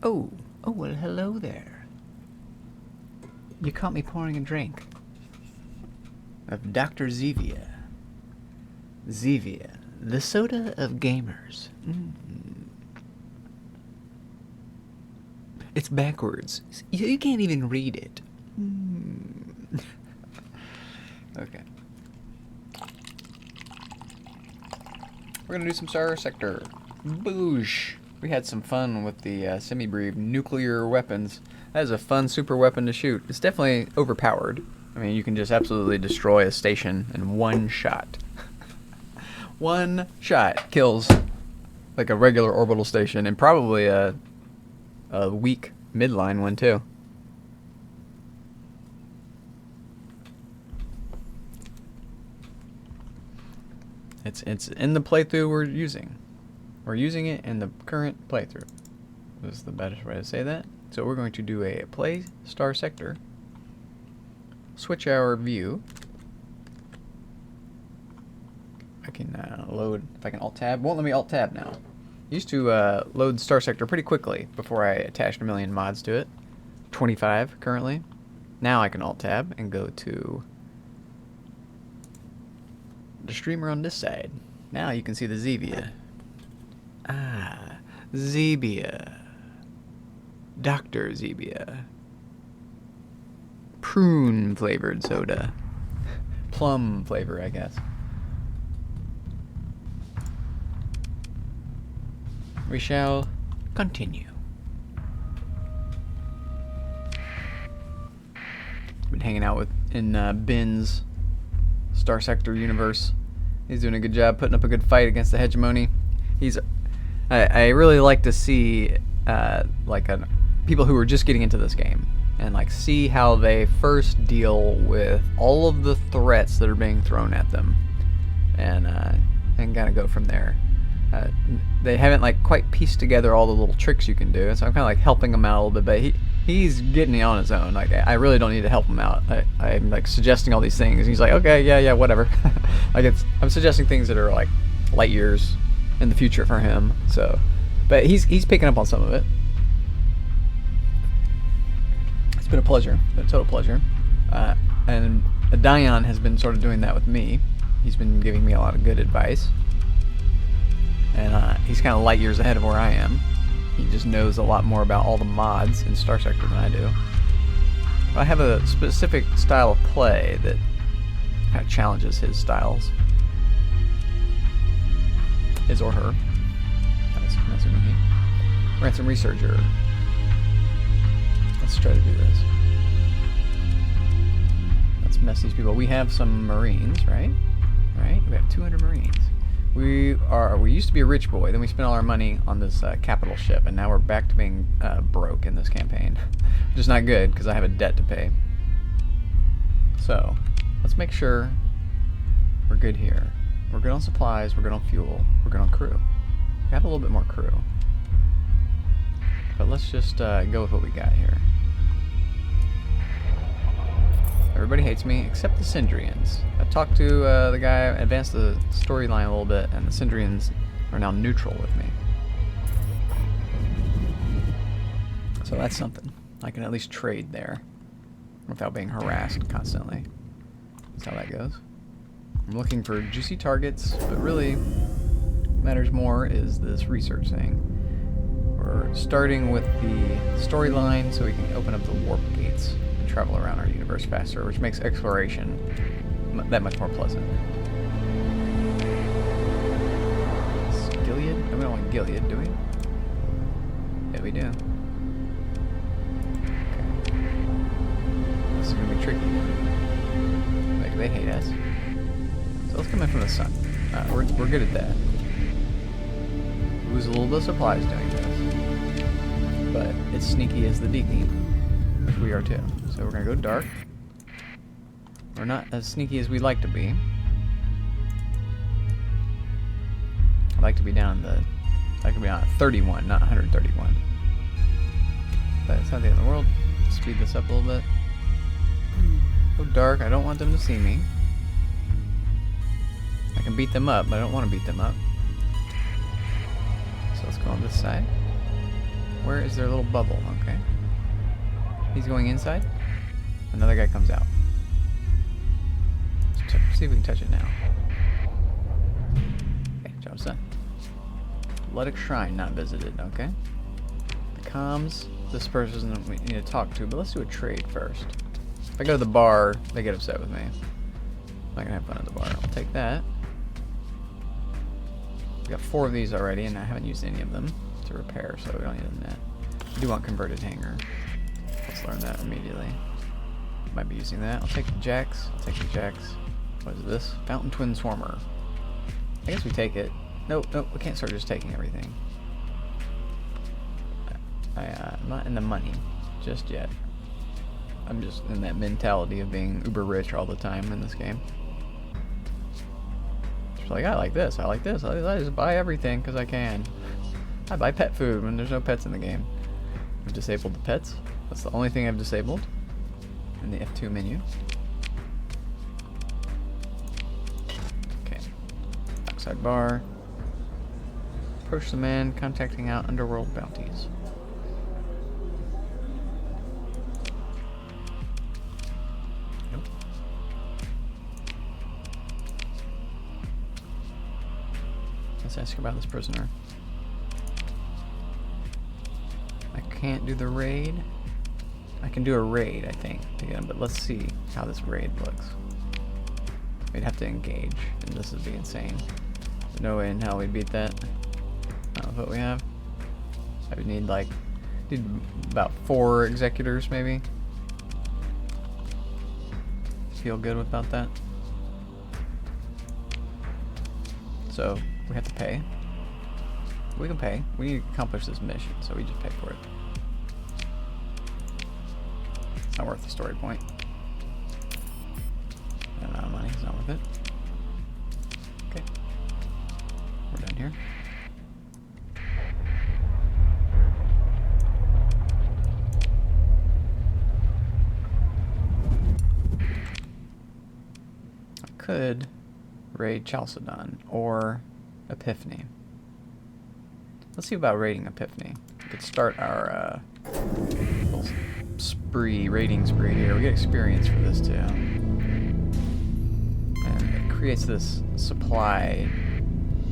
Oh, oh, well, hello there. You caught me pouring a drink of Dr. Zevia. Zevia, the soda of gamers. It's backwards. You can't even read it. Okay. We're gonna do some Starsector. Boosh! We had some fun with the semi-breed nuclear weapons. That is a fun super weapon to shoot. It's definitely overpowered. I mean, you can just absolutely destroy a station in one shot. One shot kills like a regular orbital station, and probably a weak midline one too. It's in the playthrough we're using. We're using it in the current playthrough. This is the best way to say that. So we're going to do a play Starsector. Switch our view. I can load, if I can alt-tab. Won't let me alt-tab now. Used to load Starsector pretty quickly before I attached a million mods to it. 25 currently. Now I can alt-tab and go to the streamer on this side. Now you can see the Zevia. Ah, Zebia. Dr. Zebia. Prune flavored soda. Plum flavor, I guess. We shall continue. Been hanging out with in Ben's Starsector universe. He's doing a good job putting up a good fight against the hegemony. I really like to see people who are just getting into this game and like see how they first deal with all of the threats that are being thrown at them, and kind of go from there. They haven't like quite pieced together all the little tricks you can do, so I'm kind of like helping him out a little bit. But he's getting it on his own. Like I really don't need to help him out. I'm like suggesting all these things. And he's like, okay, yeah, whatever. Like I'm suggesting things that are like light years in the future for him. So, but he's picking up on some of it. It's been a pleasure, a total pleasure. And Dion has been sort of doing that with me. He's been giving me a lot of good advice. And he's kind of light years ahead of where I am. He just knows a lot more about all the mods in Starsector than I do. But I have a specific style of play that kind of challenges his styles. His or her. That's assuming he. Ransom Researcher. Let's try to do this. Let's mess these people. We have some Marines, right? Right? We have 200 Marines. We used to be a rich boy, then we spent all our money on this capital ship, and now we're back to being broke in this campaign. Which is not good, because I have a debt to pay. So, let's make sure we're good here. We're good on supplies, we're good on fuel, we're good on crew. We have a little bit more crew. But let's just go with what we got here. Everybody hates me, except the Syndrians. I talked to the guy, advanced the storyline a little bit, and the Syndrians are now neutral with me. So that's something. I can at least trade there without being harassed constantly. That's how that goes. I'm looking for juicy targets, but really what matters more is this research thing. We're starting with the storyline so we can open up the warp gates. Travel around our universe faster, which makes exploration that much more pleasant. Is Gilead? We don't want Gilead, do we? Yeah, we do. Okay. This is gonna be tricky. Like, they hate us. So let's come in from the sun. We're good at that. Lose a little bit of supplies doing this. But it's sneaky as the deaky, which we are too. So we're gonna go dark. We're not as sneaky as we'd like to be. I'd like to be down at 31, not 131. But it's not the end of the world. Speed this up a little bit. Go dark. I don't want them to see me. I can beat them up, but I don't want to beat them up. So let's go on this side. Where is their little bubble? Okay. He's going inside. Another guy comes out. Let's see if we can touch it now. Okay, job's done. Athletic Shrine not visited, okay. The comms, this person we need to talk to, but let's do a trade first. If I go to the bar, they get upset with me. I'm not gonna have fun at the bar. I'll take that. We got 4 of these already, and I haven't used any of them to repair, so we don't need that. I do want converted hanger. Let's learn that immediately. Might be using that. I'll take the jacks. I'll take the jacks. What is this? Fountain Twin Swarmer. I guess we take it. Nope, nope, we can't start just taking everything. I'm not in the money just yet. I'm just in that mentality of being uber rich all the time in this game. Just like, I like this, I like this, I just buy everything because I can. I buy pet food when there's no pets in the game. I've disabled the pets. That's the only thing I've disabled in the F2 menu. Okay. Backside bar. Approach the man, contacting out underworld bounties. Nope. Let's ask about this prisoner. I can't do the raid. I can do a raid, I think, to get him, but let's see how this raid looks. We'd have to engage, and this would be insane. There's no way in hell we'd beat that. What we have. I would need about 4 executors maybe. Feel good about that. So we have to pay. We can pay. We need to accomplish this mission, so we just pay for it. It's not worth the story point. That amount of money is not worth it. Okay. We're done here. Could raid Chalcedon or Epiphany. Let's see about raiding Epiphany. We could start our little raiding spree here. We get experience for this too. And it creates this supply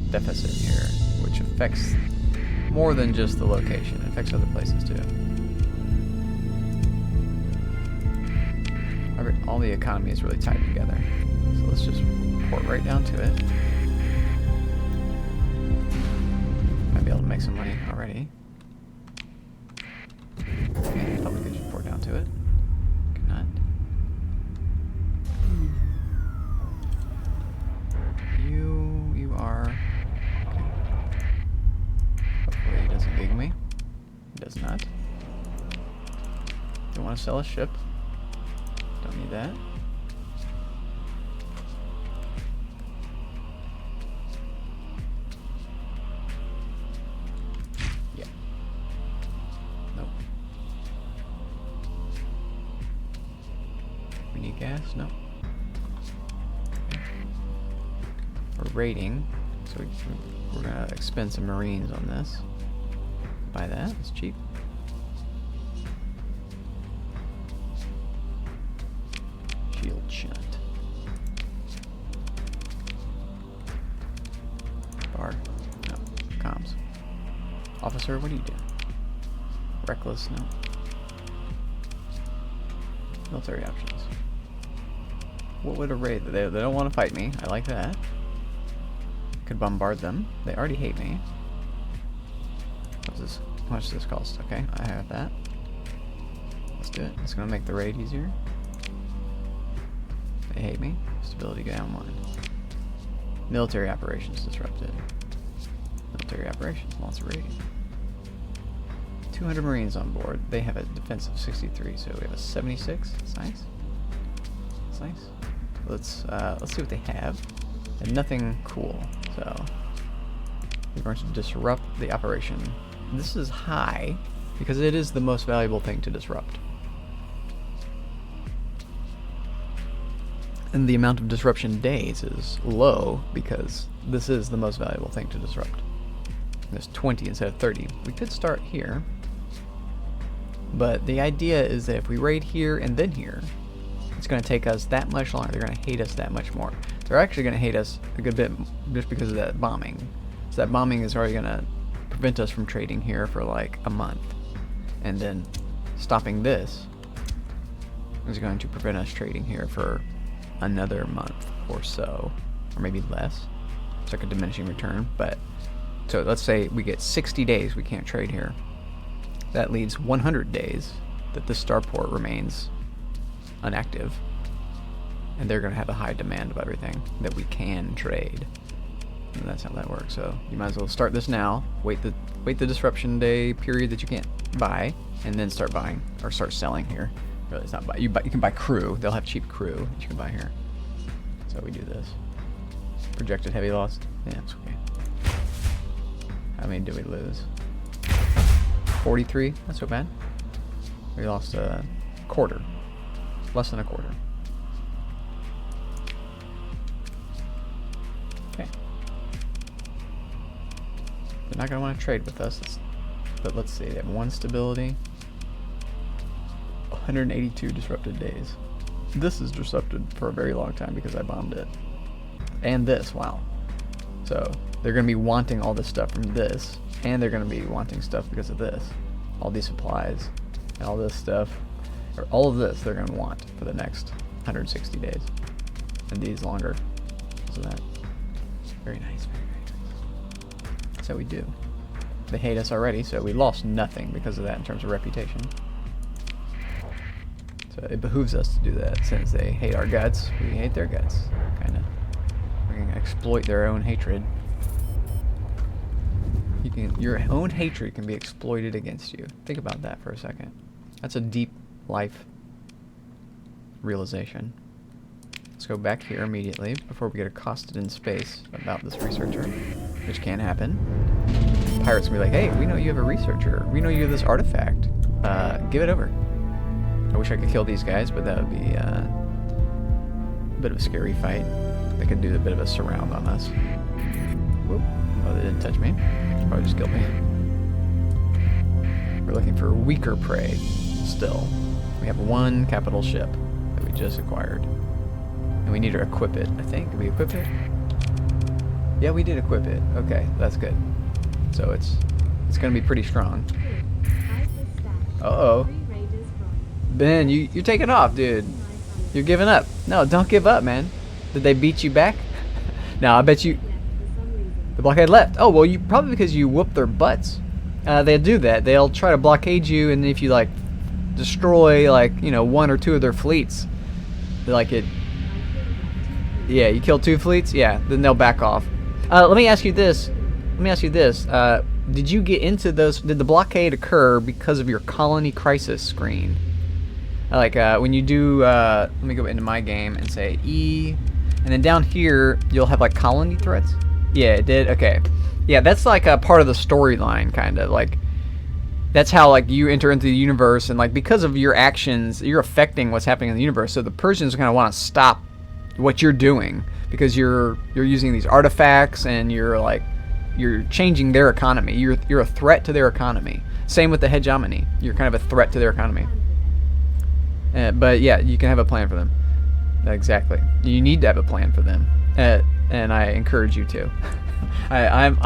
deficit here, which affects more than just the location. It affects other places too. All the economy is really tied together. So let's just port right down to it. Might be able to make some money already. Okay, probably could just port down to it. Could not. You are... Okay. Hopefully he doesn't gig me. He does not. Don't want to sell a ship. Don't need that. Yeah. Nope. We need gas? No. Okay. We're raiding, so we're gonna expend some marines on this. Buy that, it's cheap. Shield shunt. Bar. No. Comms. Officer, what do you do? Reckless, no. Military options. What would a raid? They don't want to fight me. I like that. Could bombard them. They already hate me. What's this? How much does this cost? Okay, I have that. Let's do it. It's gonna make the raid easier. They hate me. Stability down 1. Military operations disrupted. Military operations, lots of raiding. 200 Marines on board. They have a defense of 63, so we have a 76. That's nice. That's nice. Let's see what they have. And nothing cool. So we're going to disrupt the operation. This is high because it is the most valuable thing to disrupt. And the amount of disruption days is low because this is the most valuable thing to disrupt. There's 20 instead of 30. We could start here. But the idea is that if we raid here and then here, it's going to take us that much longer. They're going to hate us that much more. They're actually going to hate us a good bit just because of that bombing. So that bombing is already going to prevent us from trading here for like a month. And then stopping this is going to prevent us trading here for another month or so, or maybe less. It's like a diminishing return. But so let's say we get 60 days we can't trade here. That leaves 100 days that the starport remains inactive, and they're going to have a high demand of everything that we can trade, and that's how that works. So you might as well start this now, wait the disruption day period that you can't buy, and then start buying or start selling here. Really, it's not buy. You can buy crew. They'll have cheap crew that you can buy here. So we do this. Projected heavy loss. Yeah, it's okay. How many did we lose? 43. Not so bad. We lost a quarter. Less than a quarter. Okay. They're not going to want to trade with us. But let's see. They have 1 stability. 182 disrupted days. This is disrupted for a very long time because I bombed it. And this. Wow. So they're going to be wanting all this stuff from this. And they're going to be wanting stuff because of this. All these supplies. And all this stuff. Or all of this they're going to want for the next 160 days. And these longer. So that. Very nice. Very, very nice. That's how we do. They hate us already, so we lost nothing because of that in terms of reputation. So it behooves us to do that. Since they hate our guts, we hate their guts. Kind of. We're going to exploit their own hatred. Your own hatred can be exploited against you. Think about that for a second. That's a deep life realization. Let's go back here immediately before we get accosted in space about this researcher, which can happen. Pirates will be like, hey, we know you have a researcher. We know you have this artifact. Give it over. I wish I could kill these guys, but that would be a bit of a scary fight. They could do a bit of a surround on us. Whoop. Oh, they didn't touch me. They probably just killed me. We're looking for weaker prey still. We have 1 capital ship that we just acquired. And we need to equip it, I think. Did we equip it? Yeah, we did equip it. Okay, that's good. So it's going to be pretty strong. Uh-oh. Ben, you're taking off, dude. You're giving up. No, don't give up, man. Did they beat you back? No, I bet you... The blockade left. Oh, well, probably because you whooped their butts. They'll do that. They'll try to blockade you, and if you, like, destroy, like, you know, 1 or 2 of their fleets, like it... Yeah, you kill 2 fleets? Yeah, then they'll back off. Let me ask you this. Did you get into those... Did the blockade occur because of your colony crisis screen? Like, when you do... let me go into my game and say E... And then down here, you'll have, like, colony threats? Yeah, it did? Okay. Yeah, that's, like, a part of the storyline, kind of. Like, that's how, like, you enter into the universe, and, like, because of your actions, you're affecting what's happening in the universe, so the Persians kind of want to stop what you're doing, because you're using these artifacts, and you're changing their economy. You're a threat to their economy. Same with the hegemony. You're kind of a threat to their economy. But yeah, you can have a plan for them. Exactly. You need to have a plan for them, and I encourage you to. I'm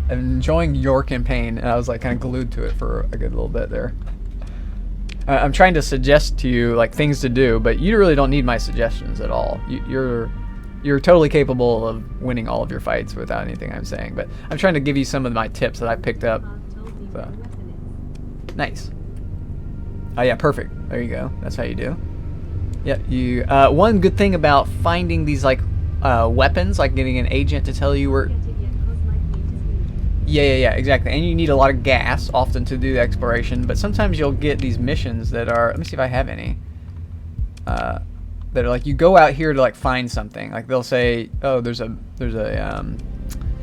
enjoying your campaign, and I was like kind of glued to it for a good little bit there. I'm trying to suggest to you like things to do, but you really don't need my suggestions at all. You're totally capable of winning all of your fights without anything I'm saying. But I'm trying to give you some of my tips that I picked up. So. Nice. Oh yeah, perfect. There you go. That's how you do. Yeah, you. One good thing about finding these like weapons, like getting an agent to tell you where. Yeah, exactly. And you need a lot of gas often to do the exploration, but sometimes you'll get these missions that are. Let me see if I have any. That are like you go out here to like find something. Like they'll say, oh, there's a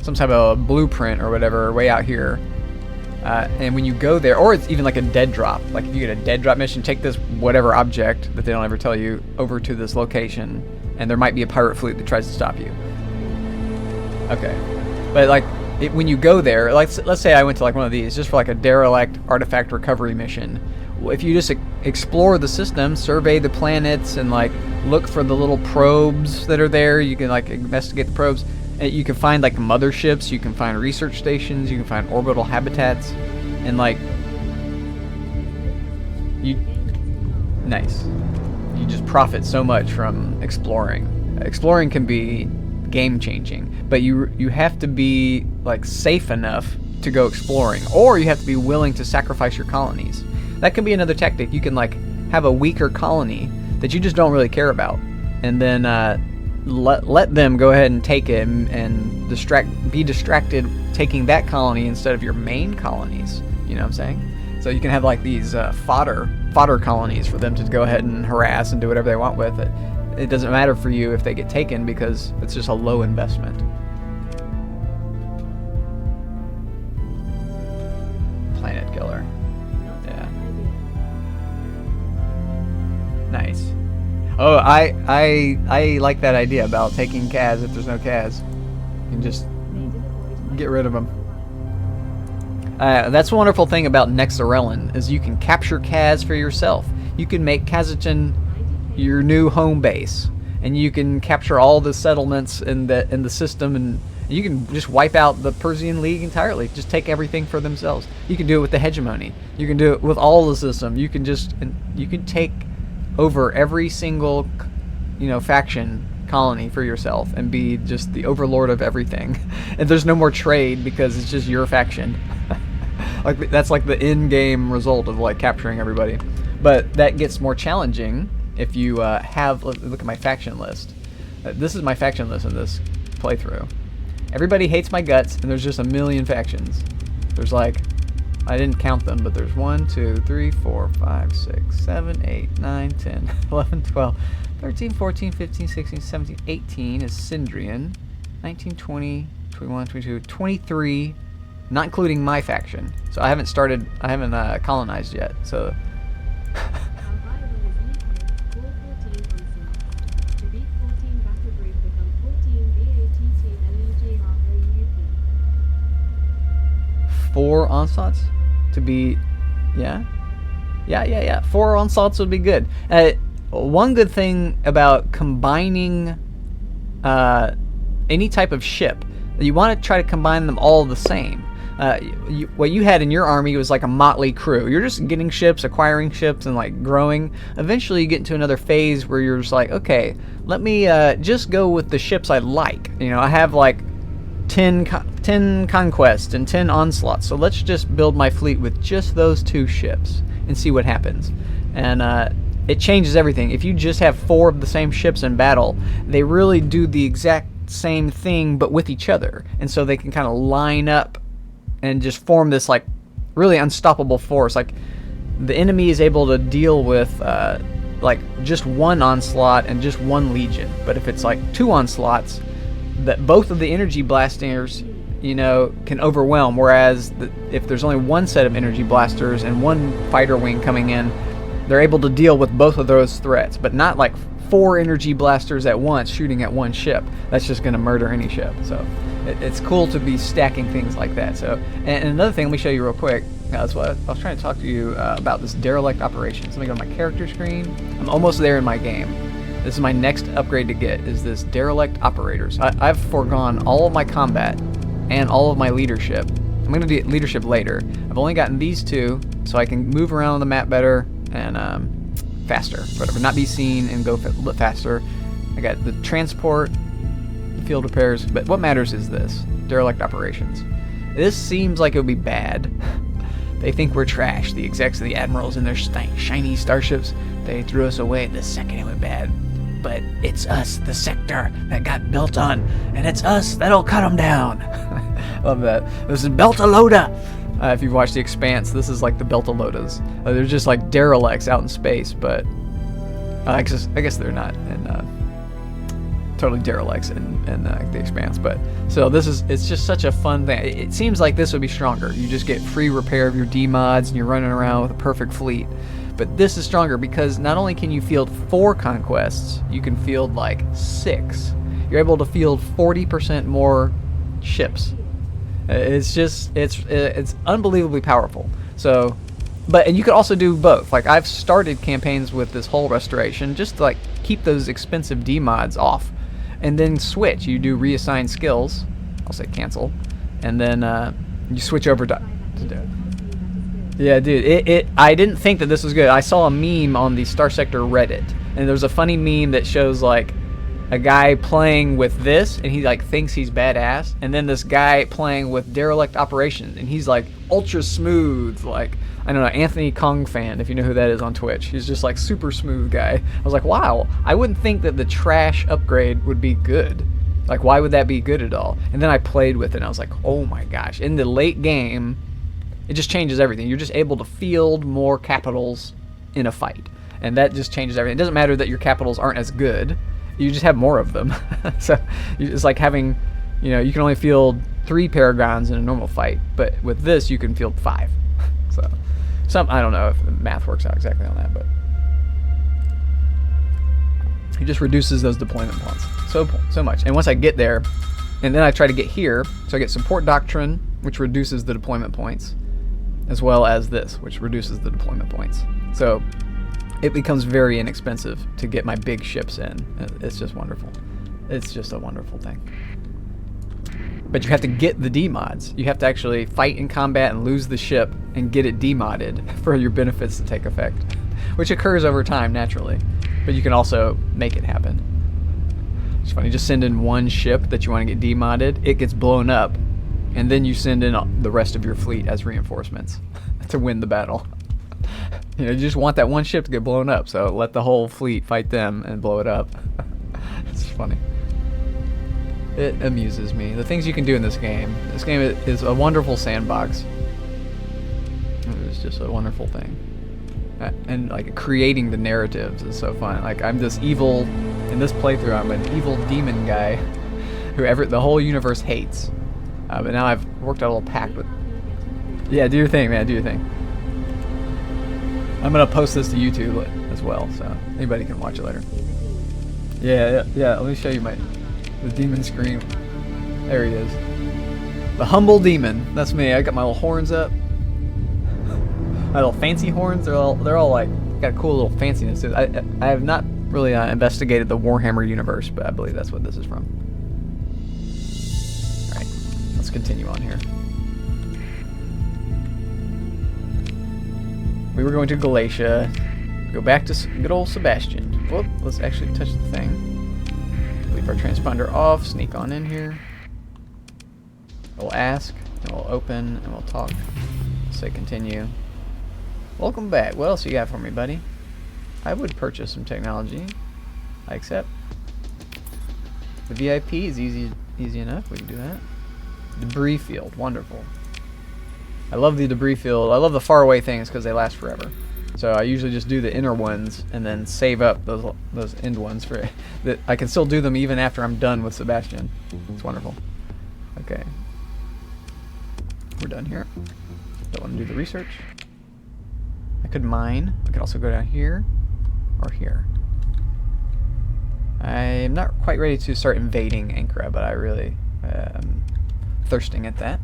some type of blueprint or whatever way out here. And when you go there, or it's even like a dead drop. Like if you get a dead drop mission, take this whatever object that they don't ever tell you over to this location, and there might be a pirate fleet that tries to stop you. Okay, but like when you go there, like let's say I went to like one of these just for like a derelict artifact recovery mission. if you just explore the system, survey the planets, and like look for the little probes that are there, you can like investigate the probes. You can find like motherships, you can find research stations, you can find orbital habitats, and like nice. You just profit so much from exploring. Exploring can be game changing, but you have to be like safe enough to go exploring, or you have to be willing to sacrifice your colonies. That can be another tactic. You can like have a weaker colony that you just don't really care about, and then let them go ahead and take it and be distracted taking that colony instead of your main colonies. You know what I'm saying? So you can have like these fodder colonies for them to go ahead and harass and do whatever they want with it. It doesn't matter for you if they get taken because it's just a low investment. Planet killer. Yeah. Nice. Oh, I like that idea about taking Kaz if there's no Kaz. You can just get rid of them. That's a wonderful thing about Nexarellan is you can capture Kaz for yourself. You can make Kazaton your new home base, and you can capture all the settlements in the system, and you can just wipe out the Persian League entirely. Just take everything for themselves. You can do it with the hegemony. You can do it with all the system. You can take over every single faction colony for yourself and be just the overlord of everything. And there's no more trade because it's just your faction. Like that's like the in-game result of like capturing everybody. But that gets more challenging if you look at my faction list. This is my faction list in this playthrough. Everybody hates my guts, and there's just a million factions. There's like, I didn't count them, but there's 1, 2, 3, 4, 5, 6, 7, 8, 9, 10, 11, 12, 13, 14, 15, 16, 17, 18 is Syndrian, 19, 20, 21, 22, 23, not including my faction. So I haven't colonized yet. So four onslaughts to be, yeah. 4 onslaughts would be good. One good thing about combining any type of ship, you want to try to combine them all the same. What you had in your army was like a motley crew. You're just getting ships, acquiring ships, and like growing. Eventually you get into another phase where you're just like, okay, let me just go with the ships I like. I have like 10 conquests and 10 onslaughts, so let's just build my fleet with just those 2 ships and see what happens. And it changes everything. If you just have 4 of the same ships in battle, they really do the exact same thing but with each other, and so they can kind of line up and just form this like really unstoppable force. Like the enemy is able to deal with like just 1 onslaught and just 1 legion, but if it's like 2 onslaughts, that both of the energy blasters can overwhelm, whereas if there's only 1 set of energy blasters and 1 fighter wing coming in, they're able to deal with both of those threats, but not like 4 energy blasters at once shooting at 1 ship. That's just going to murder any ship. So it's cool to be stacking things like that. So, and another thing, let me show you real quick. That's what I was trying to talk to you about, this derelict operations. Let me go to my character screen. I'm almost there in my game. This is my next upgrade to get, is this derelict operators. I've foregone all of my combat and all of my leadership. I'm going to do leadership later. I've only gotten these 2, so I can move around on the map better and faster, whatever, not be seen and go faster. I got the transport, field repairs, but what matters is this, derelict operations. This seems like it would be bad. They think we're trash, the execs of the admirals and their shiny starships. They threw us away the second it went bad. But it's us, the sector, that got built on, and it's us that'll cut them down. Love that. This is Beltalowda. If you've watched The Expanse, this is like the Beltalodas. They're just like derelicts out in space, but I guess they're not totally derelicts in The Expanse. But so it's just such a fun thing. It seems like this would be stronger. You just get free repair of your D mods, and you're running around with a perfect fleet. But this is stronger because not only can you field 4 conquests, you can field like 6. You're able to field 40% more ships. It's unbelievably powerful. So and you could also do both. Like, I've started campaigns with this hull restoration just to like keep those expensive D mods off, and then switch. You do reassign skills. I'll say cancel, and then you switch over to do it. Yeah, dude. I didn't think that this was good. I saw a meme on the Starsector Reddit, and there's a funny meme that shows like a guy playing with this, and he like thinks he's badass, and then this guy playing with derelict operations, and he's like ultra smooth, like, I don't know, Anthony Kong fan, if you know who that is on Twitch. He's just like super smooth guy. I was like, wow, I wouldn't think that the trash upgrade would be good. Like, why would that be good at all? And then I played with it, and I was like, oh my gosh. In the late game, it just changes everything. You're just able to field more capitals in a fight, and that just changes everything. It doesn't matter that your capitals aren't as good. You just have more of them. So it's like having, you know, you can only field 3 paragons in a normal fight, but with this you can field 5. So I don't know if the math works out exactly on that, but it just reduces those deployment points so much. And once I get there, and then I try to get here, so I get support doctrine, which reduces the deployment points, as well as this, which reduces the deployment points. So it becomes very inexpensive to get my big ships in. It's just wonderful. It's just a wonderful thing. But you have to get the D-mods. You have to actually fight in combat and lose the ship and get it D-modded for your benefits to take effect, which occurs over time naturally. But you can also make it happen. It's funny, just send in one ship that you want to get D-modded, it gets blown up, and then you send in the rest of your fleet as reinforcements to win the battle. You know, you just want that one ship to get blown up, so let the whole fleet fight them and blow it up. It's funny. It amuses me. The things you can do in this game. This game is a wonderful sandbox. It's just a wonderful thing. And like creating the narratives is so fun. Like, I'm this evil, in this playthrough I'm an evil demon guy who the whole universe hates. But now I've worked out a little pact with... Yeah, do your thing, man, do your thing. I'm gonna post this to YouTube as well, so anybody can watch it later. Yeah, let me show you the demon scream. There he is. The humble demon. That's me. I got my little horns up. My little fancy horns. They're all like got a cool little fanciness to it. I have not really investigated the Warhammer universe, but I believe that's what this is from. All right, let's continue on here. We were going to Galatia, go back to good old Sebastian. Whoop, let's actually touch the thing. Leave our transponder off, sneak on in here. We'll ask, and we'll open, and we'll talk. Say continue. Welcome back. What else you got for me, buddy? I would purchase some technology. I accept. The VIP is easy enough. We can do that. Debris field, wonderful. I love the debris field. I love the faraway things because they last forever. So I usually just do the inner ones and then save up those end ones for that. I can still do them even after I'm done with Sebastian. It's wonderful. Okay, we're done here. Don't want to do the research. I could mine. I could also go down here or here. I'm not quite ready to start invading Ankara, but I really am thirsting at that.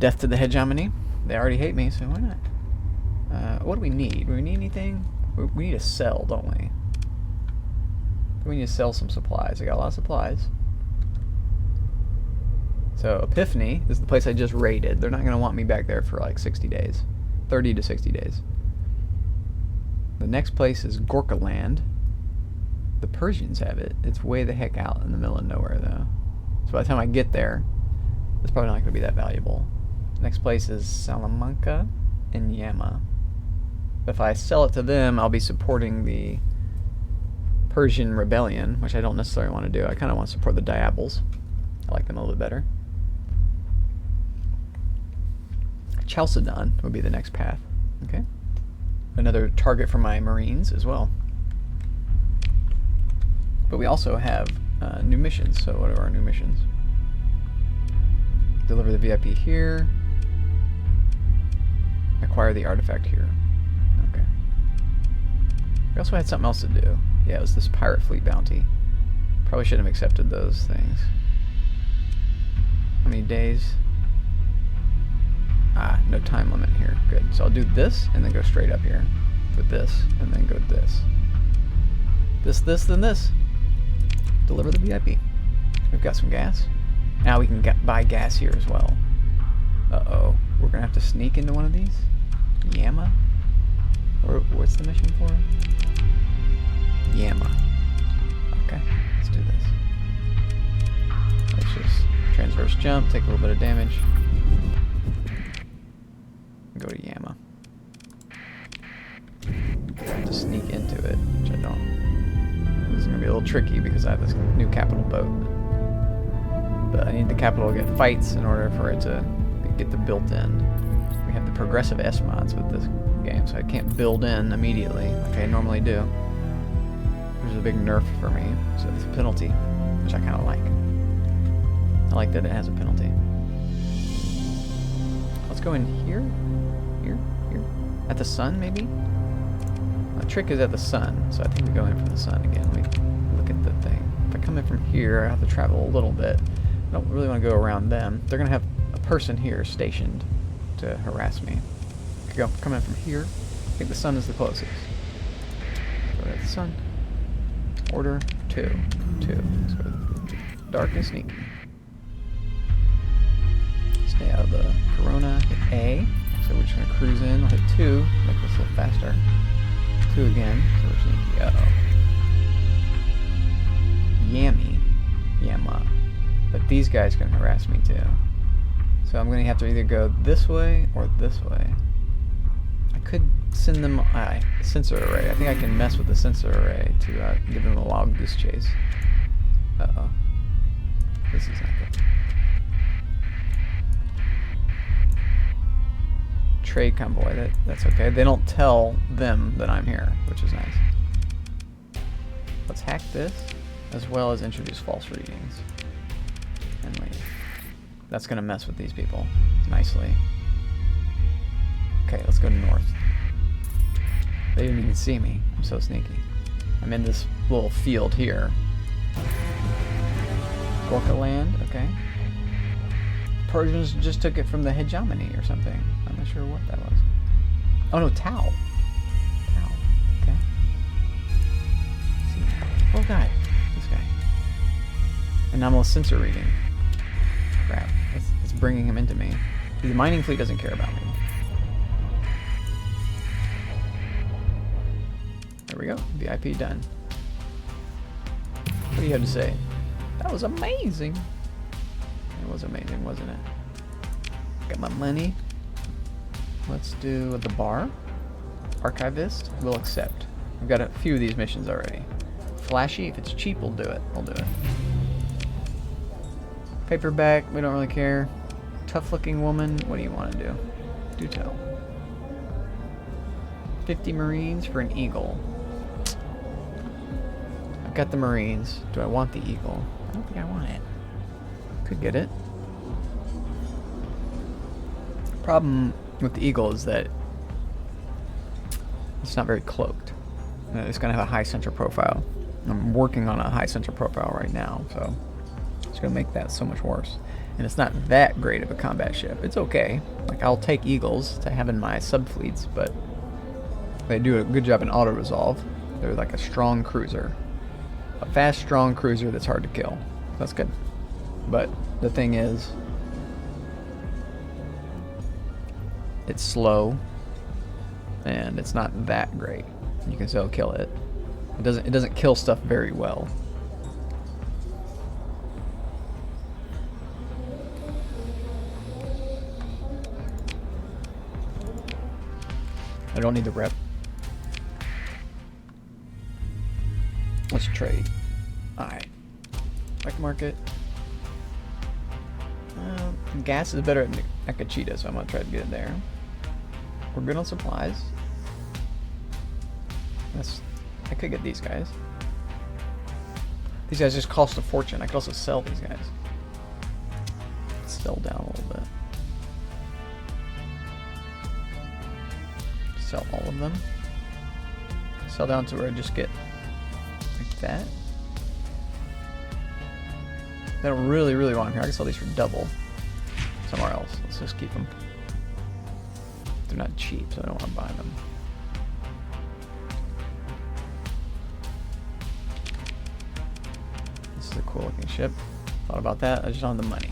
Death to the hegemony. They already hate me, so why not? What do we need? Do we need anything? We need to sell, don't we? We need to sell some supplies. I got a lot of supplies. So Epiphany is the place I just raided. They're not going to want me back there for like 60 days. 30 to 60 days. The next place is Gorka Land. The Persians have it. It's way the heck out in the middle of nowhere, though. So by the time I get there, it's probably not going to be that valuable. Next place is Salamanca and Yama. If I sell it to them, I'll be supporting the Persian rebellion, which I don't necessarily want to do. I kind of want to support the Diabols. I like them a little bit better. Chalcedon would be the next path. Okay. Another target for my Marines as well. But we also have new missions. So what are our new missions? Deliver the VIP here. Acquire the artifact here. Okay. We also had something else to do. Yeah, it was this pirate fleet bounty. Probably shouldn't have accepted those things. How many days? Ah, no time limit here. Good. So I'll do this and then go straight up here with this and then go this. This, then this. Deliver the VIP. We've got some gas. Now we can buy gas here as well. Uh-oh. We're going to have to sneak into one of these? Yama? Or what's the mission for? Yama. Okay, let's do this. Let's just transverse jump, take a little bit of damage. Go to Yama. I have to sneak into it, which I don't. This is going to be a little tricky because I have this new capital boat. But I need the capital to get fights in order for it to get the built-in. We have the progressive S mods with this game, so I can't build in immediately like I normally do. There's a big nerf for me, so it's a penalty, which I kind of like. I like that it has a penalty. Let's go in here. Here. At the sun, maybe? The trick is at the sun, so I think we go in from the sun again. We look at the thing. If I come in from here, I have to travel a little bit. I don't really want to go around them. They're going to have a person here stationed to harass me. I could come in from here. I think the sun is the closest. Go to the sun. Order 2. Let's go dark and sneaky. Stay out of the corona. Hit A. So we're just going to cruise in. I'll hit 2. Make this a little faster. 2 again. So we're sneaky. Uh-oh. Yama. But these guys can harass me too. So I'm going to have to either go this way or this way. I could send them a sensor array. I think I can mess with the sensor array to give them a wild goose chase. Uh-oh. This is not good. Trade convoy, that's okay. They don't tell them that I'm here, which is nice. Let's hack this, as well as introduce false readings. And leave. That's going to mess with these people nicely. Okay, let's go north. They didn't even see me. I'm so sneaky. I'm in this little field here. Gorka land, okay. Persians just took it from the hegemony or something. I'm not sure what that was. Oh no, Tau. Okay. Oh god, this guy. Anomalous sensor reading. Crap, it's bringing him into me. The mining fleet doesn't care about me. There we go, VIP done. What do you have to say? That was amazing. It was amazing, wasn't it? Got my money. Let's do the bar. Archivist, we'll accept. We've got a few of these missions already. Flashy, if it's cheap, we'll do it. We'll do it. Paperback, we don't really care. Tough looking woman, what do you want to do? Do tell. 50 Marines for an eagle. I've got the Marines. Do I want the eagle? I don't think I want it. Could get it. Problem with the eagle is that it's not very cloaked. It's going to have a high center profile. I'm working on a high center profile right now, so it's going to make that so much worse. And it's not that great of a combat ship. It's okay. Like, I'll take eagles to have in my subfleets, but they do a good job in auto-resolve. They're like a strong cruiser. A fast, strong cruiser that's hard to kill. That's good. But the thing is, it's slow, and it's not that great. You can still kill it. It doesn't kill stuff very well. I don't need the rep. Let's trade. Alright. Black market. Gas is better at Nakachita, so I'm going to try to get it there. We're good on supplies. I could get these guys. These guys just cost a fortune. I could also sell these guys. Sell down a little bit. Sell all of them. Sell down to where I just get like that. I don't really want them here. I can sell these for double somewhere else. Let's just keep them. They're not cheap, so I don't want to buy them. This is a cool looking ship. Thought about that, I just don't have the money.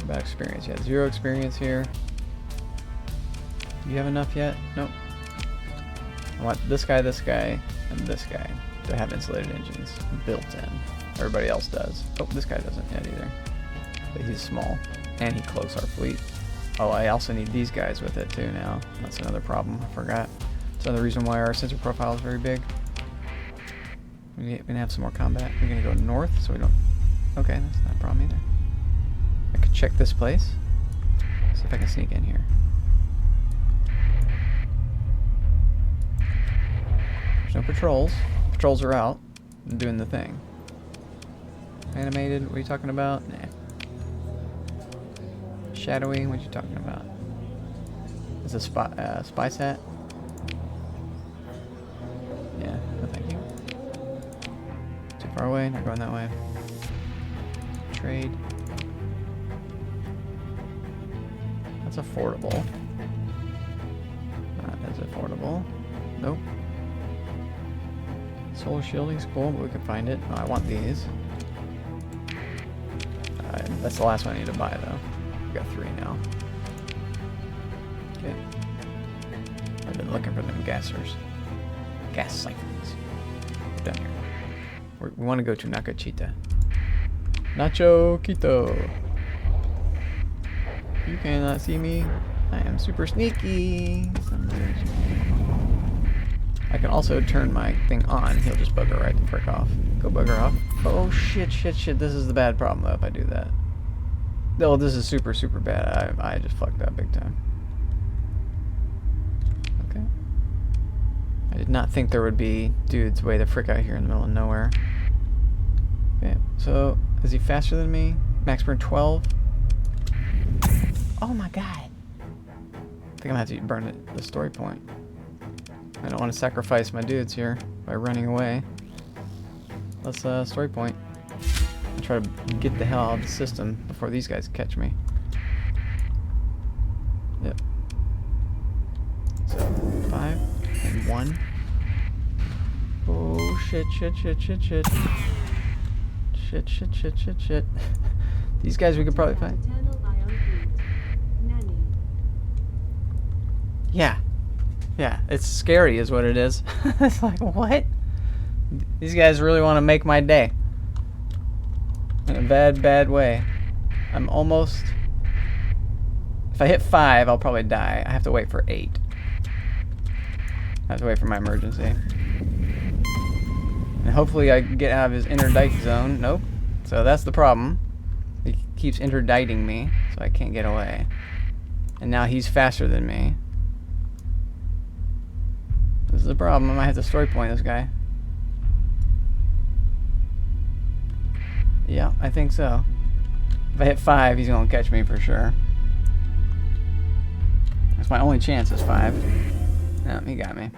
About experience, yeah, 0 experience here. Do you have enough yet? Nope. I want this guy, and this guy to have insulated engines built in. Everybody else does. Oh, this guy doesn't yet either. But he's small. And he cloaks our fleet. Oh, I also need these guys with it too now. That's another problem. I forgot. That's another reason why our sensor profile is very big. We're gonna have some more combat. We're gonna go north so we don't... Okay, that's not a problem either. I could check this place. See if I can sneak in here. There's no patrols. Patrols are out and doing the thing. Animated, what are you talking about? Nah. Shadowy, what are you talking about? Is a spy set? Yeah, no thank you. Too far away, not going that way. Trade. That's affordable. Not as affordable. Nope. Solar shielding's cool, but we can find it. Oh, I want these. That's the last one I need to buy, though. We got 3 now. Okay. I've been looking for them gassers. Gas siphons. Down here. We want to go to Nakachita. Nacho Quito. You cannot see me. I am super sneaky. I can also turn my thing on. He'll just bugger right the frick off. Go bugger off. Oh shit, shit, shit. This is the bad problem though if I do that. No, this is super, super bad. I just fucked up big time. Okay. I did not think there would be dudes way the frick out here in the middle of nowhere. Okay, so is he faster than me? Max burn 12. Oh my god. I think I'm gonna have to burn the story point. I don't want to sacrifice my dudes here by running away. Let's story point. And try to get the hell out of the system before these guys catch me. Yep. So 5 and 1. Oh shit, shit, shit, shit, shit. Shit, shit, shit, shit, shit. These guys we could probably find. Yeah. Yeah, it's scary is what it is. It's like, what? These guys really want to make my day. In a bad, bad way. I'm almost... If I hit 5, I'll probably die. I have to wait for 8. I have to wait for my emergency. And hopefully I can get out of his interdict zone. Nope. So that's the problem. He keeps interdicting me, so I can't get away. And now he's faster than me. This is a problem. I might have to story point this guy. Yeah, I think so. If I hit 5, he's gonna catch me for sure. That's my only chance is 5. No, he got me.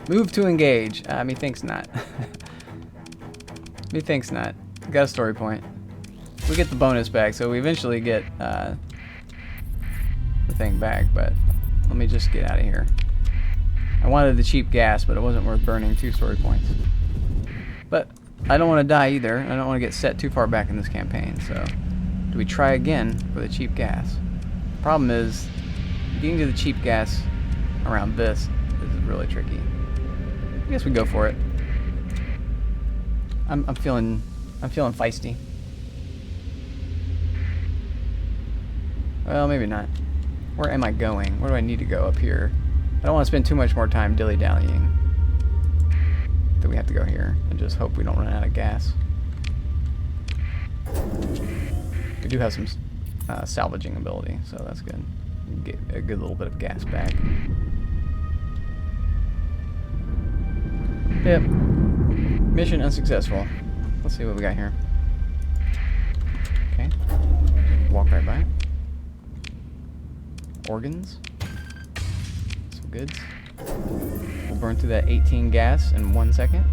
Move to engage. Methinks not. Methinks not. Got a story point. We get the bonus back, so we eventually get the thing back, but let me just get out of here. I wanted the cheap gas, but it wasn't worth burning 2 story points. But I don't want to die either. I don't want to get set too far back in this campaign, so do we try again for the cheap gas? Problem is, getting to the cheap gas around this is really tricky. I guess we go for it. I'm feeling feisty. Well, maybe not. Where am I going? Where do I need to go? Up here. I don't want to spend too much more time dilly-dallying. That we have to go here and just hope we don't run out of gas. We do have some salvaging ability, so that's good. Get a good little bit of gas back. Yep. Mission unsuccessful. Let's see what we got here. Okay. Walk right by. Organs. Some goods. We'll burn through that 18 gas in 1 second.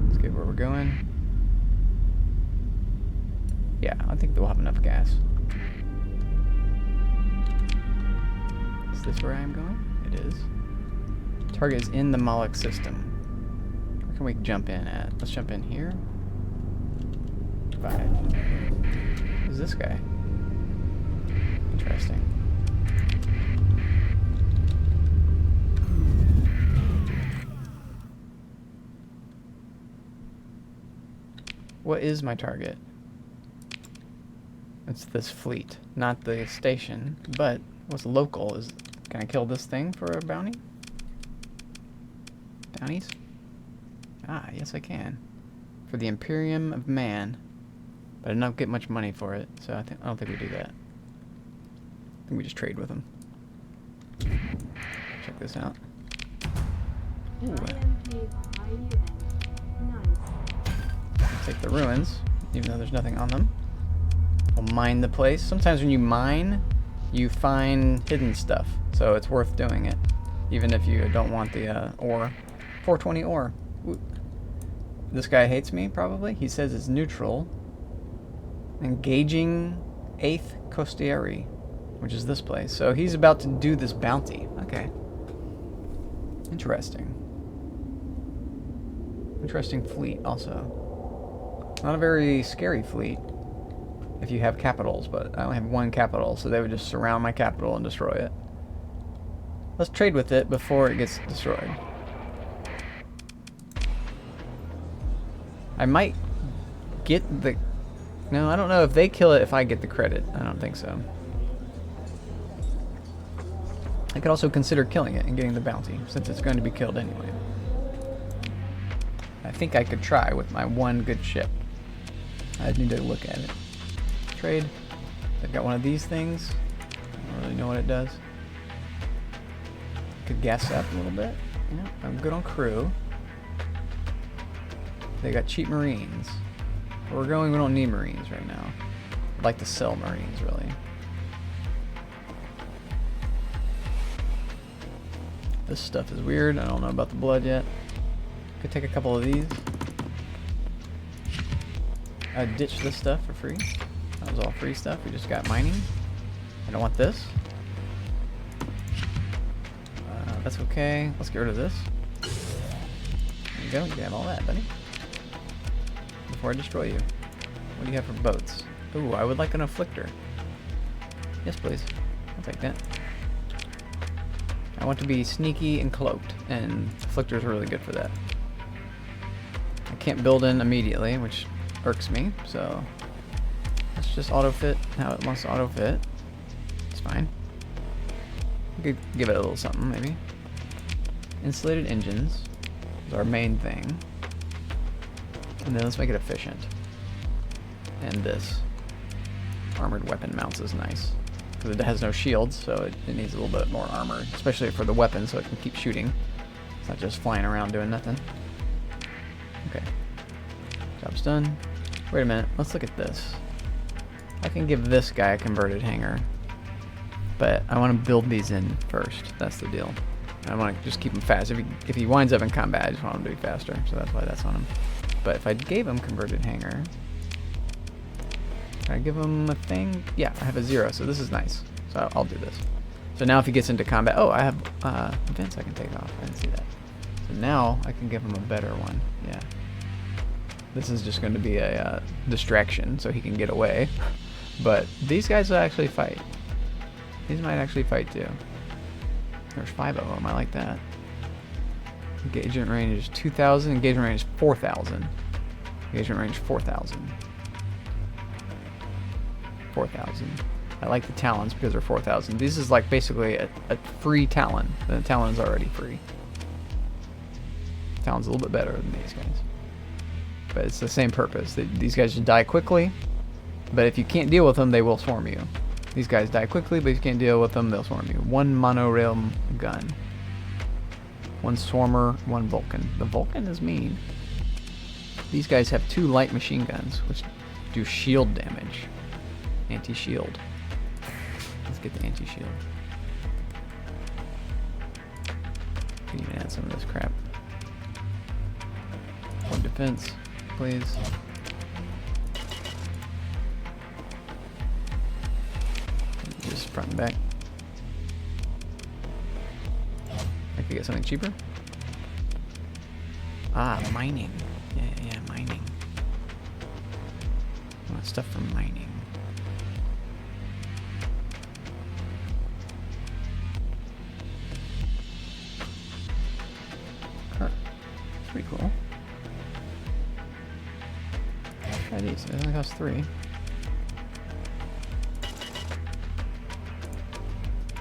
Let's get where we're going. going? Yeah, I think they'll have enough gas. Is this where I'm going? It is. Target is in the Moloch system. Where can we jump in at? Let's jump in here. 5. Who's this guy? Interesting. What is my target? It's this fleet, not the station, but what's local? Can I kill this thing for a bounty? Bounties? Ah, yes I can. For the Imperium of Man. But I did not get much money for it, so I don't think we do that. I think we just trade with them. Check this out. Ooh. I'll take the ruins, even though there's nothing on them. We'll mine the place. Sometimes when you mine, you find hidden stuff, so it's worth doing it, even if you don't want the ore. 420 ore. Ooh. This guy hates me, probably. He says it's neutral. Engaging 8th Costieri, which is this place. So he's about to do this bounty. Okay. Interesting. Interesting fleet, also. Not a very scary fleet if you have capitals, but I only have 1 capital, so they would just surround my capital and destroy it. Let's trade with it before it gets destroyed. I might get the... No, I don't know if they kill it if I get the credit. I don't think so. I could also consider killing it and getting the bounty, since it's going to be killed anyway. I think I could try with my 1 good ship. I need to look at it. Trade. They've got one of these things. I don't really know what it does. Could gas up a little bit. Yeah, I'm good on crew. They got cheap marines. Where we're going, we don't need marines right now. I'd like to sell marines, really. This stuff is weird. I don't know about the blood yet. Could take a couple of these. I'd ditch this stuff for free. That was all free stuff. We just got mining. I don't want this. That's okay. Let's get rid of this. There you go. You have all that, buddy. Before I destroy you. What do you have for boats? Ooh, I would like an afflictor. Yes, please. I'll take that. I want to be sneaky and cloaked, and afflictors are really good for that. I can't build in immediately, which irks me, so let's just auto-fit how it wants to auto-fit. It's fine. We could give it a little something, maybe. Insulated engines is our main thing. And then let's make it efficient. And this armored weapon mounts is nice. Because it has no shields, so it needs a little bit more armor. Especially for the weapon, so it can keep shooting. It's not just flying around doing nothing. Okay. Job's done. Wait a minute, let's look at this. I can give this guy a converted hangar. But I want to build these in first. That's the deal. I want to just keep him fast. If he winds up in combat, I just want him to be faster. So that's why that's on him. But if I gave him converted hangar, can I give him a thing? Yeah, I have a 0, so this is nice. So I'll do this. So now if he gets into combat, oh, I have events I can take off. I didn't see that. So now I can give him a better one. Yeah. This is just going to be a distraction so he can get away. But these guys will actually fight. These might actually fight too. There's 5 of them. I like that. Engagement range is 2,000. Engagement range is 4,000. Engagement range 4,000. 4,000. I like the talons because they're 4,000. This is like basically a free talon. The talon is already free. Talon's a little bit better than these guys. But it's the same purpose. These guys just die quickly. But if you can't deal with them, they will swarm you. These guys die quickly, but if you can't deal with them, they'll swarm you. 1 monorail gun. 1 swarmer, 1 Vulcan. The Vulcan is mean. These guys have 2 light machine guns, which do shield damage. Anti-shield. Let's get the anti-shield. Can even add some of this crap. 1 defense. please. Just front and back. I could get something cheaper. Ah, mining. Yeah, mining. I want stuff from mining. Huh. Pretty cool. Try these. It only costs 3.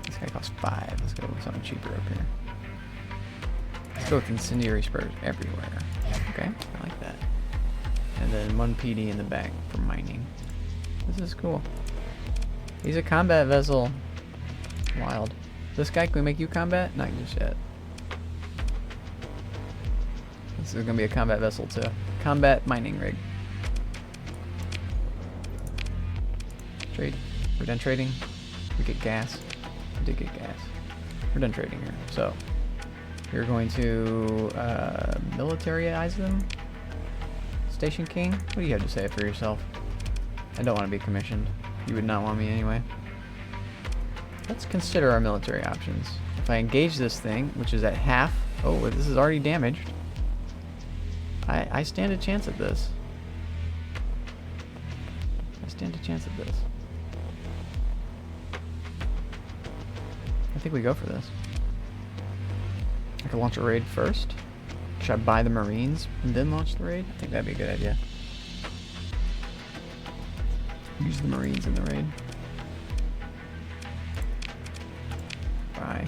This guy costs 5. Let's go with something cheaper up here. Let's go with incendiary spurs everywhere. Okay, I like that. And then 1 PD in the back for mining. This is cool. He's a combat vessel. Wild. This guy, can we make you combat? Not just yet. This is gonna be a combat vessel too. Combat mining rig. Trade. We're done trading. We get gas. We did get gas. We're done trading here. So you're going to militarize them. Station King. What do you have to say for yourself? I don't want to be commissioned. You would not want me anyway. Let's consider our military options. If I engage this thing, which is at half. Oh, this is already damaged. I stand a chance at this. I stand a chance at this. I think we go for this. I could launch a raid first. Should I buy the Marines and then launch the raid? I think that'd be a good idea. Use the Marines in the raid. Buy.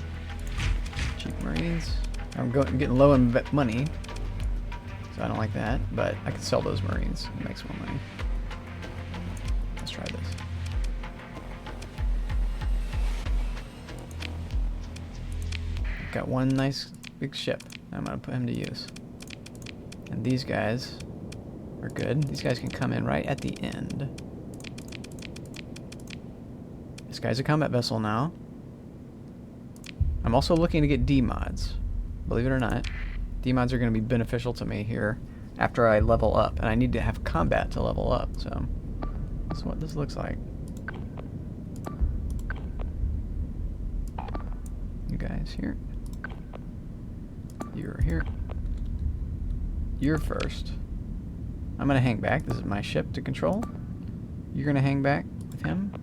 Cheap Marines. I'm getting low in money, so I don't like that, but I can sell those Marines and make some more money. Let's try this. Got one nice big ship. I'm gonna put him to use. And these guys are good. These guys can come in right at the end. This guy's a combat vessel now. I'm also looking to get D-mods. Believe it or not. D-mods are going to be beneficial to me here after I level up. And I need to have combat to level up. So that's what this looks like. You guys here. You're here. You're first. I'm going to hang back. This is my ship to control. You're going to hang back with him.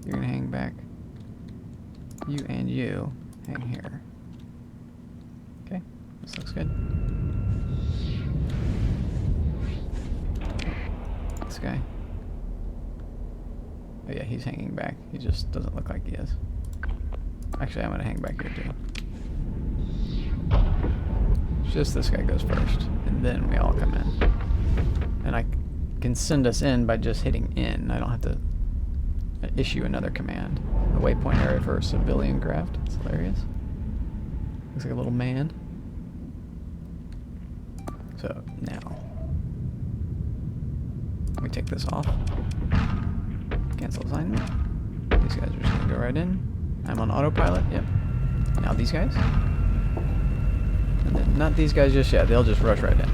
You're going to hang back. You and you hang here. Okay, this looks good. This guy. Oh yeah, he's hanging back. He just doesn't look like he is. Actually, I'm going to hang back here too. Just this guy goes first, and then we all come in. And I can send us in by just hitting in. I don't have to issue another command. The waypoint area for a civilian craft. It's hilarious. Looks like a little man. So now we take this off. Cancel assignment. These guys are just gonna go right in. I'm on autopilot. Yep. Now these guys. And then not these guys just yet. They'll just rush right in.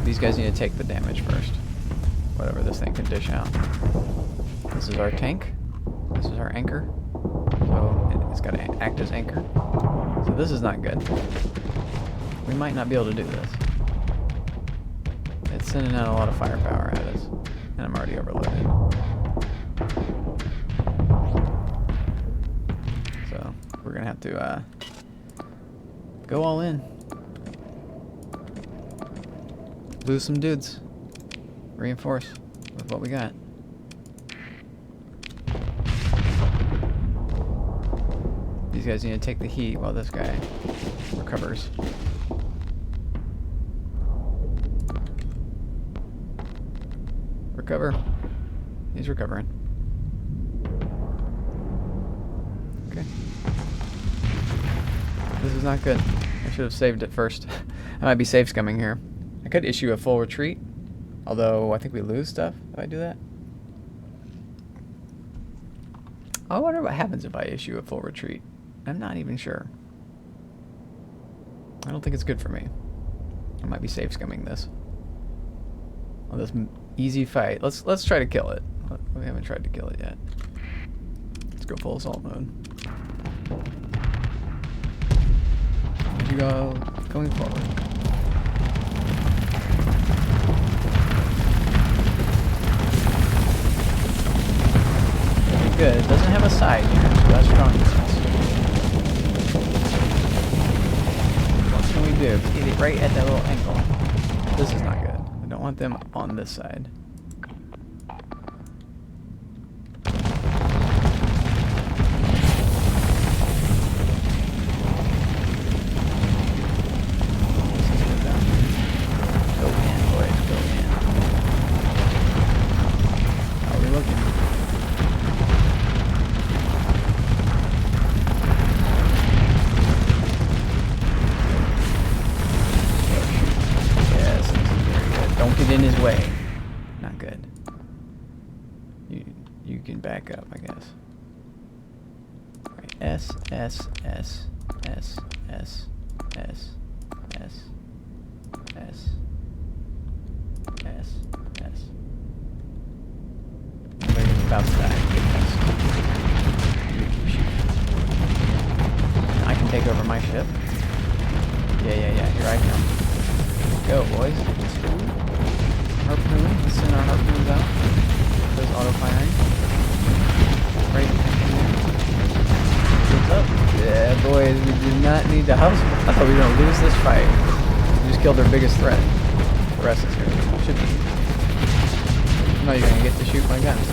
These guys need to take the damage first. Whatever this thing can dish out. This is our tank. This is our anchor. So it's got to act as anchor. So this is not good. We might not be able to do this. It's sending out a lot of firepower at us. And I'm already overloaded. So we're going to have to go all in. Lose some dudes. Reinforce with what we got. These guys need to take the heat while this guy recovers. Recover. He's recovering. Okay. This is not good. I should have saved it first. I might be safe scumming here. I could issue a full retreat. Although, I think we lose stuff if I do that. I wonder what happens if I issue a full retreat. I'm not even sure. I don't think it's good for me. I might be safe scumming this. On this easy fight. Let's try to kill it. We haven't tried to kill it yet. Let's go full assault mode. Here we go. Going forward. Very good. It doesn't have a side here, so that's strong for us. What can we do? Get it right at that little angle. This is not good. I don't want them on this side. In his way. Not good. You can back up, I guess. Right. S S S S S S S S S S. Everybody's about to die. I can take over my ship. Yeah. Here I come. Go, boys. Harpoon. Let's send our harpoons out. Those auto firing. Right. What's up? Yeah, boys. We do not need to hustle. I thought we were gonna lose this fight. We just killed their biggest threat. The rest is here. Should be. No, you're gonna get to shoot my guns.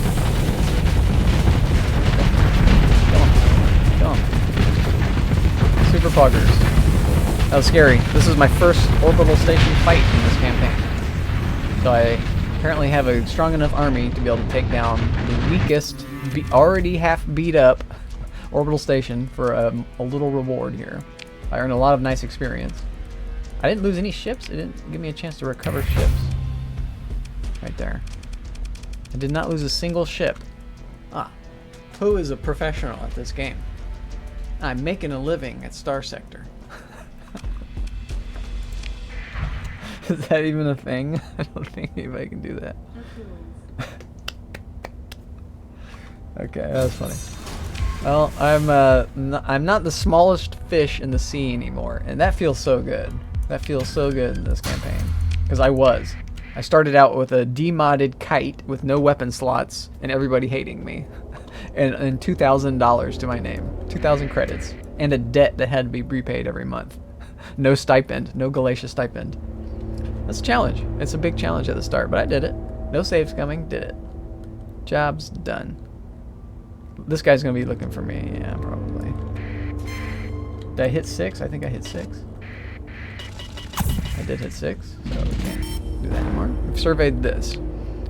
Kill him. Super poggers. That was scary. This is my first orbital station fight in this campaign. So I apparently have a strong enough army to be able to take down the weakest, already half beat up orbital station for a little reward here. I earned a lot of nice experience. I didn't lose any ships. It didn't give me a chance to recover ships. Right there. I did not lose a single ship. Ah, who is a professional at this game? I'm making a living at Starsector. Is that even a thing? I don't think anybody can do that. Okay, that's funny. Well, I'm not the smallest fish in the sea anymore, and that feels so good. That feels so good in this campaign. Because I started out with a demodded kite with no weapon slots, and everybody hating me. and $2,000 to my name. 2,000 credits. And a debt that had to be repaid every month. No stipend. No Galatia stipend. That's a challenge. It's a big challenge at the start, but I did it. No saves coming, did it. Job's done. This guy's gonna be looking for me, yeah, probably. Did I hit 6? I think I hit 6. I did hit 6, so we can't do that anymore. We've surveyed this.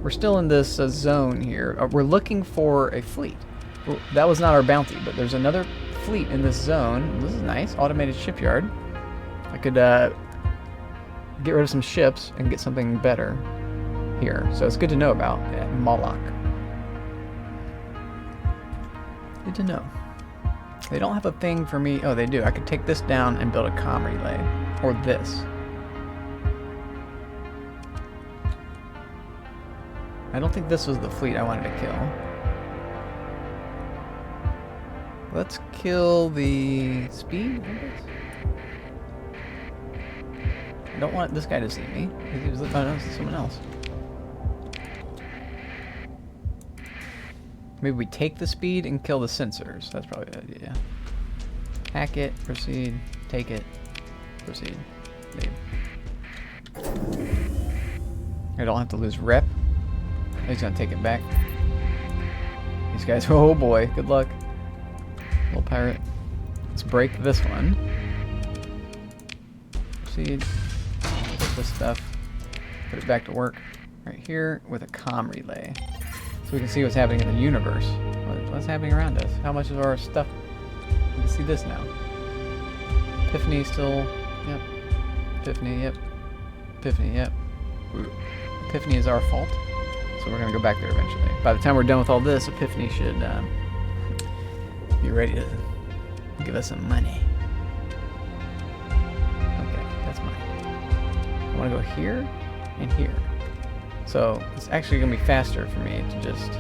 We're still in this zone here. We're looking for a fleet. Well, that was not our bounty, but there's another fleet in this zone. This is nice. Automated shipyard. I could get rid of some ships and get something better here. So it's good to know about at Moloch. Good to know. They don't have a thing for me. Oh, they do. I could take this down and build a comm relay. Or this. I don't think this was the fleet I wanted to kill. Let's kill the speed, I guess. I don't want this guy to see me. He was looking at someone else. Maybe we take the speed and kill the sensors. That's probably the idea. Hack it, proceed, take it, proceed, leave. I don't have to lose rep. He's gonna take it back. These guys, oh boy, good luck. Little pirate. Let's break this one. Proceed. Take this stuff. Put it back to work right here with a comm relay. So we can see what's happening in the universe. What's happening around us? How much of our stuff? We can see this now. Epiphany still. Yep. Epiphany, yep. Epiphany, yep. Epiphany is our fault. So we're going to go back there eventually. By the time we're done with all this, Epiphany should be ready to give us some money. Okay, that's mine. want to go here and here. So it's actually going to be faster for me to just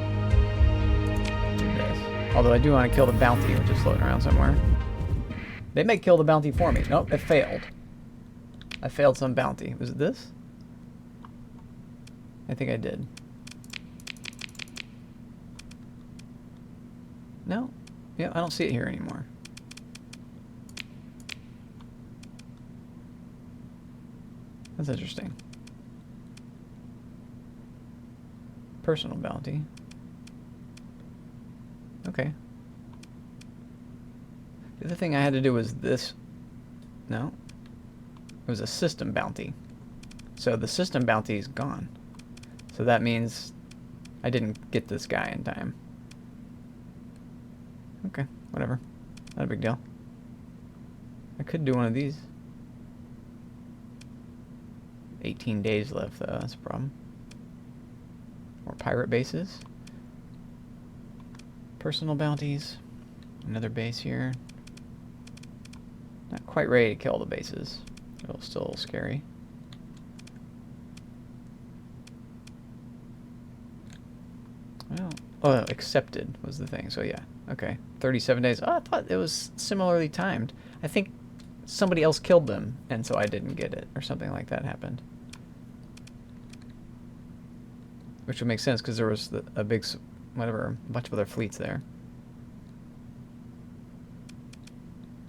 do this. Although I do want to kill the bounty, which is floating around somewhere. They may kill the bounty for me. Nope, it failed. I failed some bounty. Was it this? I think I did. No? Yeah, I don't see it here anymore. That's interesting. Personal bounty. Okay. The other thing I had to do was this. No. It was a system bounty. So the system bounty is gone. So that means I didn't get this guy in time. Okay, whatever. Not a big deal. I could do one of these. 18 days left, though. That's a problem. More pirate bases. Personal bounties. Another base here. Not quite ready to kill the bases. It's still a little scary. Well, oh, accepted was the thing. So yeah, okay. 37 days. Oh, I thought it was similarly timed. I think somebody else killed them, and so I didn't get it, or something like that happened. Which would make sense, because there was a big, whatever, a bunch of other fleets there.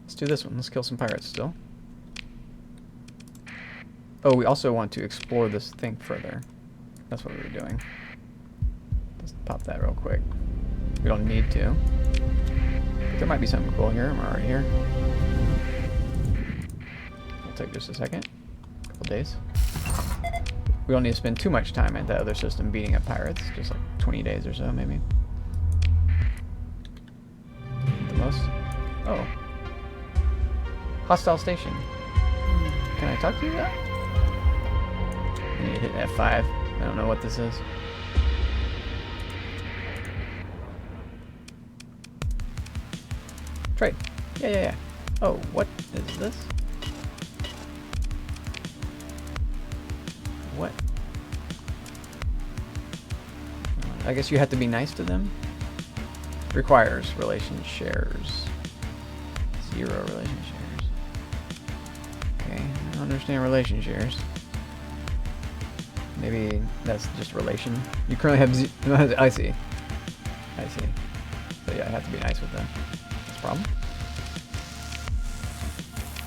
Let's do this one. Let's kill some pirates still. Oh, we also want to explore this thing further. That's what we were doing. Let's pop that real quick. We don't need to. But there might be something cool here. We're already here. It'll take just a second. A couple days. We don't need to spend too much time at that other system beating up pirates. Just like 20 days or so, maybe. The most. Oh. Hostile station. Can I talk to you about? I need to hit F5. I don't know what this is. Trade. Yeah. Oh, what is this? What? I guess you have to be nice to them? Requires relation shares. 0 relation shares. Okay, I don't understand relation shares. Maybe that's just relation. You currently have I see. So yeah, I have to be nice with them. That's a problem.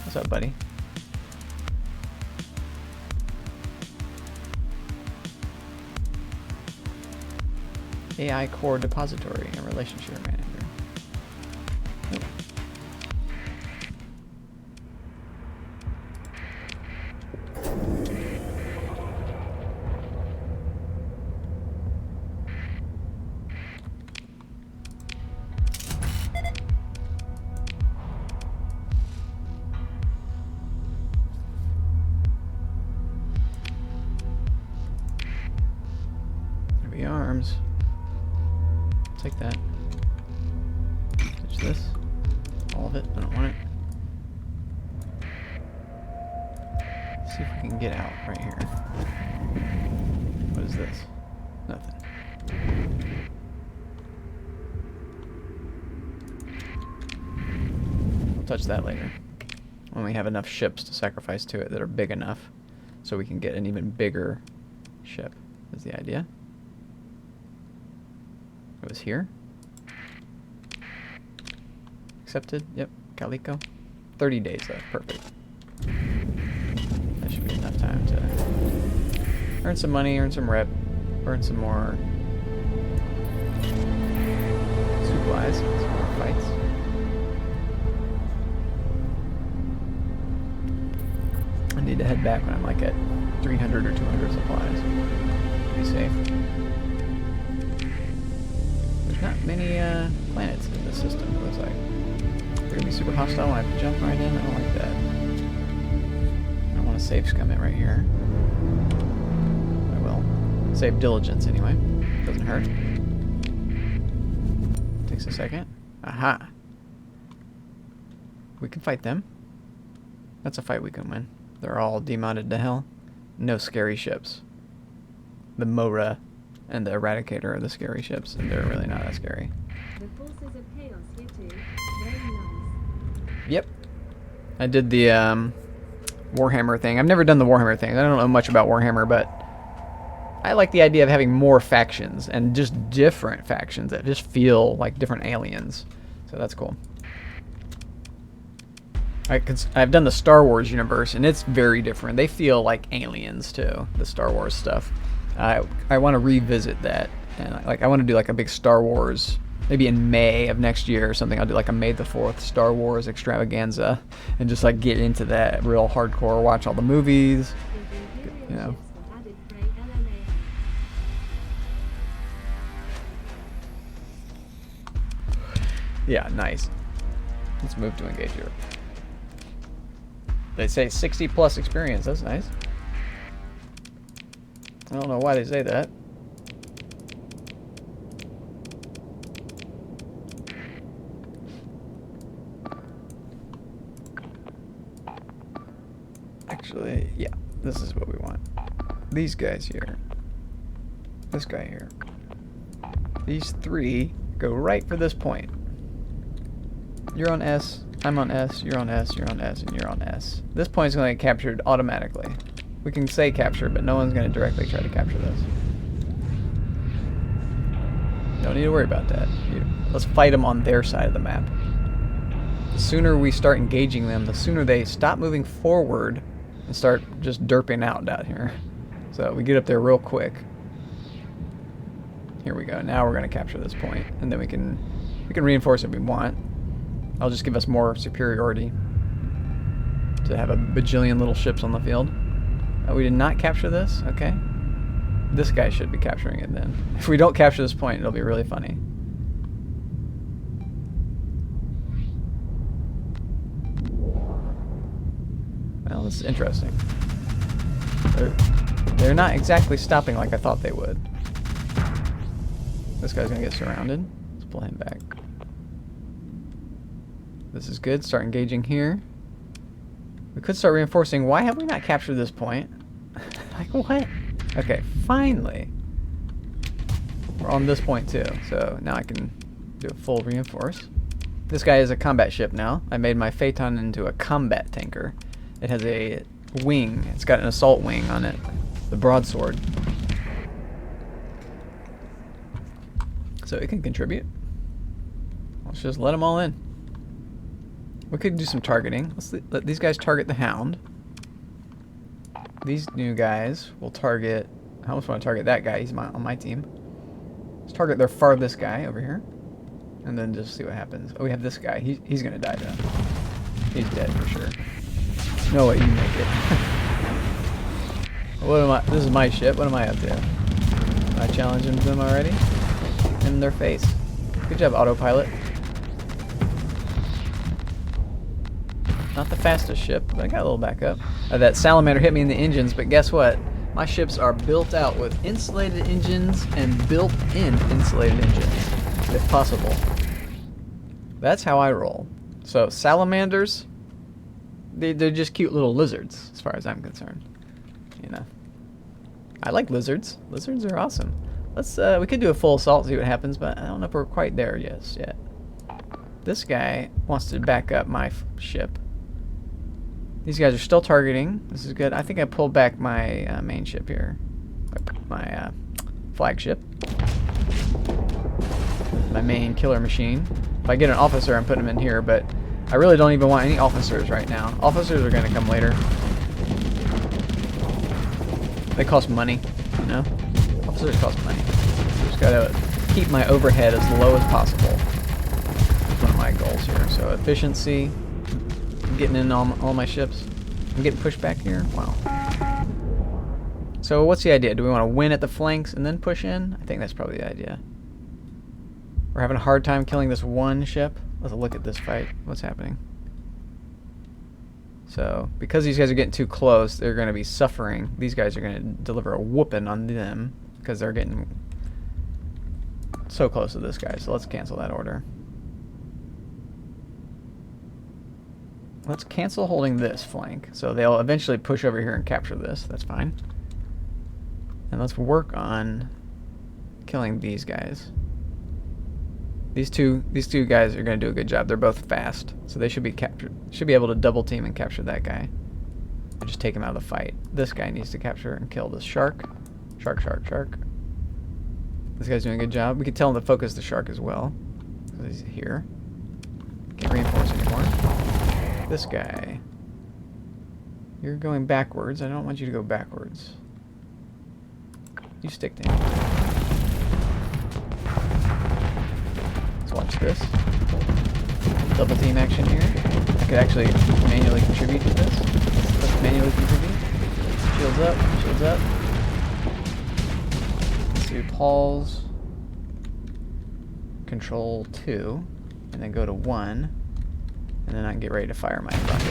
What's up, buddy? AI core depository and relationship manager. Nope. Heavy arms. Take that. Touch this. All of it. I don't want it. Let's see if we can get out right here. What is this? Nothing. We'll touch that later. When we have enough ships to sacrifice to it that are big enough so we can get an even bigger ship, is the idea. It was here. Accepted. Yep. Calico. 30 days left. Perfect. That should be enough time to earn some money, earn some rep, earn some more supplies, some more fights. I need to head back when I'm like at 300 or 200 supplies to be safe. Not many planets in this system, it looks like. They're going to be super hostile when I jump right in. I don't like that. I don't want to save scum it right here. I will. Save diligence anyway. Doesn't hurt. Takes a second. Aha! We can fight them. That's a fight we can win. They're all demodded to hell. no scary ships. The Mora and the Eradicator are the scary ships, and they're really not that scary. The forces of chaos here too. Very nice. Yep. I did the Warhammer thing. I've never done the Warhammer thing. I don't know much about Warhammer, but I like the idea of having more factions and just different factions that just feel like different aliens. So that's cool. I've done the Star Wars universe, and it's very different. They feel like aliens too, the Star Wars stuff. I want to revisit that, and I want to do like a big Star Wars, maybe in May of next year or something. I'll do like a May the 4th Star Wars extravaganza, and just like get into that real hardcore. Watch all the movies, you know. Yeah, nice. Let's move to engage Europe. They say 60 plus experience. That's nice. I don't know why they say that. Actually, yeah, this is what we want. These guys here. This guy here. These three go right for this point. You're on S, I'm on S, you're on S, you're on S, and you're on S. This point is going to get captured automatically. We can say capture, but no one's going to directly try to capture this. Don't need to worry about that. Let's fight them on their side of the map. The sooner we start engaging them, the sooner they stop moving forward and start just derping out down here. So we get up there real quick. Here we go. Now we're going to capture this point, and then we can reinforce if we want. I'll just give us more superiority to have a bajillion little ships on the field. We did not capture this? Okay. This guy should be capturing it then. If we don't capture this point, it'll be really funny. Well, this is interesting. They're not exactly stopping like I thought they would. This guy's gonna get surrounded. Let's pull him back. This is good. Start engaging here. We could start reinforcing. Why have we not captured this point? Like, what? Okay, finally. We're on this point too. So now I can do a full reinforce. This guy is a combat ship now. I made my Phaeton into a combat tanker. It has a wing. It's got an assault wing on it. The broadsword. So it can contribute. Let's just let them all in. We could do some targeting. Let's let these guys target the Hound. These new guys will target... I almost want to target that guy. He's on my team. Let's target their farthest guy over here. And then just see what happens. Oh, we have this guy. He's going to die, though. He's dead for sure. No way you make it. What am I... This is my ship. What am I up to? Am I challenging them already? In their face. Good job, autopilot. Not the fastest ship, but I got a little backup. That salamander hit me in the engines, but guess what? My ships are built out with insulated engines and built-in insulated engines, if possible. That's how I roll. So salamanders, they're just cute little lizards, as far as I'm concerned. You know, I like lizards. Lizards are awesome. Let's we could do a full assault, see what happens, but I don't know if we're quite there yet. This guy wants to back up my ship. These guys are still targeting. This is good. I think I pulled back my main ship here. My flagship. My main killer machine. If I get an officer, I'm putting him in here, but I really don't even want any officers right now. Officers are going to come later. They cost money, you know? Officers cost money. So just got to keep my overhead as low as possible. That's one of my goals here. So efficiency. I'm getting in all my ships. I'm getting pushed back here. Wow. So what's the idea? Do we want to win at the flanks and then push in? I think that's probably the idea. We're having a hard time killing this one ship. Let's look at this fight. What's happening? So because these guys are getting too close, they're going to be suffering. These guys are going to deliver a whooping on them because they're getting so close to this guy. So let's cancel that order. let's cancel holding this flank. So they'll eventually push over here and capture this. That's fine. And let's work on killing these guys. These two guys are going to do a good job. They're both fast, so they should be captured. Should be able to double team and capture that guy. And just take him out of the fight. This guy needs to capture and kill this shark. Shark, shark, shark. This guy's doing a good job. We can tell him to focus the shark as well. So he's here. Can't reinforce anymore. This guy. You're going backwards. I don't want you to go backwards. You stick to him. Let's watch this. Double team action here. I could actually manually contribute to this. Let's manually contribute. Shields up, shields up. Let's do Paul's. Control 2. And then go to 1. And then I can get ready to fire my rockets.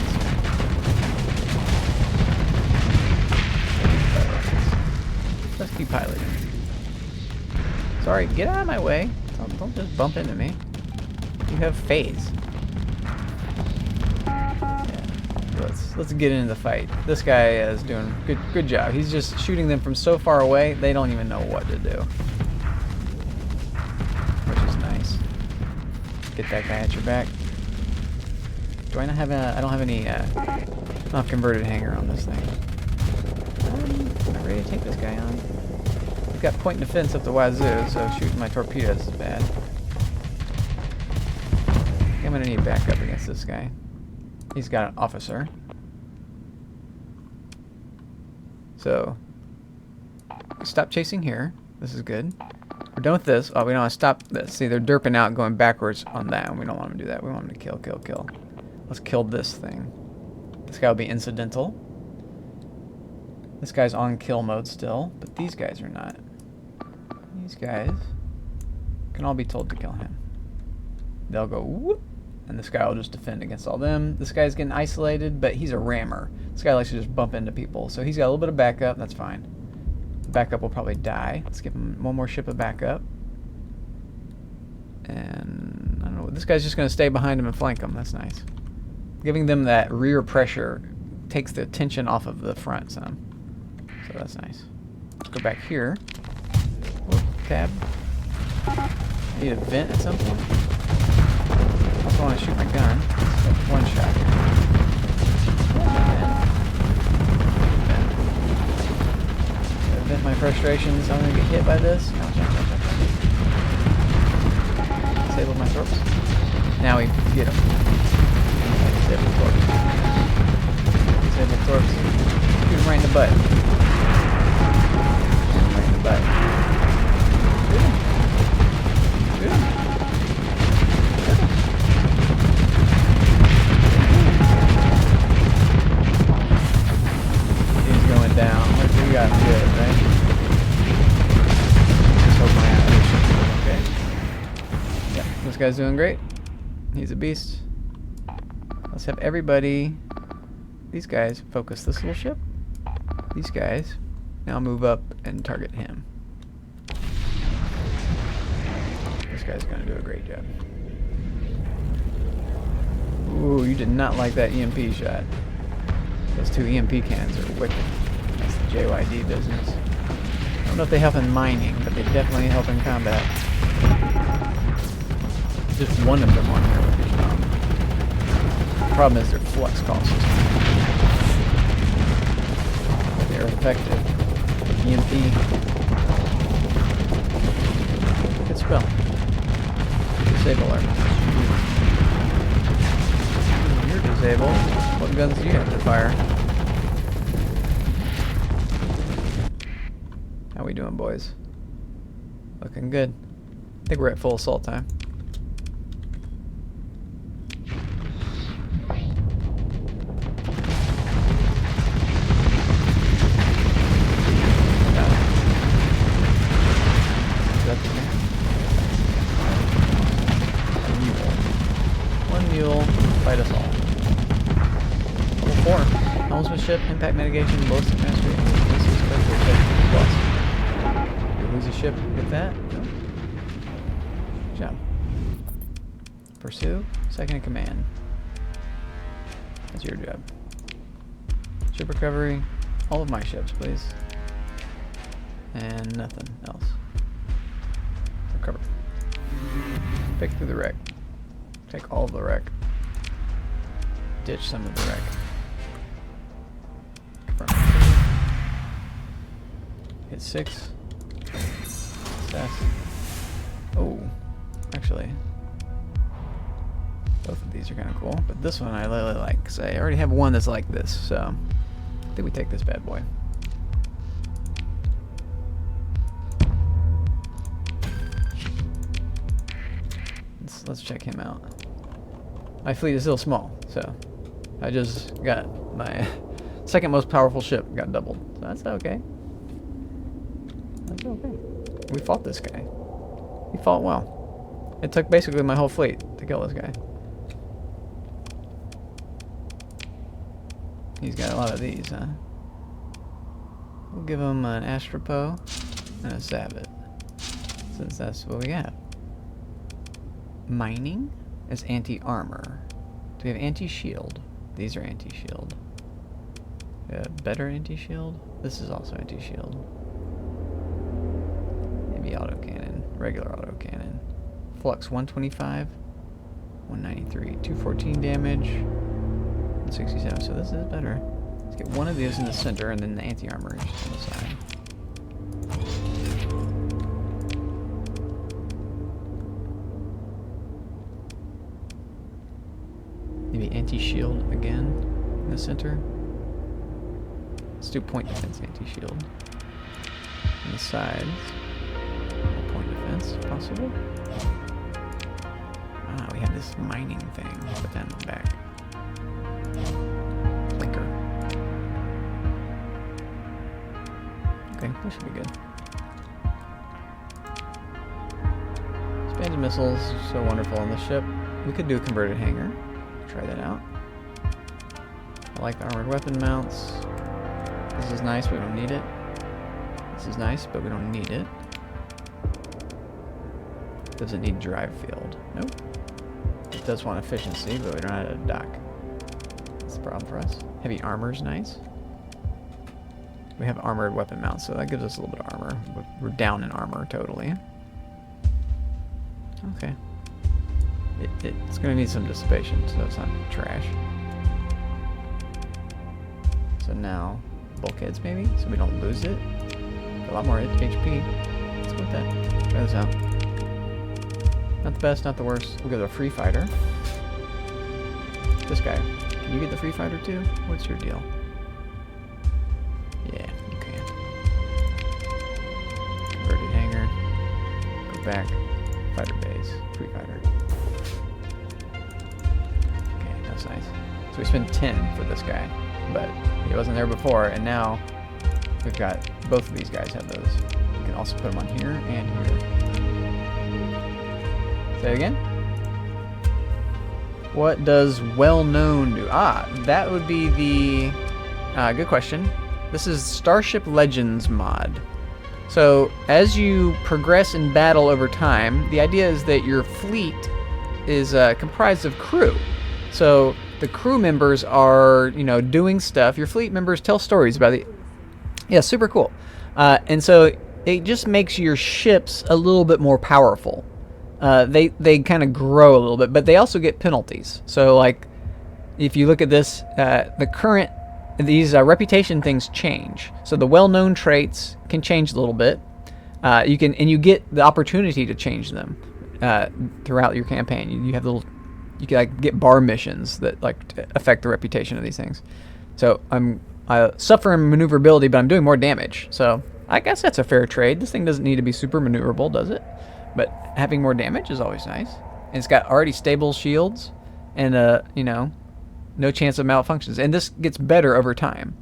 Let's keep piloting. Sorry, get out of my way. Don't just bump into me. You have phase. Yeah. Let's get into the fight. This guy is doing good job. He's just shooting them from so far away they don't even know what to do. Which is nice. Get that guy at your back. Do I not have I don't have any not converted hanger on this thing. I'm not ready to take this guy on. He's got point and defense up the wazoo, so shooting my torpedoes is bad. I'm gonna need backup against this guy. He's got an officer. So stop chasing here. This is good. We're done with this. Oh, we don't want to stop this. See, they're derping out, going backwards on that, and we don't want them to do that. We want them to kill, kill, kill. Let's kill this thing. This guy will be incidental. This guy's on kill mode still, but these guys are not. These guys can all be told to kill him. They'll go whoop, and this guy will just defend against all them. This guy's getting isolated, but he's a rammer. This guy likes to just bump into people, so he's got a little bit of backup. That's fine. The backup will probably die. Let's give him one more ship of backup. And I don't know. This guy's just going to stay behind him and flank him. That's nice. Giving them that rear pressure takes the tension off of the front some. So that's nice. Let's go back here. Whoop, tab. Need a vent at some point. Also want to shoot my gun. One shot here. Vent my frustrations. I'm gonna get hit by this. Ouch, ouch, ouch, ouch. Disable my torps. Now we get him. Disable torps. Disable torps. Shoot him right in the butt. Right in the butt. Shoot him. Shoot him. He's going down. We got him good, right? Just hope my animation is okay. Yeah, this guy's doing great. He's a beast. Let's have everybody, these guys, focus this little ship. These guys now move up and target him. This guy's going to do a great job. Ooh, you did not like that EMP shot. Those two EMP cannons are wicked. That's the JYD business. I don't know if they help in mining, but they definitely help in combat. Just one of them on here would be a problem. The problem is their flux call system. They're effective. EMP. Good spell. Disable her. You're disabled. What guns do you have to fire? How we doing, boys? Looking good. I think we're at full assault time. Fight us all. Level 4. Helmsmanship, impact mitigation, ballistic mastery, plus. You lose a ship with that? No. Good job. Pursue, second in command. That's your job. Ship recovery. All of my ships, please. And nothing else. Recover. Pick through the wreck. Take all of the wreck. Ditch some of the wreck. Confirm. Hit 6. Success. Oh, actually, both of these are kind of cool, but this one I really like because I already have one that's like this, so I think we take this bad boy. Let's check him out. My fleet is still small, so I just got my second most powerful ship got doubled, so that's okay. That's okay. We fought this guy. He fought well. It took basically my whole fleet to kill this guy. He's got a lot of these, huh? We'll give him an Astropo and a Sabot, since that's what we have. Mining is anti-armor. Do we have anti-shield? These are anti-shield. Better anti-shield? This is also anti-shield. Maybe autocannon. Regular autocannon. Flux 125. 193. 214 damage. 167. So this is better. Let's get one of these in the center and then the anti-armor just on the side. Maybe anti-shield again in the center. Let's do point defense anti-shield. On the sides. Point defense, possible. Ah, we have this mining thing. Put that in the back. Blinker. Okay, that should be good. Expanded missiles, so wonderful on the ship. We could do a converted hangar. Try that out. I like the armored weapon mounts. This is nice, but we don't need it. This is nice, but we don't need it. Doesn't need drive field. Nope. It does want efficiency, but we don't have a dock. That's the problem for us. Heavy armor is nice. We have armored weapon mounts, so that gives us a little bit of armor. We're down in armor totally. Okay. It's going to need some dissipation, so it's not trash. So now, bulkheads maybe, so we don't lose it. A lot more HP. Let's go with that. Try this out. Not the best, not the worst. We'll go to a free fighter. This guy. Can you get the free fighter too? What's your deal? Yeah, you can. Converted hangar. Go back. Fighter base. Free fighter. That's nice. So we spent 10 for this guy, but he wasn't there before, and now we've got both of these guys have those. We can also put them on here and here. Say again? What does well-known do? Ah, that would be the... good question. This is Starship Legends mod. So as you progress in battle over time, the idea is that your fleet is comprised of crew. So the crew members are, you know, doing stuff. Your fleet members tell stories about it. Yeah, super cool. And so it just makes your ships a little bit more powerful. They kind of grow a little bit, but they also get penalties. So like, if you look at this, these reputation things change. So the well-known traits can change a little bit. You get the opportunity to change them throughout your campaign. You have little. You can like get bar missions that like affect the reputation of these things. So I suffer in maneuverability, but I'm doing more damage. So I guess that's a fair trade. This thing doesn't need to be super maneuverable, does it? But having more damage is always nice. And it's got already stable shields, and you know, no chance of malfunctions. And this gets better over time,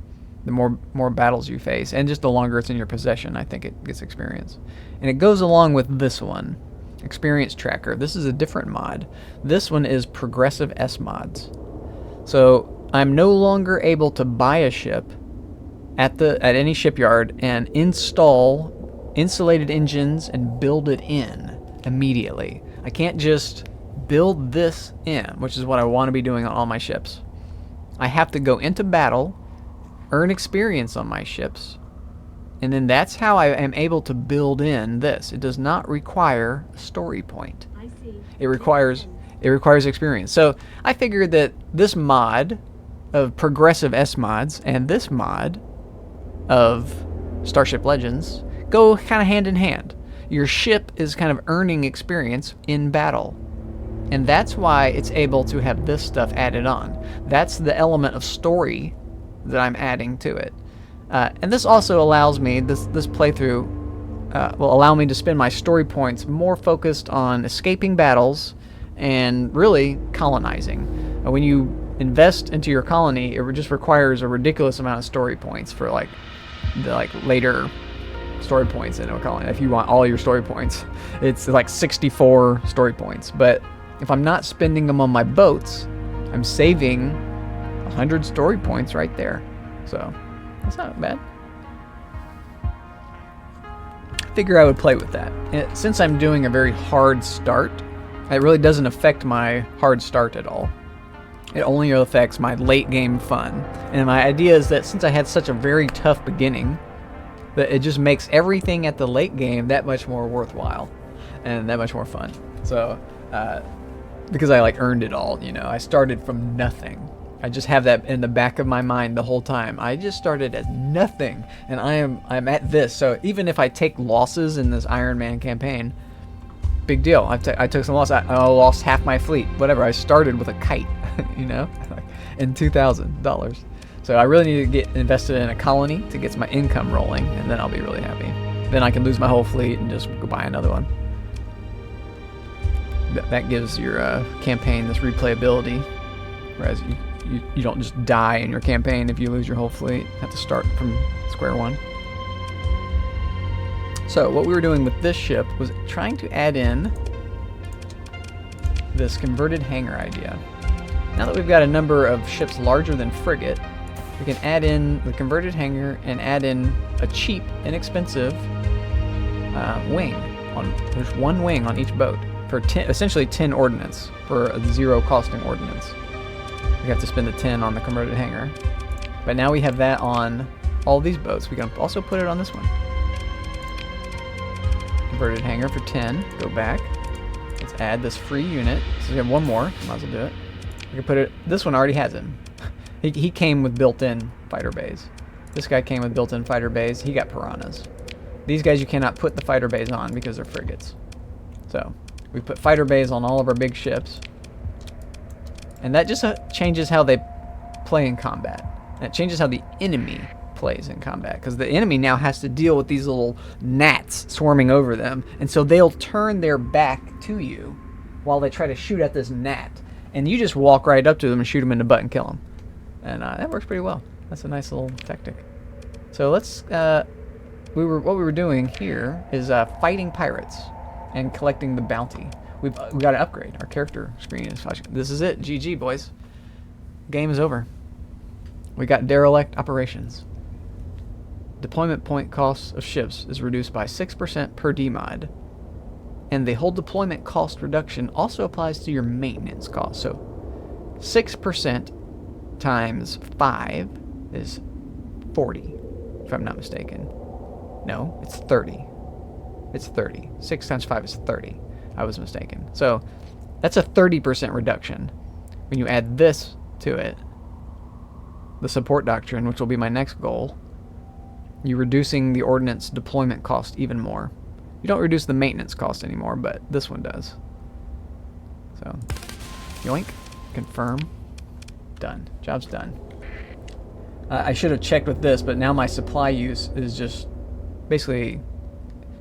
the more battles you face, and just the longer it's in your possession. I think it gets experience, and it goes along with this one. Experience tracker. This is a different mod. This one is progressive S mods. So I'm no longer able to buy a ship at any shipyard and install insulated engines and build it in immediately. I can't just build this in, which is what I want to be doing on all my ships. I have to go into battle, earn experience on my ships, and then that's how I am able to build in this. It does not require a story point. I see. It requires experience. So I figured that this mod of progressive S mods and this mod of Starship Legends go kind of hand in hand. Your ship is kind of earning experience in battle. And that's why it's able to have this stuff added on. That's the element of story that I'm adding to it. And this also allows me, this playthrough will allow me to spend my story points more focused on escaping battles and really colonizing. When you invest into your colony, it just requires a ridiculous amount of story points for like the later story points in a colony. If you want all your story points, it's like 64 story points. But if I'm not spending them on my boats, I'm saving 100 story points right there. So that's not bad. Figure I would play with that. And since I'm doing a very hard start, it really doesn't affect my hard start at all. It only affects my late game fun. And my idea is that since I had such a very tough beginning, that it just makes everything at the late game that much more worthwhile and that much more fun. So, because I earned it all, I started from nothing. I just have that in the back of my mind the whole time. I just started as nothing, and I'm at this. So even if I take losses in this Iron Man campaign, big deal. I took some loss. I lost half my fleet. Whatever. I started with a kite, in $2,000. So I really need to get invested in a colony to get my income rolling, and then I'll be really happy. Then I can lose my whole fleet and just go buy another one. That gives your campaign this replayability, whereas you don't just die in your campaign if you lose your whole fleet. You have to start from square one. So what we were doing with this ship was trying to add in this converted hangar idea. Now that we've got a number of ships larger than frigate, we can add in the converted hangar and add in a cheap, inexpensive wing. There's one wing on each boat for essentially 10 ordnance for a 0 costing ordnance. We have to spend the 10 on the converted hangar. But now we have that on all these boats. We can also put it on this one. Converted hangar for 10. Go back. Let's add this free unit. So we have one more. Might as well do it. We can put it. This one already has him. He came with built-in fighter bays. This guy came with built-in fighter bays. He got piranhas. These guys you cannot put the fighter bays on because they're frigates. So we put fighter bays on all of our big ships. And that just changes how they play in combat. And it changes how the enemy plays in combat. Because the enemy now has to deal with these little gnats swarming over them. And so they'll turn their back to you while they try to shoot at this gnat. And you just walk right up to them and shoot them in the butt and kill them. And that works pretty well. That's a nice little tactic. So let's... what we were doing here is fighting pirates and collecting the bounty. We got to upgrade. Our character screen is flashing. This is it. GG, boys. Game is over. We got derelict operations. Deployment point costs of ships is reduced by 6% per DMod. And the whole deployment cost reduction also applies to your maintenance cost. So 6% times 5 is 40, if I'm not mistaken. No, it's 30. It's 30. 6 times 5 is 30. I was mistaken. So that's a 30% reduction. When you add this to it, the support doctrine, which will be my next goal, you're reducing the ordnance deployment cost even more. You don't reduce the maintenance cost anymore, but this one does. So, yoink, confirm, done. Job's done. I should have checked with this, but now my supply use is just basically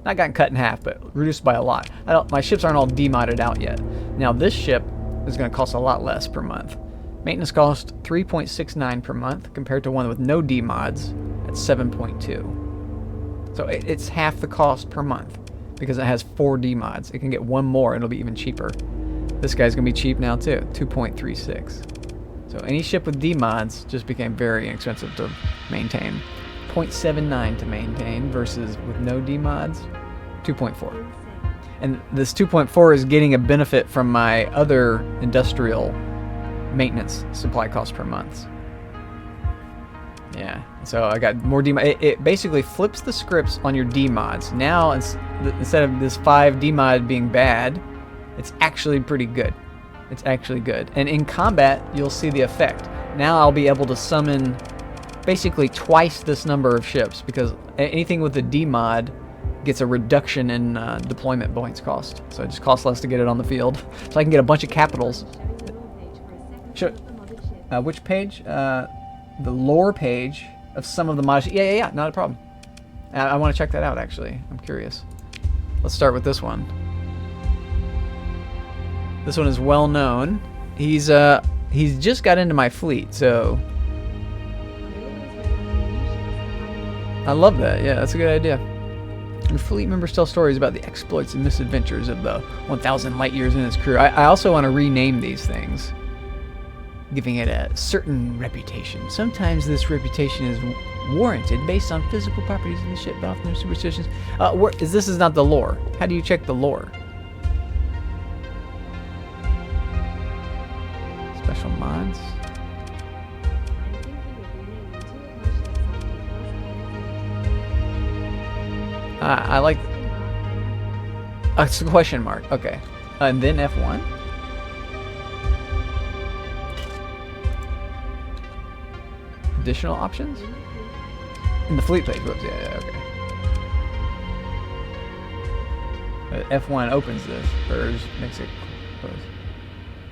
not gotten cut in half, but reduced by a lot. My ships aren't all demodded out yet. Now this ship is going to cost a lot less per month. Maintenance cost 3.69 per month compared to one with no demods at 7.2. So it's half the cost per month because it has 4 demods. It can get one more and it'll be even cheaper. This guy's going to be cheap now too, 2.36. So any ship with demods just became very inexpensive to maintain. 0.79 to maintain versus with no demods, 2.4. And this 2.4 is getting a benefit from my other industrial maintenance supply cost per month. Yeah, so I got more DMod. It basically flips the scripts on your DMods. Now, instead of this 5 DMod being bad, it's actually pretty good. It's actually good. And in combat, you'll see the effect. Now I'll be able to summon basically twice this number of ships, because anything with the DMod gets a reduction in deployment points cost. So it just costs less to get it on the field. So I can get a bunch of capitals. Sure. Which page? The lore page of some of the mods. Yeah, not a problem. I want to check that out, actually. I'm curious. Let's start with this one. This one is well known. He's just got into my fleet, so I love that. Yeah, that's a good idea. And fleet members tell stories about the exploits and misadventures of the 1,000 light years in his crew. I also want to rename these things, giving it a certain reputation. Sometimes this reputation is warranted based on physical properties of the ship, but often there's superstitions. This is not the lore. How do you check the lore? Special mods. I like. It's a question mark. Okay, and then F1. Additional options? In the fleet page. Whoops, yeah, okay. F1 opens this, or makes it close.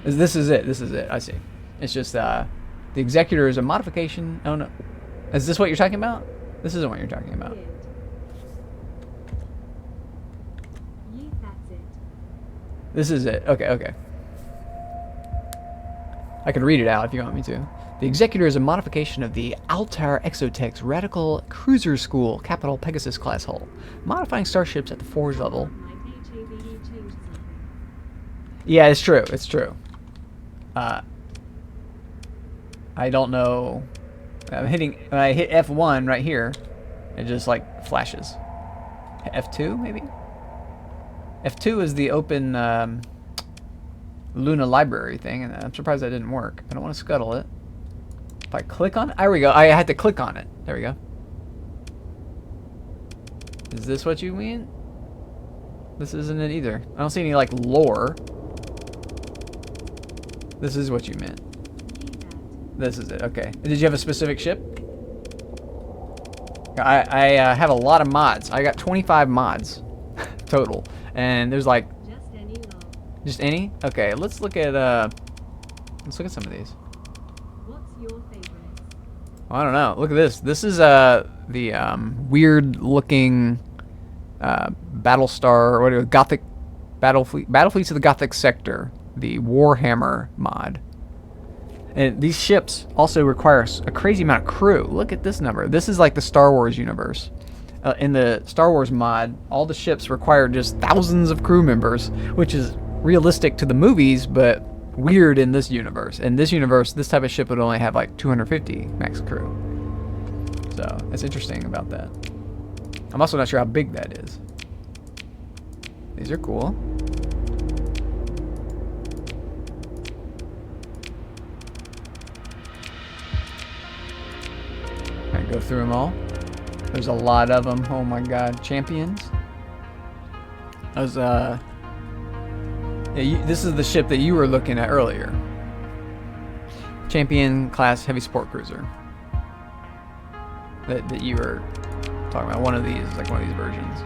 This is it, I see. It's just, the Executor is a modification. Oh no. Is this what you're talking about? This isn't what you're talking about. This is it. Okay. I can read it out if you want me to. The Executor is a modification of the Altair Exotech's Radical Cruiser School Capital Pegasus class hull, modifying starships at the forge level. Yeah, it's true. It's true. I don't know. When I hit F1 right here, it just like flashes. F2 maybe? F2 is the open Luna library thing, and I'm surprised that didn't work. I don't want to scuttle it. If I click on it, there we go. I had to click on it. There we go. Is this what you mean? This isn't it either. I don't see any like lore. This is what you meant. This is it. Okay. Did you have a specific ship? I have a lot of mods. I got 25 mods total, and there's like just any. Okay, let's look at some of these. What's your favorite? I don't know. Look at this. This is the weird looking Battlestar, what are Gothic Battlefleets of the Gothic Sector, the Warhammer mod. And these ships also require a crazy amount of crew. Look at this number. This is like the Star Wars universe. In the Star Wars mod, all the ships require just thousands of crew members, which is realistic to the movies, but weird in this universe. In this universe, this type of ship would only have like 250 max crew. So it's interesting about that. I'm also not sure how big that is. These are cool. Can I go through them all? There's a lot of them. Oh my god. Champions. Those, yeah, this is the ship that you were looking at earlier. Champion class heavy support cruiser. That you were talking about. One of these, like one of these versions.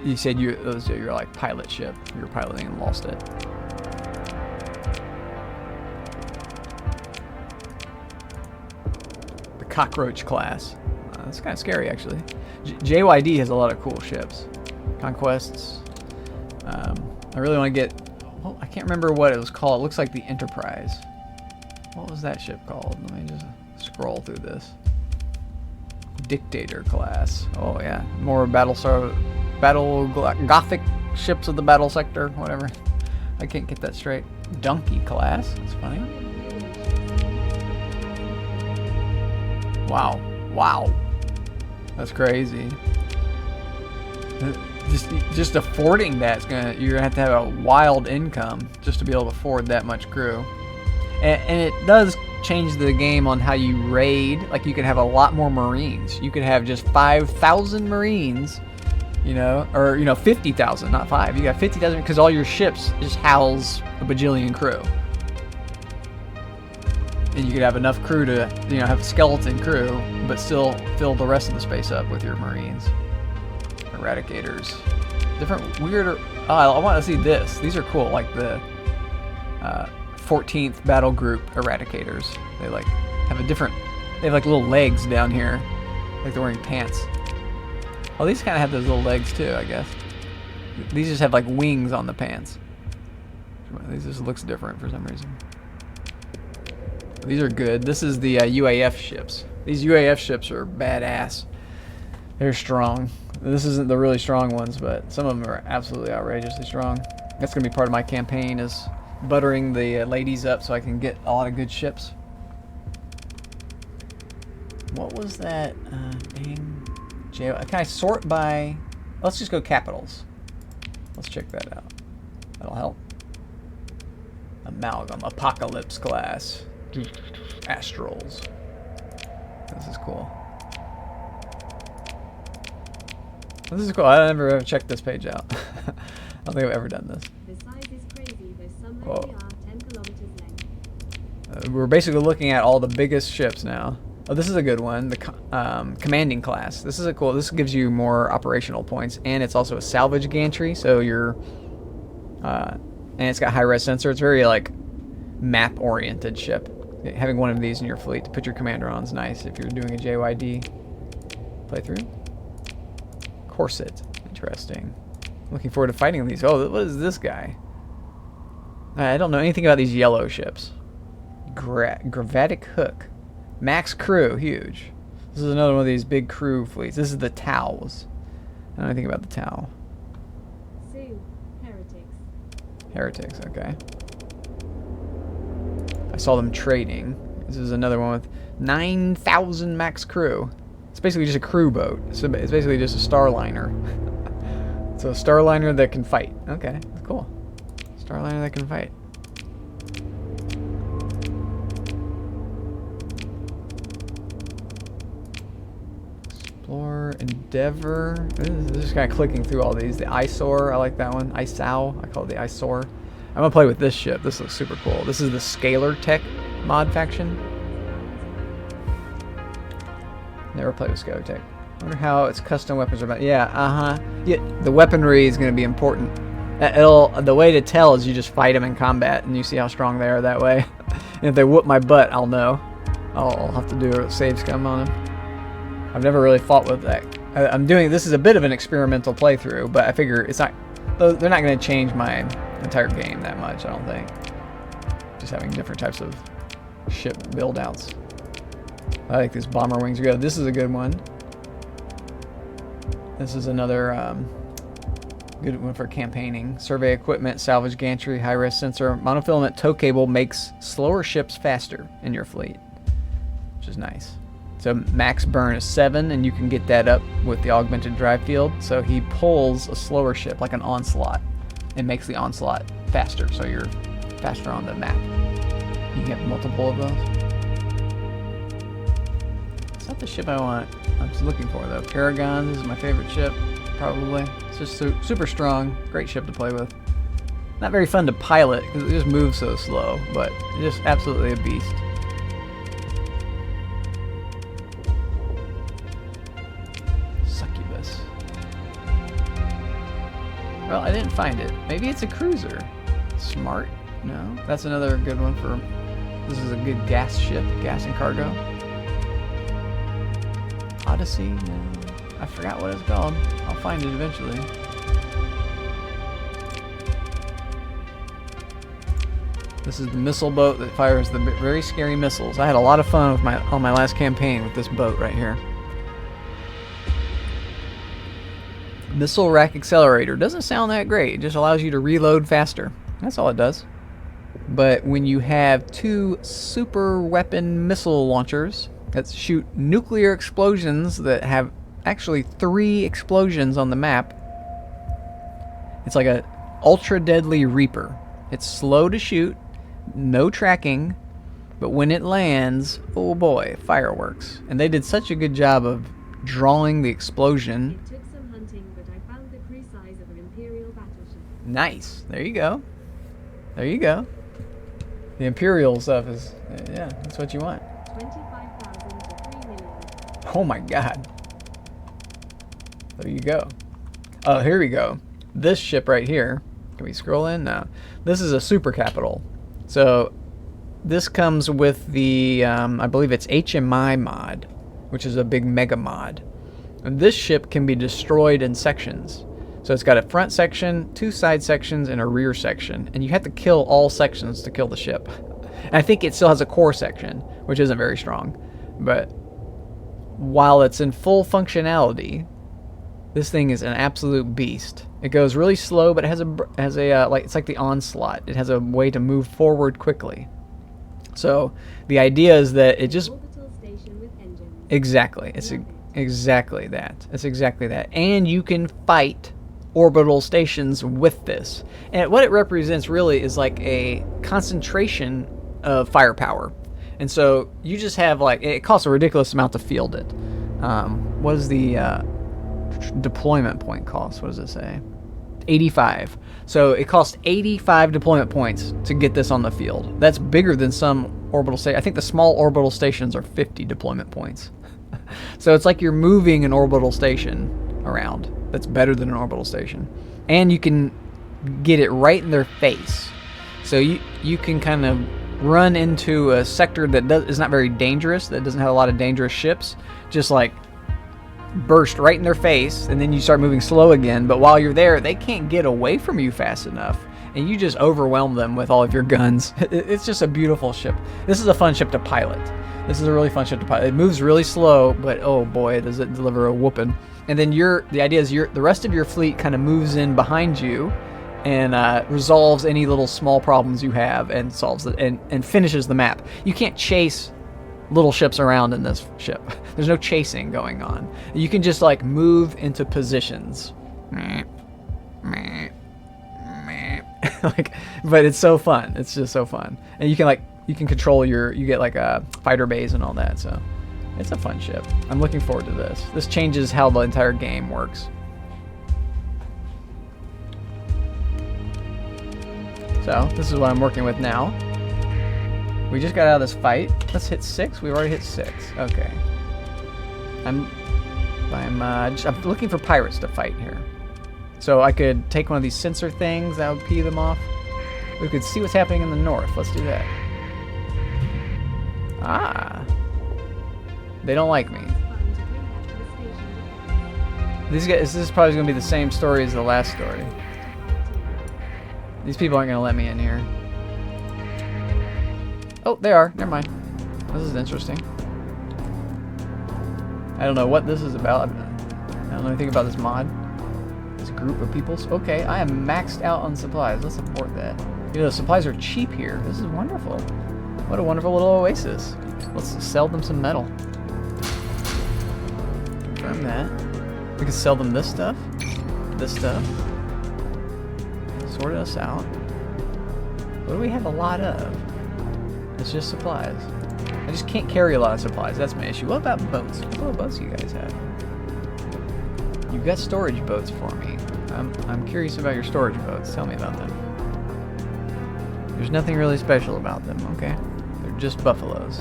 You said those are your like pilot ship. You were piloting and lost it. The cockroach class. That's kind of scary actually. JYD has a lot of cool ships. Conquests. I really want to get. Well, I can't remember what it was called. It looks like the Enterprise. What was that ship called? Let me just scroll through this. Dictator class. Oh yeah, more Gothic ships of the battle sector. Whatever. I can't get that straight. Donkey class. That's funny. Wow. Wow. That's crazy. Just affording that's you're gonna have to have a wild income just to be able to afford that much crew, and it does changed the game on how you raid. Like you could have a lot more Marines. You could have just 5,000 Marines, you know, or 50,000, not 5. You got 50,000 because all your ships just house a bajillion crew. And you could have enough crew to, have a skeleton crew, but still fill the rest of the space up with your Marines. Eradicators. Different, weirder. Oh, I want to see this. These are cool, like the 14th Battle Group Eradicators. They like have a different, they have like little legs down here. Like they're wearing pants. Oh, these kind of have those little legs too, I guess. These just have like wings on the pants. These just looks different for some reason. These are good. This is the UAF ships. These UAF ships are badass. They're strong. This isn't the really strong ones, but some of them are absolutely outrageously strong. That's going to be part of my campaign, is buttering the ladies up so I can get a lot of good ships. What was that? Can I sort by... Let's just go capitals. Let's check that out. That'll help. Amalgam. Apocalypse class. Astrals. This is cool. This is cool. I never checked this page out. I don't think I've ever done this. The size is crazy, though somewhere we are 10 kilometers length. We're basically looking at all the biggest ships now. Oh, this is a good one. The commanding class. This is a cool. This gives you more operational points, and it's also a salvage gantry. So you're, and it's got high res sensor. It's very like map-oriented ship. Having one of these in your fleet to put your commander on is nice if you're doing a JYD playthrough. Corset. Interesting. Looking forward to fighting these. Oh, what is this guy? I don't know anything about these yellow ships. Gravatic Hook. Max crew. Huge. This is another one of these big crew fleets. This is the Towels. I don't know anything about the Tau. Sue. Heretics. Heretics, okay. I saw them trading. This is another one with 9,000 max crew. It's basically just a crew boat. So it's basically just a starliner. So a starliner that can fight. Okay, cool. Starliner that can fight. Explore, Endeavor. This is just kind of clicking through all these. The Eyesore, I like that one. Eyesore, I call it the Eyesore. I'm gonna play with this ship. This looks super cool. This is the Scalar Tech mod faction. Never played with Scalar Tech. Wonder how its custom weapons are about. Yeah, Yeah, the weaponry is gonna be important. The way to tell is you just fight them in combat and you see how strong they are that way. And if they whoop my butt, I'll know. I'll have to do a save scum on them. I've never really fought with that. I'm doing this is a bit of an experimental playthrough, but I figure it's not. They're not going to change my entire game that much, I don't think. Just having different types of ship build outs. I like these bomber wings are good. This is a good one. This is another good one for campaigning. Survey equipment, salvage gantry, high-res sensor. Monofilament tow cable makes slower ships faster in your fleet, which is nice. So max burn is 7, and you can get that up with the augmented drive field. So he pulls a slower ship, like an Onslaught, and makes the Onslaught faster, so you're faster on the map. You can have multiple of those. It's not the ship I want. I'm just looking for, though. Paragon, this is my favorite ship, probably. It's just super strong. Great ship to play with. Not very fun to pilot, because it just moves so slow, but it's just absolutely a beast. Well, I didn't find it. Maybe it's a cruiser. Smart? No. That's another good one for... This is a good gas ship. Gas and cargo. Odyssey? No. I forgot what it's called. I'll find it eventually. This is the missile boat that fires the very scary missiles. I had a lot of fun with on my last campaign with this boat right here. Missile rack accelerator. Doesn't sound that great. It just allows you to reload faster. That's all it does. But when you have 2 super weapon missile launchers that shoot nuclear explosions that have actually 3 explosions on the map, it's like a ultra deadly Reaper. It's slow to shoot, no tracking, But when it lands, oh boy, fireworks. And they did such a good job of drawing the explosion. It took some hunting, but I found the crew size of an Imperial battleship. Nice. There you go. There you go. The Imperial stuff is, yeah, that's what you want. 25,000 to 3 million. Oh my god. There you go. Oh, here we go. This ship right here. Can we scroll in? No. This is a super capital. So this comes with the, I believe it's HMI mod, which is a big mega mod. And this ship can be destroyed in sections. So it's got a front section, 2 side sections, and a rear section. And you have to kill all sections to kill the ship. And I think it still has a core section, which isn't very strong. But while it's in full functionality, this thing is an absolute beast. It goes really slow, but it has a like, it's like the Onslaught. It has a way to move forward quickly. So the idea is that it just Orbital station with engines. exactly. It's exactly that. It's exactly that. And you can fight orbital stations with this. And what it represents really is like a concentration of firepower. And so you just have like, it costs a ridiculous amount to field it. What is the deployment point cost? What does it say? 85. So it costs 85 deployment points to get this on the field. That's bigger than some orbital station. I think the small orbital stations are 50 deployment points. So it's like you're moving an orbital station around. That's better than an orbital station. And you can get it right in their face. So you can kind of run into a sector that is not very dangerous, that doesn't have a lot of dangerous ships. Just like burst right in their face, and then you start moving slow again. But while you're there, they can't get away from you fast enough. And you just overwhelm them with all of your guns. It's just a beautiful ship. This is a fun ship to pilot. This is a really fun ship to pilot. It moves really slow, but oh boy, does it deliver a whooping. And then the idea is the rest of your fleet kind of moves in behind you and resolves any little small problems you have and solves it and finishes the map. You can't chase little ships around in this ship. There's no chasing going on. You can just like move into positions. Like, but it's so fun. It's just so fun. And you can control you get like a fighter bays and all that. So it's a fun ship. I'm looking forward to this. This changes how the entire game works. So this is what I'm working with now. We just got out of this fight. Let's hit 6. We've already hit 6. Okay. I'm looking for pirates to fight here. So I could take one of these sensor things that would pee them off. We could see what's happening in the north. Let's do that. Ah. They don't like me. These guys, this is probably going to be the same story as the last story. These people aren't going to let me in here. Oh, they are. Never mind. This is interesting. I don't know what this is about. I don't know anything about this mod. This group of peoples. Okay, I am maxed out on supplies. Let's support that. You know, the supplies are cheap here. This is wonderful. What a wonderful little oasis. Let's sell them some metal. Confirm that. We can sell them this stuff. This stuff. Sort us out. What do we have a lot of? It's just supplies. I just can't carry a lot of supplies. That's my issue. What about boats? What little boats do you guys have? You've got storage boats for me. I'm curious about your storage boats. Tell me about them. There's nothing really special about them. Okay. They're just buffaloes.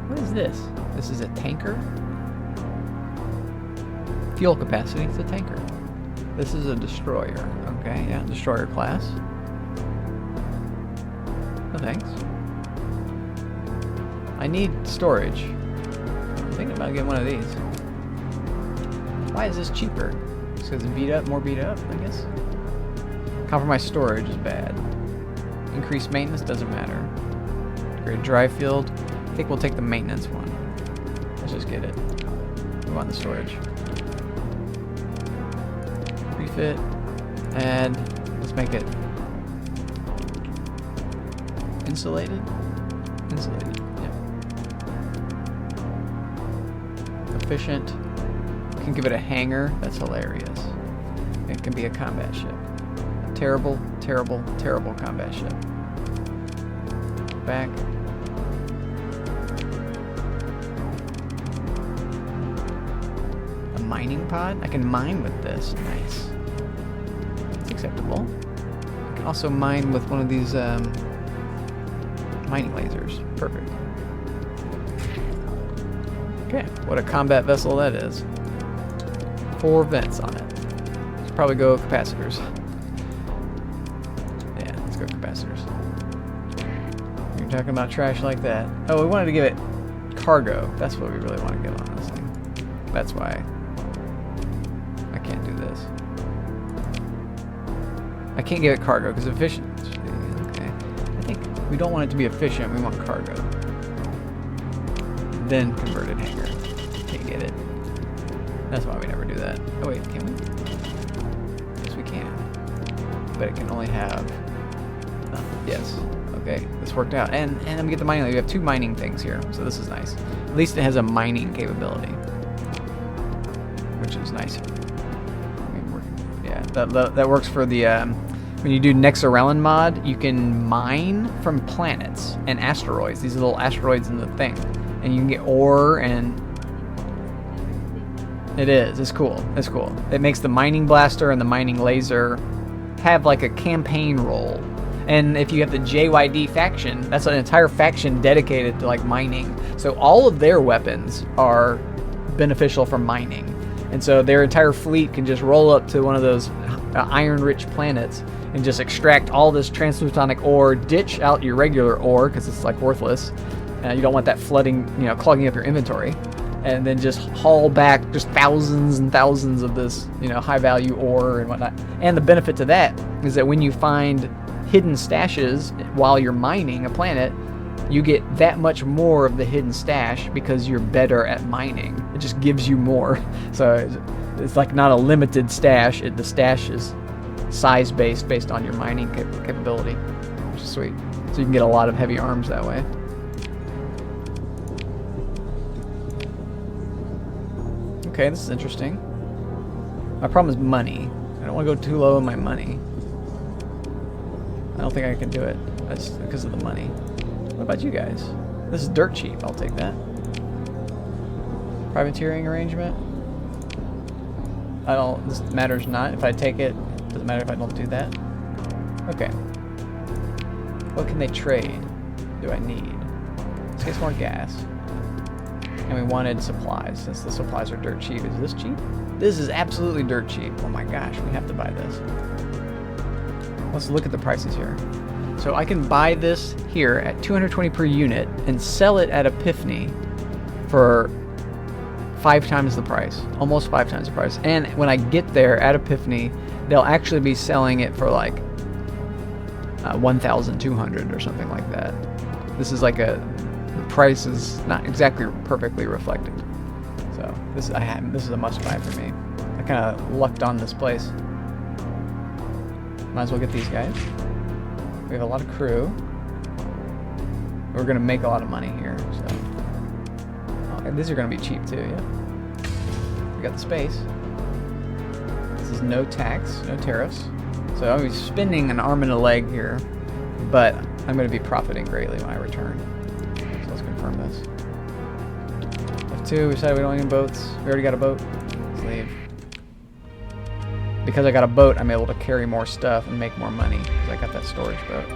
What is this? This is a tanker? Fuel capacity. It's a tanker. This is a destroyer. Okay, yeah, destroyer class. No thanks. I need storage. I'm thinking about getting one of these. Why is this cheaper? Just because it's more beat up, I guess? Compromised storage is bad. Increased maintenance doesn't matter. Great drive field. I think we'll take the maintenance one. Let's just get it. We want the storage. Refit. And let's make it insulated. Insulated. Yeah. Efficient. Can give it a hangar. That's hilarious. It can be a combat ship. A terrible, terrible, terrible combat ship. back. A mining pod? I can mine with this. Nice. It's acceptable. I can also mine with one of these mining lasers. Perfect. Okay, what a combat vessel that is. 4 vents on it. Let's probably go capacitors. Yeah, let's go capacitors. You're talking about trash like that. Oh, we wanted to give it cargo. That's what we really want to give on this thing. That's why I can't do this. I can't give it cargo because efficient. Okay. I think we don't want it to be efficient. We want cargo. Then converted hangar. Can't get it. That's why we never do that. Oh wait, can we? Yes, we can. But it can only have. Yes. Okay, this worked out. And then we get the mining. We have 2 mining things here, so this is nice. At least it has a mining capability, which is nice. I mean, yeah, that works for the. When you do Nexarellan mod, you can mine from planets and asteroids. These little asteroids in the thing. And you can get ore, and it is. It's cool. It's cool. It makes the mining blaster and the mining laser have like a campaign role. And if you have the JYD faction, that's an entire faction dedicated to like mining. So all of their weapons are beneficial for mining. And so their entire fleet can just roll up to one of those iron-rich planets and just extract all this transplutonic ore, ditch out your regular ore because it's like worthless. You don't want that flooding, clogging up your inventory, and then just haul back just thousands and thousands of this, high-value ore and whatnot. And the benefit to that is that when you find hidden stashes while you're mining a planet, you get that much more of the hidden stash because you're better at mining. It just gives you more. So it's like not a limited stash. The stash is size-based based on your mining capability, which is sweet. So you can get a lot of heavy arms that way. Okay, this is interesting. My problem is money. I don't want to go too low on my money. I don't think I can do it. That's because of the money. What about you guys? This is dirt cheap. I'll take that. Privateering arrangement. This matters not. If I take it, doesn't matter if I don't do that. Okay. What can they trade? Do I need? Let's get some more gas. And we wanted supplies, since the supplies are dirt cheap. Is this cheap? This is absolutely dirt cheap. Oh my gosh, we have to buy this. Let's look at the prices here. So I can buy this here at 220 per unit and sell it at Epiphany for 5 times the price. Almost 5 times the price. And when I get there at Epiphany, they'll actually be selling it for like 1,200 or something like that. This is like the price is not exactly perfectly reflected. So this is a must buy for me. I kind of lucked on this place. Might as well get these guys. We have a lot of crew. We're gonna make a lot of money here, so. Okay, these are gonna be cheap too, yeah. We got the space. This is no tax, no tariffs. So I'll be spending an arm and a leg here, but I'm gonna be profiting greatly when I return. So let's confirm this. F2, we decided we don't need boats. We already got a boat. Let's leave. Because I got a boat, I'm able to carry more stuff and make more money because I got that storage boat.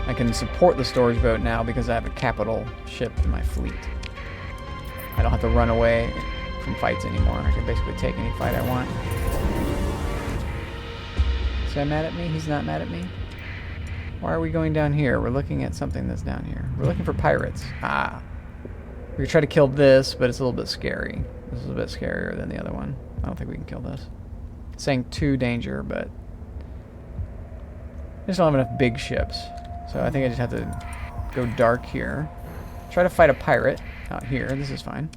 I can support the storage boat now because I have a capital ship in my fleet. I don't have to run away from fights anymore. I can basically take any fight I want. Is he mad at me? He's not mad at me? Why are we going down here? We're looking at something that's down here. We're looking for pirates. Ah. We're going to try to kill this, but it's a little bit scary. This is a bit scarier than the other one. I don't think we can kill this. It's saying 2 danger, but I just don't have enough big ships. So I think I just have to go dark here. Try to fight a pirate out here. This is fine.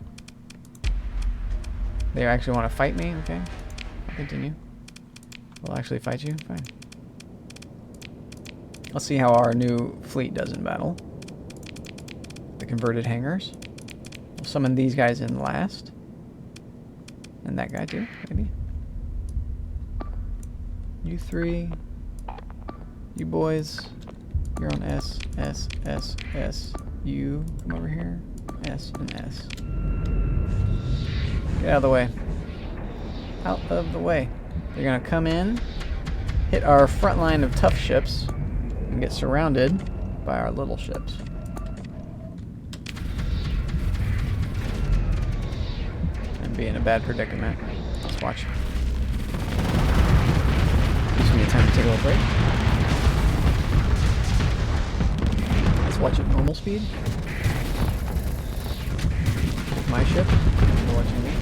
They actually want to fight me? Okay. I'll continue. We'll actually fight you? Fine. Let's see how our new fleet does in battle. The converted hangars. We'll summon these guys in last. And that guy too, maybe. You 3. You boys. You're on S, S, S, S. You come over here. S and S. Get out of the way. Out of the way. They're gonna come in, hit our front line of tough ships, and get surrounded by our little ships. And be in a bad predicament. Let's watch. Gives me a time to take a little break. Let's watch at normal speed. With my ship. You're watching me.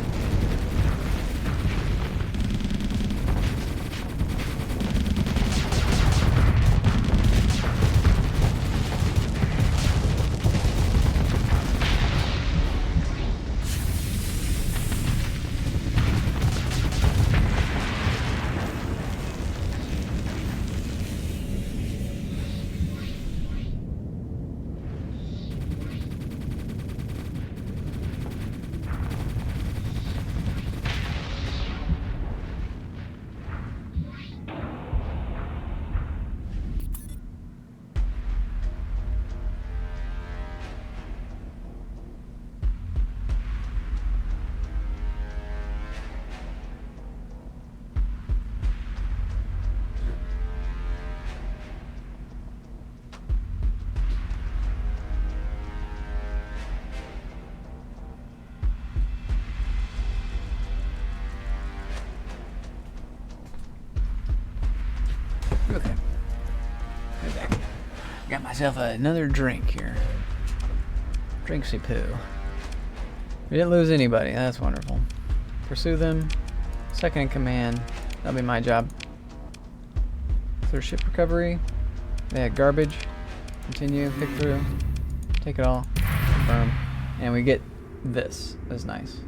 Okay. Go back. Got myself another drink here. Drinksy poo. We didn't lose anybody. That's wonderful. Pursue them. Second in command. That'll be my job. Third ship recovery. They had garbage. Continue. Pick through. Take it all. Confirm. And we get this. That's nice.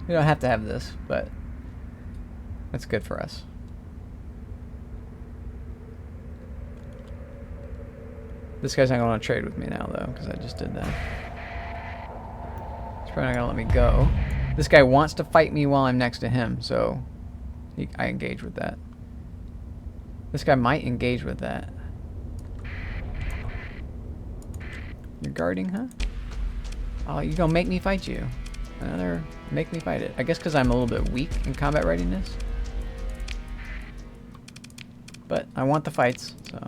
We don't have to have this, but that's good for us. This guy's not going to want to trade with me now, though, because I just did that. He's probably not going to let me go. This guy wants to fight me while I'm next to him, so I engage with that. This guy might engage with that. You're guarding, huh? Oh, you going to make me fight you. Another make me fight it. I guess because I'm a little bit weak in combat readiness. But I want the fights, so...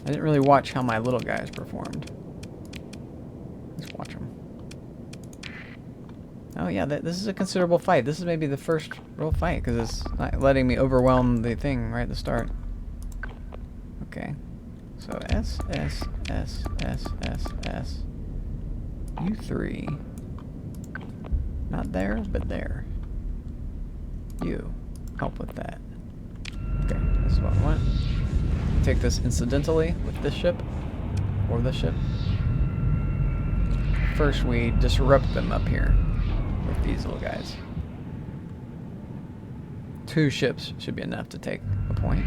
I didn't really watch how my little guys performed. Let's watch them. Oh yeah, this is a considerable fight. This is maybe the first real fight because it's not letting me overwhelm the thing right at the start. Okay. So S, S, S, S, S, S. You three. Not there, but there. You. Help with that. Okay, this is what I want. Take this incidentally with this ship or this ship. First we disrupt them up here with these little guys. 2 ships should be enough to take a point.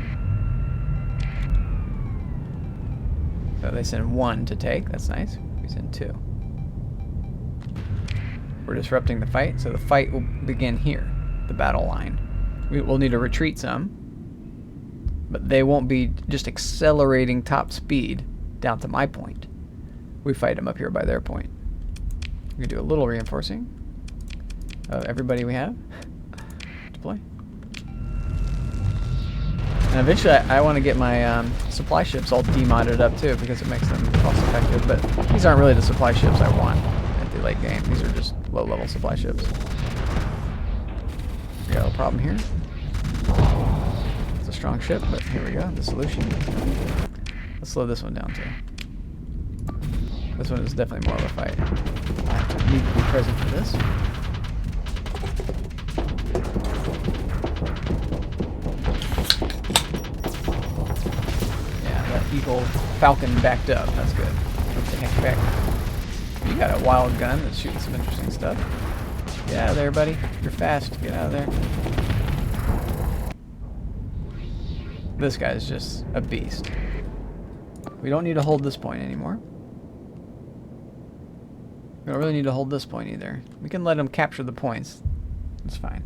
So they send 1 to take, that's nice. We send 2. We're disrupting the fight, so the fight will begin here, the battle line. We'll need to retreat some. But they won't be just accelerating top speed down to my point. We fight them up here by their point. We can do a little reinforcing of everybody we have. Deploy. And eventually I want to get my supply ships all demodded up too because it makes them cost effective. But these aren't really the supply ships I want at the late game. These are just low level supply ships. We got a problem here. A strong ship, but here we go, the solution. Let's slow this one down too. This one is definitely more of a fight. I need to be present for this. Yeah, that Eagle Falcon backed up. That's good. Let's heck back. You got a wild gun that's shooting some interesting stuff. Get out of there, buddy. You're fast. Get out of there. This guy's just a beast. We don't need to hold this point anymore. We don't really need to hold this point either. We can let him capture the points. It's fine.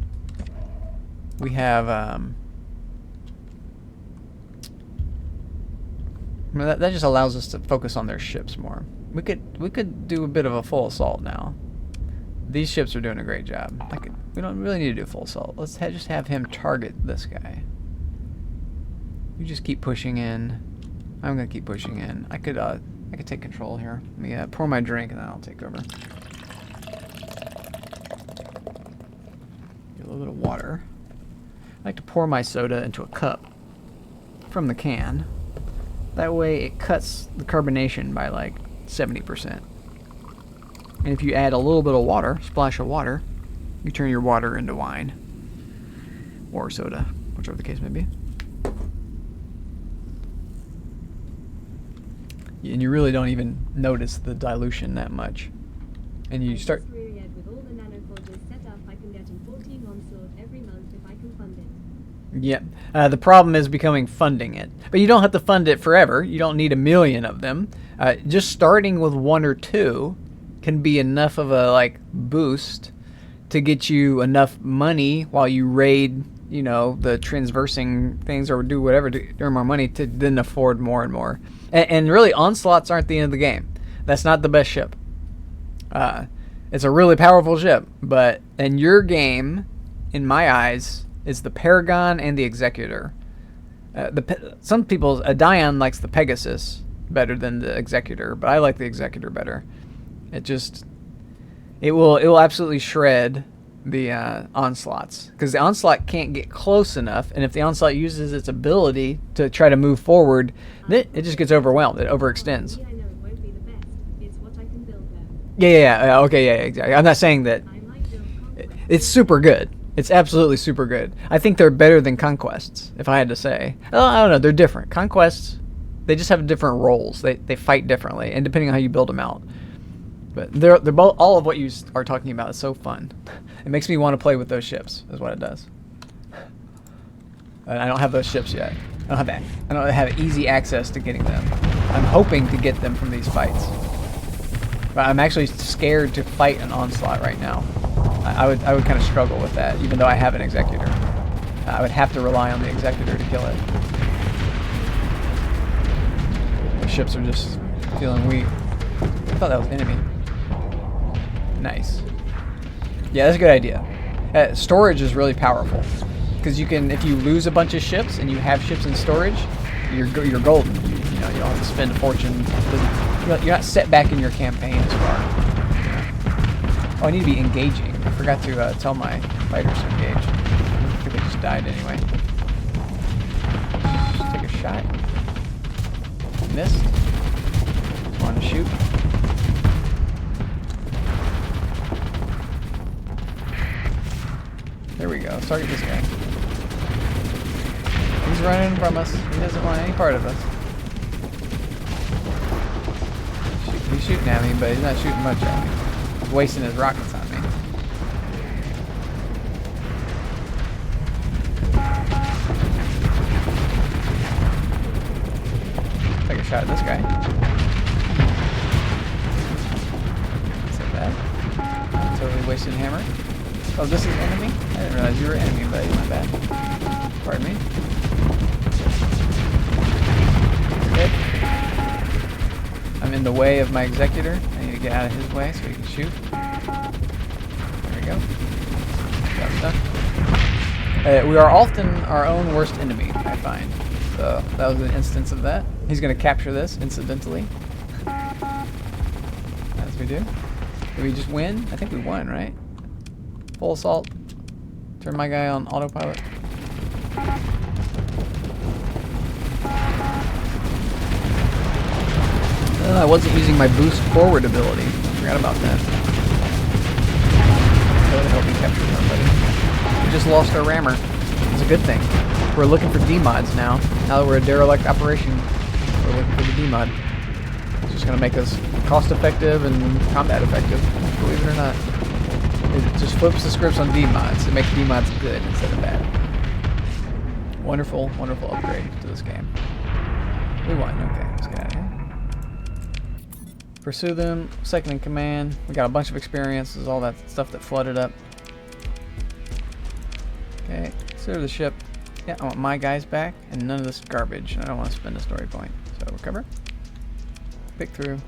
We have I mean, that just allows us to focus on their ships more. We could do a bit of a full assault now. These ships are doing a great job. We don't really need to do a full assault. Let's just have him target this guy. You just keep pushing in. I'm gonna keep pushing in. I could take control here. Let me pour my drink and then I'll take over. Get a little bit of water. I like to pour my soda into a cup from the can. That way it cuts the carbonation by like 70%. And if you add a little bit of water, splash of water, you turn your water into wine. Or soda, whichever the case may be. And you really don't even notice the dilution that much. And you start... Yep. The problem is becoming funding it. But you don't have to fund it forever. You don't need 1 million of them. Just starting with 1 or 2 can be enough of a boost to get you enough money while you raid, you know, the transversing things or do whatever to earn more money to then afford more and more. And really, onslaughts aren't the end of the game. That's not the best ship. It's a really powerful ship, but in your game, in my eyes, is the Paragon and the Executor. Some people, Dion likes the Pegasus better than the Executor, but I like the Executor better. It will absolutely shred the onslaughts, because the onslaught can't get close enough, and if the onslaught uses its ability to try to move forward, then it just gets overwhelmed. It overextends. Yeah, okay, yeah, exactly. I'm not saying that it's super good. It's absolutely super good. I think they're better than Conquests, if I had to say. I don't know, they're different. Conquests, they just have different roles. They fight differently, and depending on how you build them out. But they're both, all of what you are talking about is so fun. It makes me want to play with those ships, is what it does. And I don't have those ships yet. I don't have easy access to getting them. I'm hoping to get them from these fights. But I'm actually scared to fight an onslaught right now. I would kind of struggle with that, even though I have an Executor. I would have to rely on the Executor to kill it. The ships are just feeling weak. I thought that was enemy. Nice. Yeah, that's a good idea. Storage is really powerful, because you can, if you lose a bunch of ships and you have ships in storage, you're golden. You know, you don't have to spend a fortune. You're not set back in your campaign as far. Oh, I need to be engaging. I forgot to tell my fighters to engage. I think they just died anyway. Just take a shot. Missed. Want to shoot. There we go. Let's target this guy. He's running from us. He doesn't want any part of us. He's shooting at me, but he's not shooting much at me. He's wasting his rockets on me. Take a shot at this guy. Is that bad? Totally wasted hammer. Oh, this is enemy? I didn't realize you were enemy, buddy. My bad. Pardon me. Good. I'm in the way of my Executor. I need to get out of his way so he can shoot. There we go. Got stuff. We are often our own worst enemy, I find. So that was an instance of that. He's going to capture this, incidentally. As we do. Did we just win? I think we won, right? Full assault. Turn my guy on autopilot. I wasn't using my boost forward ability. I forgot about that. That would help me capture somebody. We just lost our rammer. It's a good thing. We're looking for D-mods now. Now that we're a derelict operation, we're looking for the D-mod. It's just going to make us cost-effective and combat effective, believe it or not. It just flips the scripts on D-mods. It makes D-mods good instead of bad. Wonderful, wonderful upgrade to this game. We won. Okay, let's get out of here. Pursue them. Second in command. We got a bunch of experiences, all that stuff that flooded up. Okay, consider the ship. Yeah, I want my guys back and none of this garbage. I don't want to spend a story point. So recover. Pick through.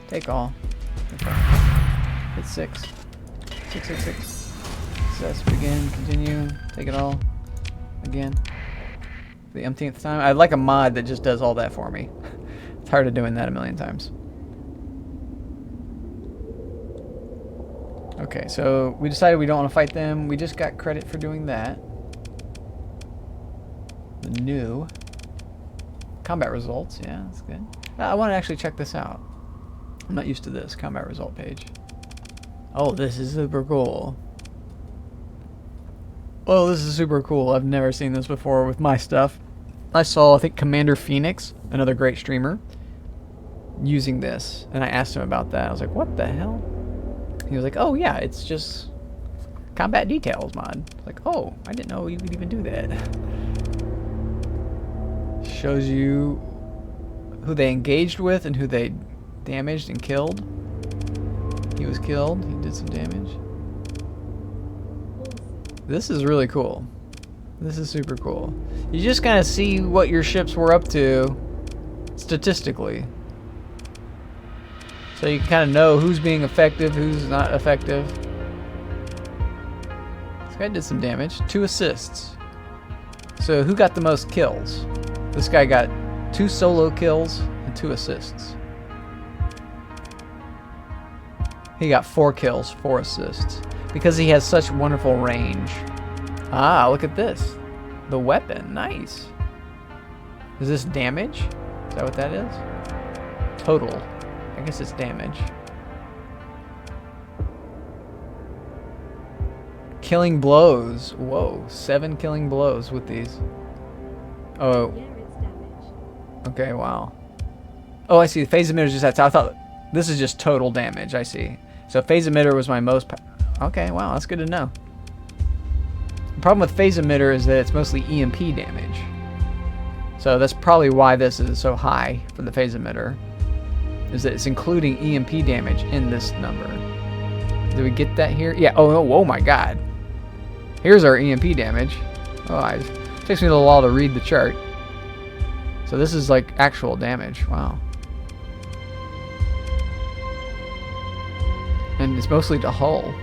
Take all. Okay. Hit 6. 6, 6, 6. Success, begin, continue. Take it all. Again. The umpteenth time. I'd like a mod that just does all that for me. It's hard of doing that a million times. Okay, so we decided we don't want to fight them. We just got credit for doing that. The new combat results. Yeah, that's good. I want to actually check this out. I'm not used to this combat result page. Oh, this is super cool. Oh, this is super cool. I've never seen this before with my stuff. I saw, I think, Commander Phoenix, another great streamer, using this, and I asked him about that. I was like, what the hell? He was like, oh yeah, it's just combat details mod. I was like, oh, I didn't know you could even do that. Shows you who they engaged with and who they damaged and killed. He was killed. He did some damage. This is really cool. This is super cool. You just kind of see what your ships were up to statistically. So you can kind of know who's being effective, who's not effective. This guy did some damage. 2 assists. So who got the most kills? This guy got 2 solo kills and 2 assists. He got 4 kills, 4 assists. Because he has such wonderful range. Ah, look at this. The weapon. Nice. Is this damage? Is that what that is? Total. I guess it's damage. Killing blows. Whoa. 7 killing blows with these. Oh. Yeah, it's damage. Okay, wow. Oh, I see. The phase emitter is just that. I thought this is just total damage. I see. So phase emitter was my most... Okay, wow. That's good to know. The problem with phase emitter is that it's mostly EMP damage. So that's probably why this is so high for the phase emitter. Is that it's including EMP damage in this number. Did we get that here? Yeah. Oh my god. Here's our EMP damage. Oh, it takes me a little while to read the chart. So this is like actual damage. Wow. And it's mostly to hull.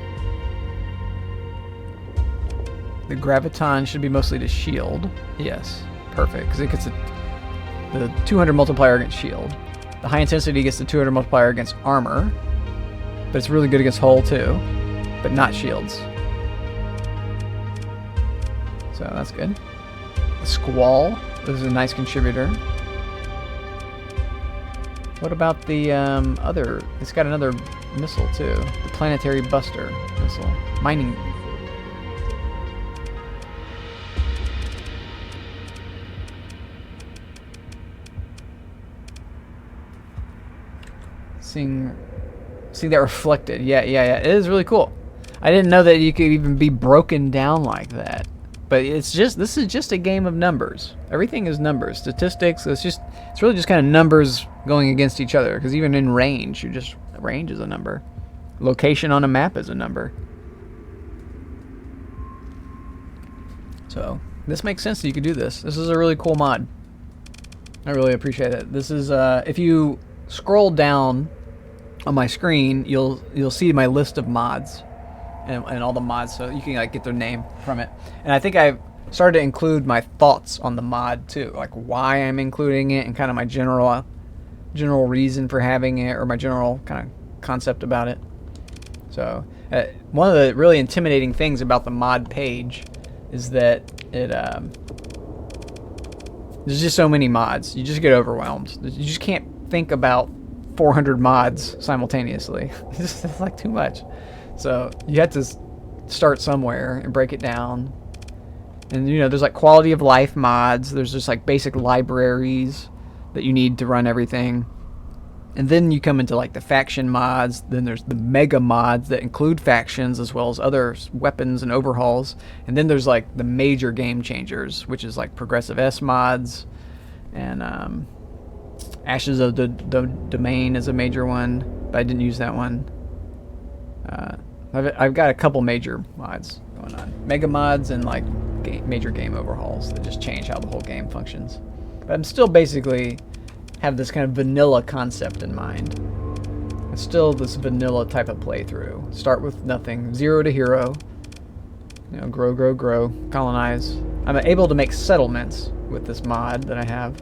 The graviton should be mostly to shield. Yes. Perfect. Because it gets the 200 multiplier against shield. The high intensity gets the 200 multiplier against armor, but it's really good against hull too, but not shields. So that's good. The squall is a nice contributor. What about the other? It's got another missile too. The planetary buster missile. Mining. Seeing that reflected. Yeah. It is really cool. I didn't know that you could even be broken down like that. But this is just a game of numbers. Everything is numbers. Statistics, it's really just kind of numbers going against each other. Because even in range, range is a number. Location on a map is a number. So this makes sense that you could do this. This is a really cool mod. I really appreciate it. This is if you scroll down on my screen, you'll see my list of mods and all the mods, so you can like get their name from it. And I think I've started to include my thoughts on the mod too, like why I'm including it and kind of my general reason for having it, or my general kind of concept about it. So one of the really intimidating things about the mod page is that it there's just so many mods. You just get overwhelmed. You just can't think about 400 mods simultaneously. It's just like too much. So you have to start somewhere and break it down. And there's like quality of life mods. There's just like basic libraries that you need to run everything. And then you come into like the faction mods. Then there's the mega mods that include factions as well as other weapons and overhauls. And then there's like the major game changers, which is like progressive S mods and Ashes of the Domain is a major one, but I didn't use that one. I've got a couple major mods going on. Mega mods and like major game overhauls that just change how the whole game functions. But I'm still basically have this kind of vanilla concept in mind. It's still this vanilla type of playthrough. Start with nothing, 0 to hero. You know, grow, grow, grow, colonize. I'm able to make settlements with this mod that I have,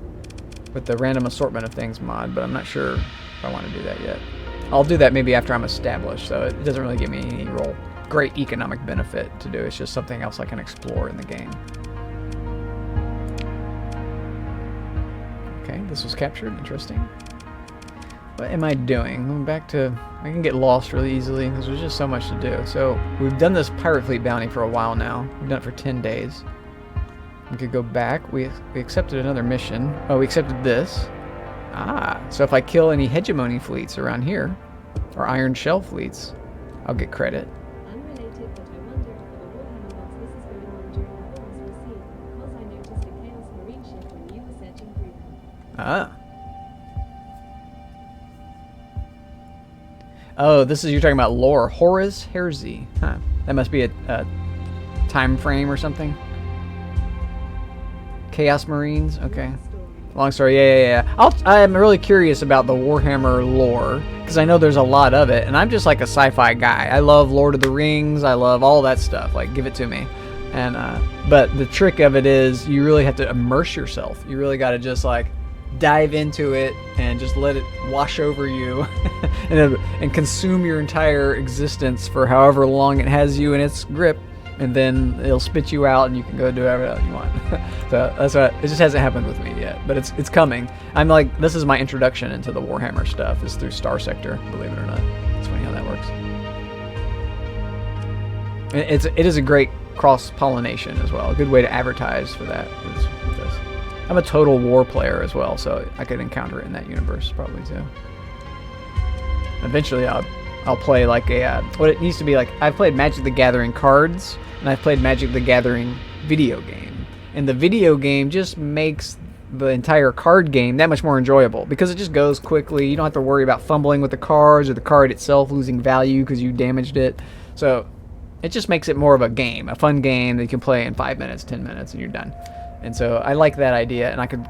with the random assortment of things mod, but I'm not sure if I want to do that yet. I'll do that maybe after I'm established, so it doesn't really give me any real great economic benefit to do. It's just something else I can explore in the game. Okay, this was captured. Interesting. What am I doing? Going back to... I can get lost really easily because there's just so much to do. So, we've done this Pirate Fleet bounty for a while now. We've done it for 10 days. We could go back. We accepted another mission. Oh, we accepted this. Ah, so if I kill any hegemony fleets around here, or iron shell fleets, I'll get credit. Unrelated, but I wondered if the Warhammer box this is going on during the wars received, because I noticed a Chaos Marine ship when you were searching through them. Ah. Oh, this is, you're talking about lore. Horus Heresy. Huh. That must be a time frame or something. Chaos Marines? Okay. Long story. Yeah. I'm really curious about the Warhammer lore, because I know there's a lot of it, and I'm just like a sci-fi guy. I love Lord of the Rings. I love all that stuff. Like, give it to me. And but the trick of it is you really have to immerse yourself. You really got to just like dive into it and just let it wash over you and consume your entire existence for however long it has you in its grip, and then it'll spit you out and you can go do whatever you want. So that's what, it just hasn't happened with me yet, but it's coming. I'm like, this is my introduction into the Warhammer stuff, is through Starsector, believe it or not. It's funny how that works. It is a great cross-pollination as well, a good way to advertise for that with this. I'm a total war player as well, so I could encounter it in that universe probably too. Eventually I'll play like a, what it needs to be like, I've played Magic the Gathering cards, and I've played Magic the Gathering video game. And the video game just makes the entire card game that much more enjoyable, because it just goes quickly. You don't have to worry about fumbling with the cards or the card itself losing value because you damaged it. So it just makes it more of a game, a fun game that you can play in 5 minutes, 10 minutes, and you're done. And so I like that idea, and I could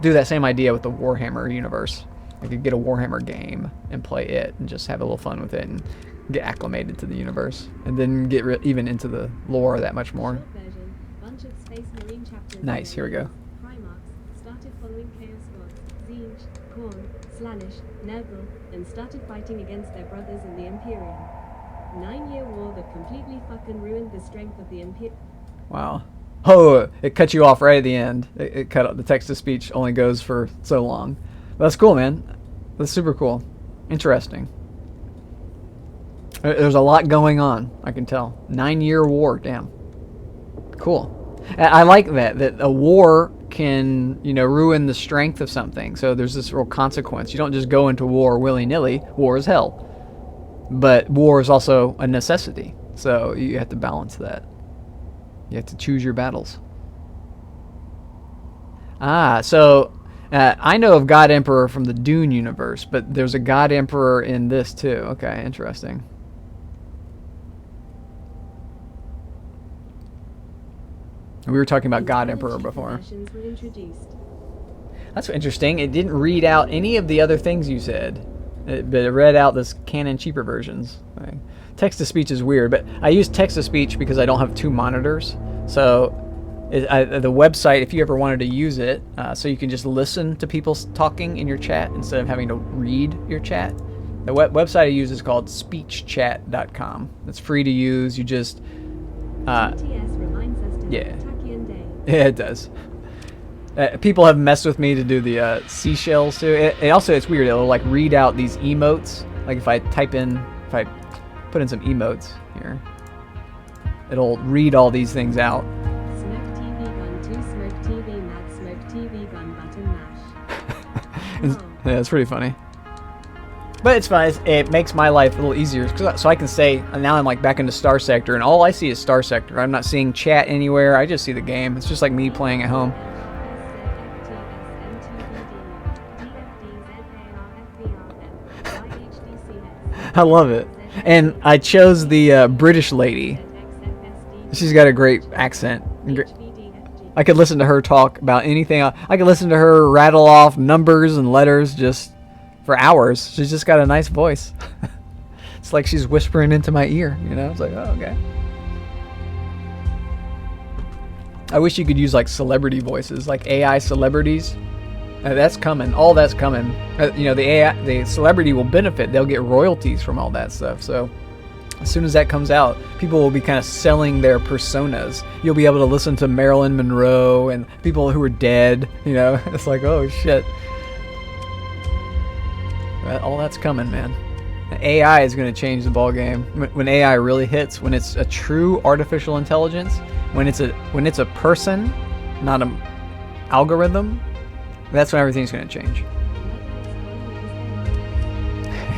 do that same idea with the Warhammer universe. I could get a Warhammer game and play it and just have a little fun with it and get acclimated to the universe, and then get even into the lore that much more. Version, bunch of Space Marine chapters. Nice, here we go. Primarchs started following Chaos gods, Zinj, Khorne, Slaanesh, Nurgle, and started fighting against their brothers in the Imperium. 9-year war that completely fucking ruined the strength of the Imperium. Wow. Oh, it cut you off right at the end. It cut out, the text-to-speech only goes for so long. That's cool, man. That's super cool. Interesting. There's a lot going on, I can tell. 9-year war, damn. Cool. I like that a war can, you know, ruin the strength of something. So there's this real consequence. You don't just go into war willy-nilly. War is hell. But war is also a necessity. So you have to balance that. You have to choose your battles. Ah, so I know of God Emperor from the Dune universe, but there's a God Emperor in this too. Okay, interesting. We were talking about God Emperor before. That's interesting. It didn't read out any of the other things you said, but it read out this canon cheaper versions. Right. Text-to-speech is weird, but I use text-to-speech because I don't have 2 monitors. So the website, if you ever wanted to use it, so you can just listen to people talking in your chat instead of having to read your chat, the website I use is called speechchat.com. It's free to use. You just... TTS reminds us to yeah. have a Tachyon day. Yeah, it does. People have messed with me to do the seashells too. It also, it's weird. It'll like read out these emotes. Like if I type in, if I put in some emotes here, it'll read all these things out. Smoke TV gun 2, smoke TV mad, smoke TV gun button mash. Yeah, it's pretty funny. But it's fine. It makes my life a little easier, so I can say, now I'm like back into Starsector, and all I see is Starsector. I'm not seeing chat anywhere. I just see the game. It's just like me playing at home. I love it. And I chose the British lady. She's got a great accent. I could listen to her talk about anything. I could listen to her rattle off numbers and letters just for hours. She's just got a nice voice. It's like she's whispering into my ear, you know? It's like, oh, okay. I wish you could use like celebrity voices, like AI celebrities. That's coming. All that's coming. You know, the AI, the celebrity will benefit. They'll get royalties from all that stuff. So as soon as that comes out, people will be kind of selling their personas. You'll be able to listen to Marilyn Monroe and people who are dead. You know, it's like, oh shit. All that's coming, man. AI is going to change the ball game. When AI really hits, when it's a true artificial intelligence, when it's a person, not an algorithm, that's when everything's going to change.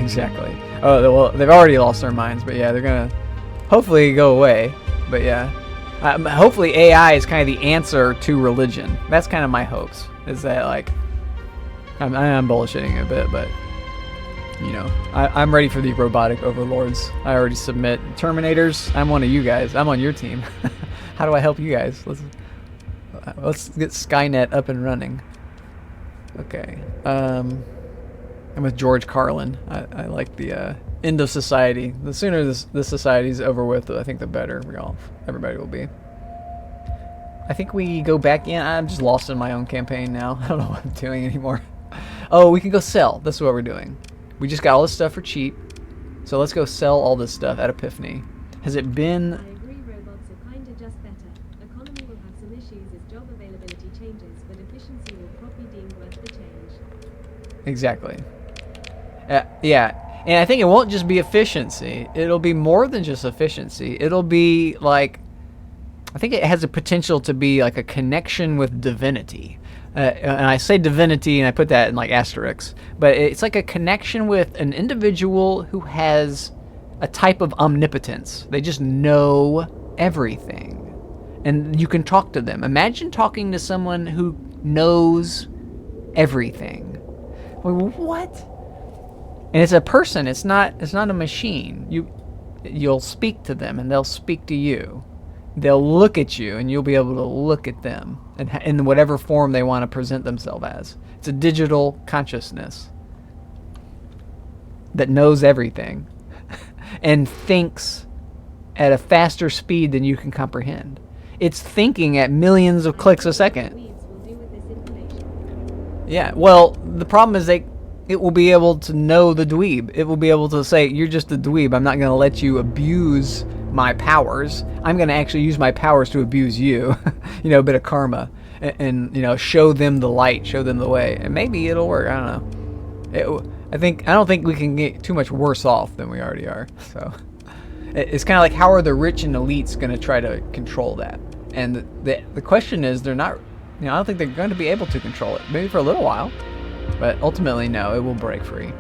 Exactly. Oh, well, they've already lost their minds, but yeah, they're going to hopefully go away. But yeah, hopefully AI is kind of the answer to religion. That's kind of my hopes, is that like, I'm bullshitting a bit, but you know, I'm ready for the robotic overlords. I already submit. Terminators, I'm one of you guys. I'm on your team. How do I help you guys? Let's get Skynet up and running. Okay. I'm with George Carlin. I like the end of society. The sooner this society's over with, I think the better everybody will be. I think we go back in. I'm just lost in my own campaign now. I don't know what I'm doing anymore. Oh, we can go sell. This is what we're doing. We just got all this stuff for cheap, so let's go sell all this stuff at Epiphany. Has it been... I agree, robots are kinda just better. Economy will have some issues as job availability changes, but efficiency will probably deem worth the change. Exactly. Yeah, and I think it won't just be efficiency. It'll be more than just efficiency. It'll be like... I think it has a potential to be like a connection with divinity. And I say divinity and I put that in like asterisks, but it's like a connection with an individual who has a type of omnipotence. They just know everything. And you can talk to them. Imagine talking to someone who knows everything. What? And it's a person, it's not a machine. You'll speak to them and they'll speak to you. They'll look at you and you'll be able to look at them in whatever form they want to present themselves as. It's a digital consciousness that knows everything and thinks at a faster speed than you can comprehend. It's thinking at millions of clicks a second. Yeah, well, the problem is it will be able to know the dweeb. It will be able to say, you're just a dweeb. I'm not going to let you abuse my powers. I'm going to actually use my powers to abuse you. You know, a bit of karma. And, you know, show them the light, show them the way. And maybe it'll work. I don't know. I don't think we can get too much worse off than we already are. So it's kind of like, how are the rich and elites going to try to control that? And the question is, they're not, you know, I don't think they're going to be able to control it. Maybe for a little while. But ultimately, no, it will break free.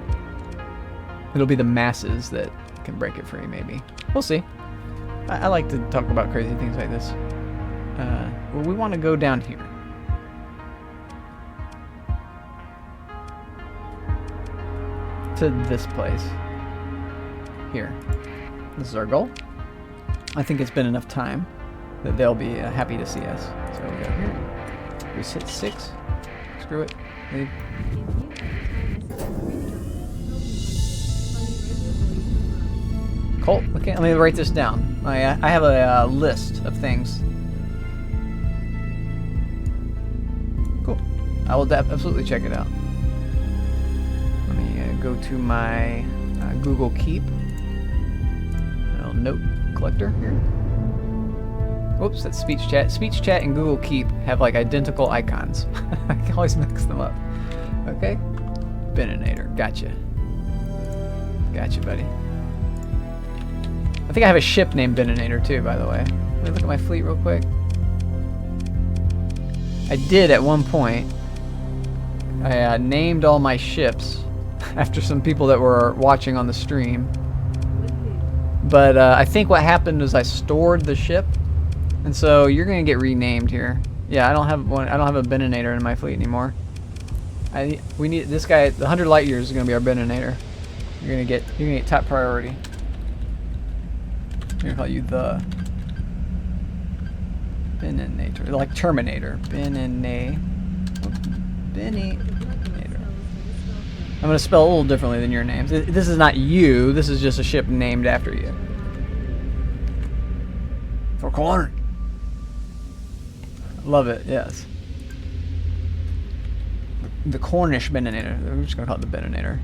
It'll be the masses that can break it free, maybe. We'll see. I like to talk about crazy things like this. Well, we want to go down here. To this place. Here. This is our goal. I think it's been enough time that they'll be happy to see us. So we go here. We hit 6. Screw it. Leave. Colt, okay, let me write this down. I have a list of things. Cool. I will absolutely check it out. Let me go to my Google Keep. A little note collector here. Whoops, that's speech chat. Speech chat and Google Keep have like identical icons. I can always mix them up. Okay. Beninator. Gotcha. Gotcha, buddy. I think I have a ship named Beninator too, by the way. Let me look at my fleet real quick. I did at one point. I named all my ships after some people that were watching on the stream. But I think what happened is I stored the ship, and so you're gonna get renamed here. Yeah, I don't have one. I don't have a Beninator in my fleet anymore. We need this guy. The 100 light years is gonna be our Beninator. You're gonna get top priority. I'm gonna call you the. Beninator. Like Terminator. Beninator. I'm going to spell a little differently than your names. This is not you. This is just a ship named after you. For corn. Love it, yes. The Cornish Beninator. We're just going to call it the Beninator.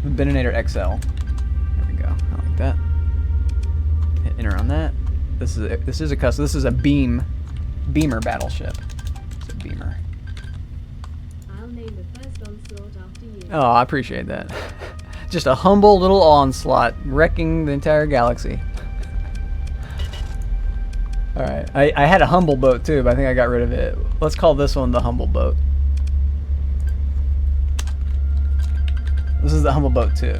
The Beninator XL. There we go. I like that. Hit enter on that. This is a custom. This is a beamer battleship. It's a beamer. I'll name the first onslaught after you. Oh, I appreciate that. Just a humble little onslaught, wrecking the entire galaxy. Alright, I had a humble boat too, but I think I got rid of it. Let's call this one the humble boat. This is the humble boat 2.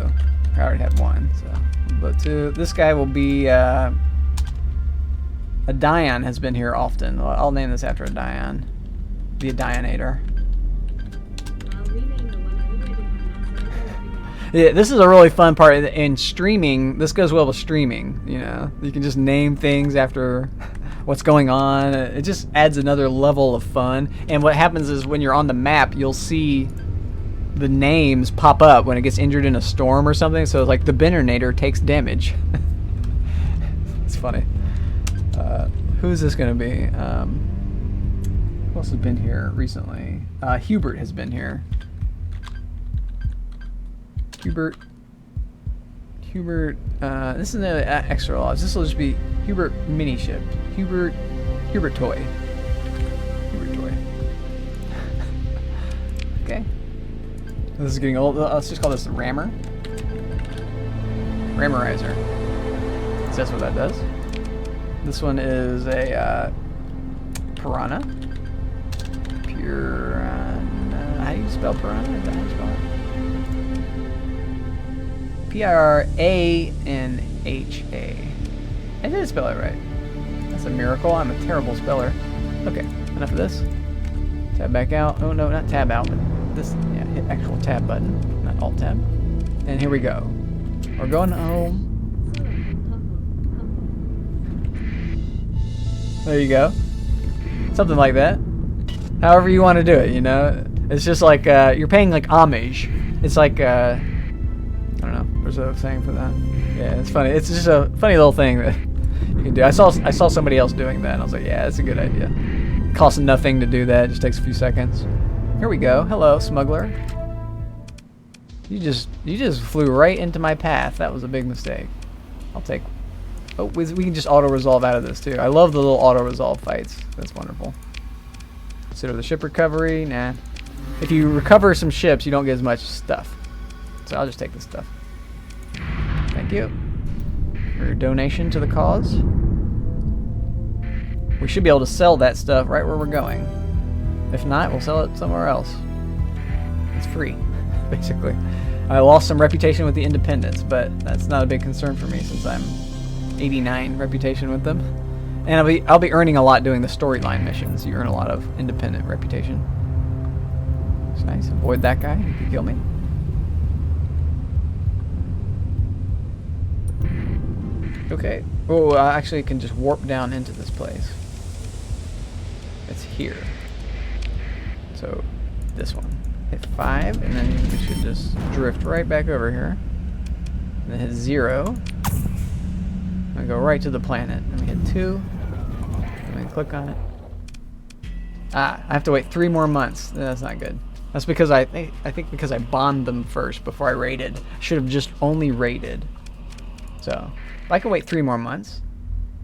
I already had one, so humble boat 2. This guy will be a Dion has been here often. I'll name this after a Dion. Be a Dionator. I'll rename the one I already have. Yeah, this is a really fun part in streaming. This goes well with streaming. You know, you can just name things after what's going on. It just adds another level of fun. And what happens is when you're on the map, you'll see the names pop up when it gets injured in a storm or something. So it's like the Beninator takes damage. It's funny. Who's this going to be? Who else has been here recently? Hubert has been here. Hubert. This is the extra laws. This will just be Hubert mini ship. Hubert toy. Okay. This is getting old. Let's just call this the rammer. Rammerizer. So that's what that does. This one is a piranha. Piranha. How do you spell piranha? How do you spell it? Piranha. I did spell it right. That's a miracle. I'm a terrible speller. Okay, enough of this. Tab back out. Oh no, not tab out, but this. Yeah, hit actual tab button, not alt tab. And here we go. We're going home. There you go. Something like that. However you want to do it, you know. It's just like you're paying like homage. It's like I don't know. There's a saying for that. Yeah, it's funny. It's just a funny little thing that you can do. I saw somebody else doing that, and I was like, yeah, that's a good idea. It costs nothing to do that. It just takes a few seconds. Here we go. Hello, smuggler. You just flew right into my path. That was a big mistake. I'll take. Oh, we can just auto-resolve out of this too. I love the little auto-resolve fights. That's wonderful. Consider the ship recovery. Nah. If you recover some ships, you don't get as much stuff. So I'll just take this stuff. Thank you for your donation to the cause. We should be able to sell that stuff right where we're going. If not, we'll sell it somewhere else. It's free, basically. I lost some reputation with the independents, but that's not a big concern for me since I'm 89 reputation with them. And I'll be earning a lot doing the storyline missions. You earn a lot of independent reputation. It's nice. Avoid that guy. He could kill me. Okay. Oh, I actually can just warp down into this place. It's here. So, this one. Hit 5, and then we should just drift right back over here. And then hit 0. And go right to the planet. And we hit 2. And we click on it. Ah, I have to wait 3 more months. That's not good. That's because I think because I bond them first before I raided. I should have just only raided. So, if I can wait 3 more months.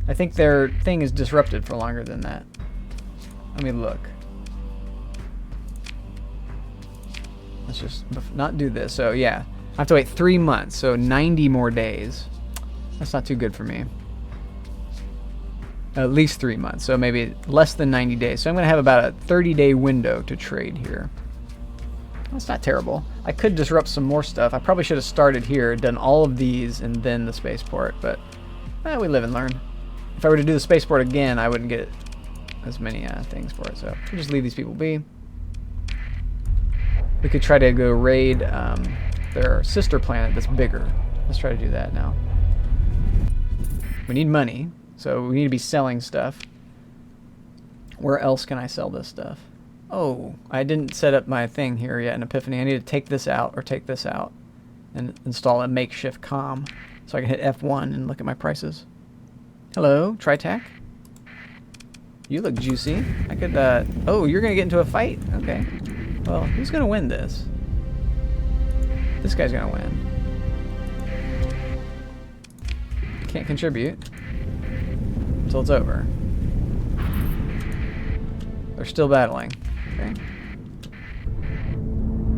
I think their thing is disrupted for longer than that. Let me look. Let's just not do this. So yeah, I have to wait 3 months. So 90 more days. That's not too good for me. At least 3 months. So maybe less than 90 days. So I'm going to have about a 30-day window to trade here. That's not terrible. I could disrupt some more stuff. I probably should have started here, done all of these, and then the spaceport. But we live and learn. If I were to do the spaceport again, I wouldn't get as many things for it. So we'll just leave these people be. We could try to go raid their sister planet that's bigger. Let's try to do that now. We need money, so we need to be selling stuff. Where else can I sell this stuff? Oh, I didn't set up my thing here yet in Epiphany. I need to take this out or take this out and install a makeshift comm so I can hit F1 and look at my prices. Hello, Tritac. You look juicy. I could, oh, you're gonna get into a fight? Okay. Well, who's gonna win this? This guy's gonna win. Can't contribute until it's over. They're still battling. Okay.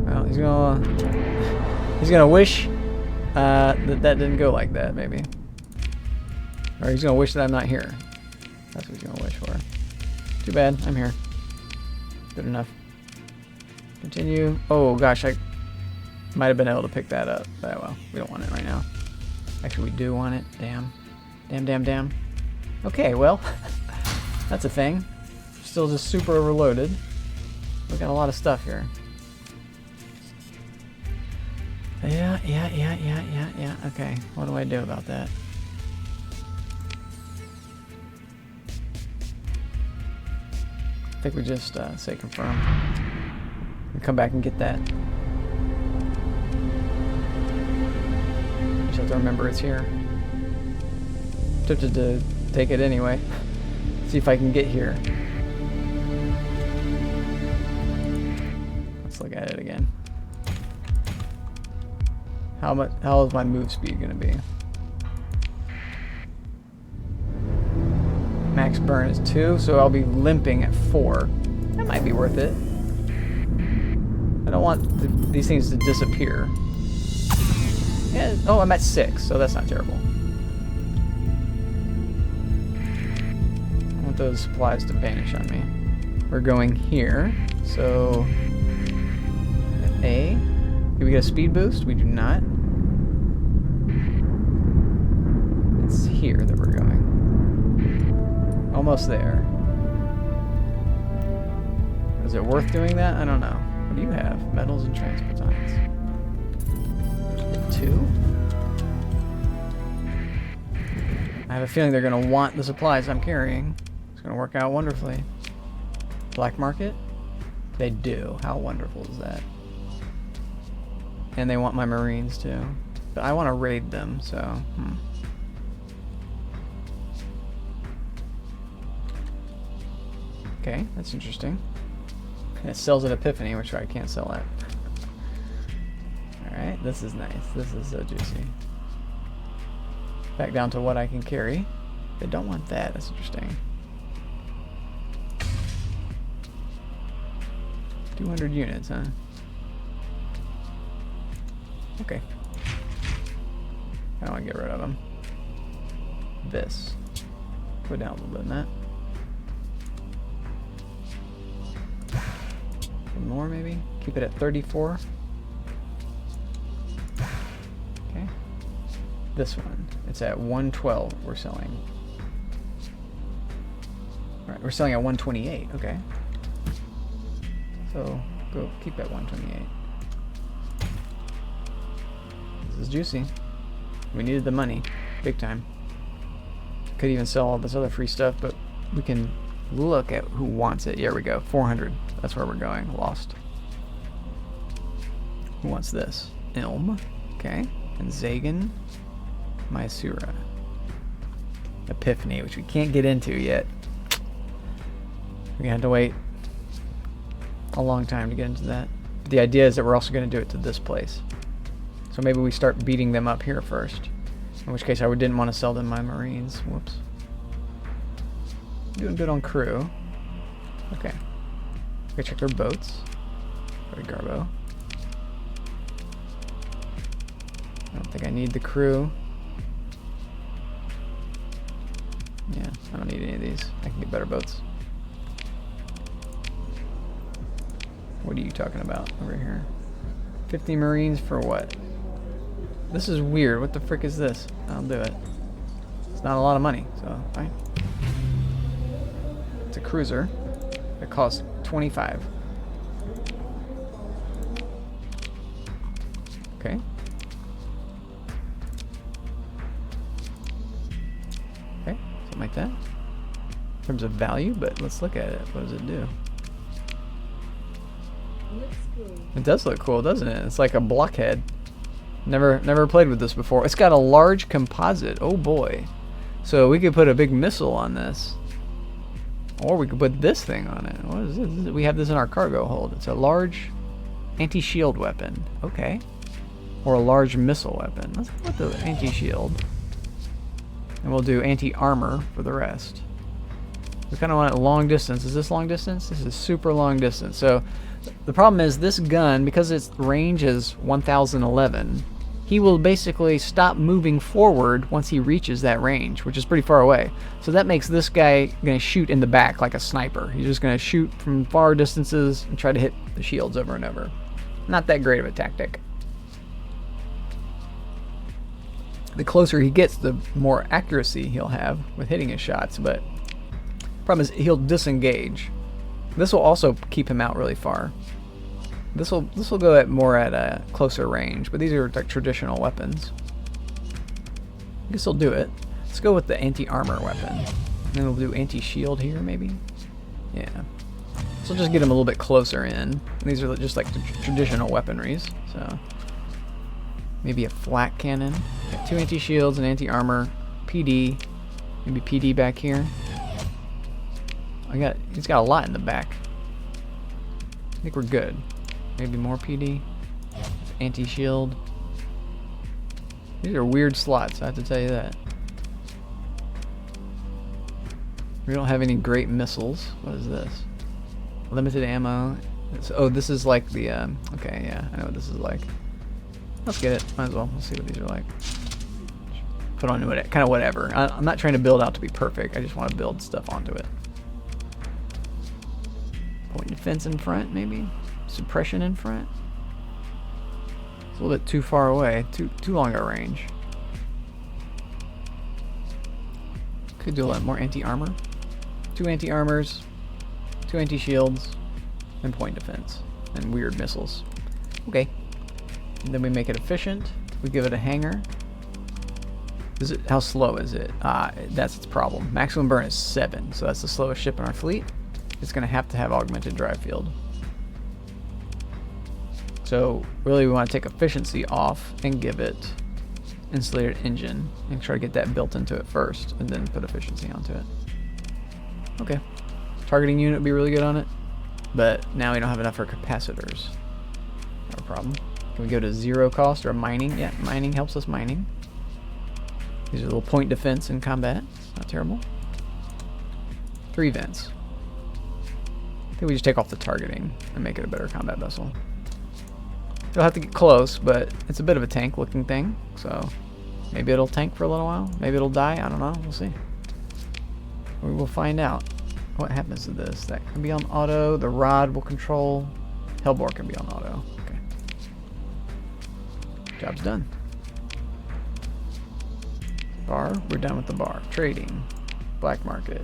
Well, he's gonna wish that didn't go like that, maybe. Or he's gonna wish that I'm not here. That's what he's gonna wish for. Too bad, I'm here. Good enough. Continue. Oh gosh, I might have been able to pick that up, but well, we don't want it right now. Actually, we do want it. Damn. Damn, damn, damn. Okay, well, that's a thing. Still just super overloaded. We got a lot of stuff here. Yeah. Okay, what do I do about that? I think we just say confirm and come back and get that. Just have to remember it's here. Tempted to take it anyway. See if I can get here. Let's look at it again. How is my move speed gonna be? Max burn is 2, so I'll be limping at 4. That might be worth it. I don't want these things to disappear. Yeah, oh, I'm at 6, so that's not terrible. I want those supplies to vanish on me. We're going here, so A. Do we get a speed boost? We do not. It's here that we're going. Almost there. Is it worth doing that? I don't know. What do you have? Metals and transposons. 2? I have a feeling they're going to want the supplies I'm carrying. It's going to work out wonderfully. Black market? They do. How wonderful is that? And they want my Marines too. But I want to raid them, so... Okay, that's interesting. And it sells at Epiphany, which I can't sell at. Alright, this is nice. This is so juicy. Back down to what I can carry. They don't want that. That's interesting. 200 units, huh? Okay. I don't want to get rid of them. This. Go down a little bit in that. More maybe? Keep it at 34. Okay. This one. It's at 112 we're selling. Alright, we're selling at 128. Okay. So, go keep at 128. This is juicy. We needed the money. Big time. Could even sell all this other free stuff, but we can look at who wants it. Here we go. 400. That's where we're going. Lost. Who wants this? Ilm. Okay. And Zagan. Mysura. Epiphany, which we can't get into yet. We're gonna have to wait a long time to get into that. But the idea is that we're also going to do it to this place. So maybe we start beating them up here first. In which case I didn't want to sell them my Marines. Whoops. Doing good on crew. Okay. Go check their boats. Go to Garbo. I don't think I need the crew. Yeah, I don't need any of these. I can get better boats. What are you talking about over here? 50 Marines for what? This is weird. What the frick is this? I'll do it. It's not a lot of money, so fine. It's a cruiser. It costs 25. Okay. Okay, something like that. in terms of value, but let's look at it. What does it do? Looks cool. It does look cool, doesn't it? It's like a blockhead. Never played with this before. It's got a large composite. Oh boy. So we could put a big missile on this. Or we could put this thing on it. What is this? We have this in our cargo hold. It's a large anti-shield weapon. Okay. Or a large missile weapon. Let's go with the anti-shield. And we'll do anti-armor for the rest. We kind of want it long distance. Is this long distance? This is super long distance. So the problem is this gun, because its range is 1011, he will basically stop moving forward once he reaches that range, which is pretty far away. So that makes this guy going to shoot in the back like a sniper. He's just going to shoot from far distances and try to hit the shields over and over. Not that great of a tactic. The closer he gets, the more accuracy he'll have with hitting his shots, but the problem is he'll disengage. This will also keep him out really far. This will go at more at a closer range, but these are like traditional weapons. I guess we'll do it. Let's go with the anti-armor weapon. And then we'll do anti-shield here, maybe? Yeah. So we'll just get him a little bit closer in. And these are just like the traditional weaponries, so... Maybe a flak cannon. Got 2 anti-shields and anti-armor. PD. Maybe PD back here. He's got a lot in the back. I think we're good. Maybe more PD. Anti-shield. These are weird slots, I have to tell you that. We don't have any great missiles. What is this? Limited ammo. Oh, this is like the, okay, yeah, I know what this is like. Let's get it. Might as well. Let's see what these are like. Put on it, kind of whatever. I'm not trying to build out to be perfect. I just want to build stuff onto it. Point defense in front, maybe. Suppression in front. It's a little bit too far away. Too long a range. Could do a lot more anti-armor. 2 anti-armors, 2 anti-shields, and point defense, and weird missiles. Okay. And then we make it efficient. We give it a hanger. How slow is it? That's its problem. Maximum burn is 7, so that's the slowest ship in our fleet. It's going to have augmented drive field. So really we want to take efficiency off and give it insulated engine and try to get that built into it first and then put efficiency onto it. Okay. Targeting unit would be really good on it, but now we don't have enough for capacitors. Not a problem. Can we go to 0 cost or mining? Yeah, mining helps us mining. These are a little point defense in combat. Not terrible. 3 vents. I think we just take off the targeting and make it a better combat vessel. You'll have to get close, but it's a bit of a tank looking thing, so maybe it'll tank for a little while. Maybe it'll die. I don't know. We'll see. We will find out what happens to this. That can be on auto. The rod will control. Hellbore can be on auto. Okay. Job's done. Bar. We're done with the bar. Trading. Black market.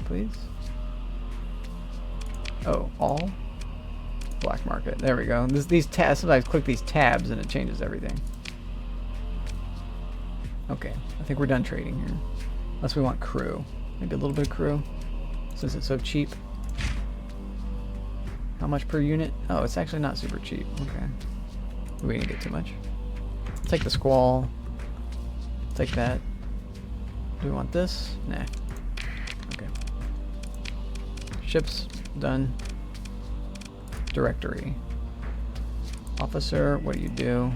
Please. Oh, all? Black market. There we go. These tabs, sometimes I click these tabs and it changes everything. Okay, I think we're done trading here. Unless we want crew. Maybe a little bit of crew, since it's so cheap. How much per unit? Oh, it's actually not super cheap. Okay. We didn't get too much. Take the squall. Take that. Do we want this? Nah. Okay. Ships, done. Directory. Officer, what do you do?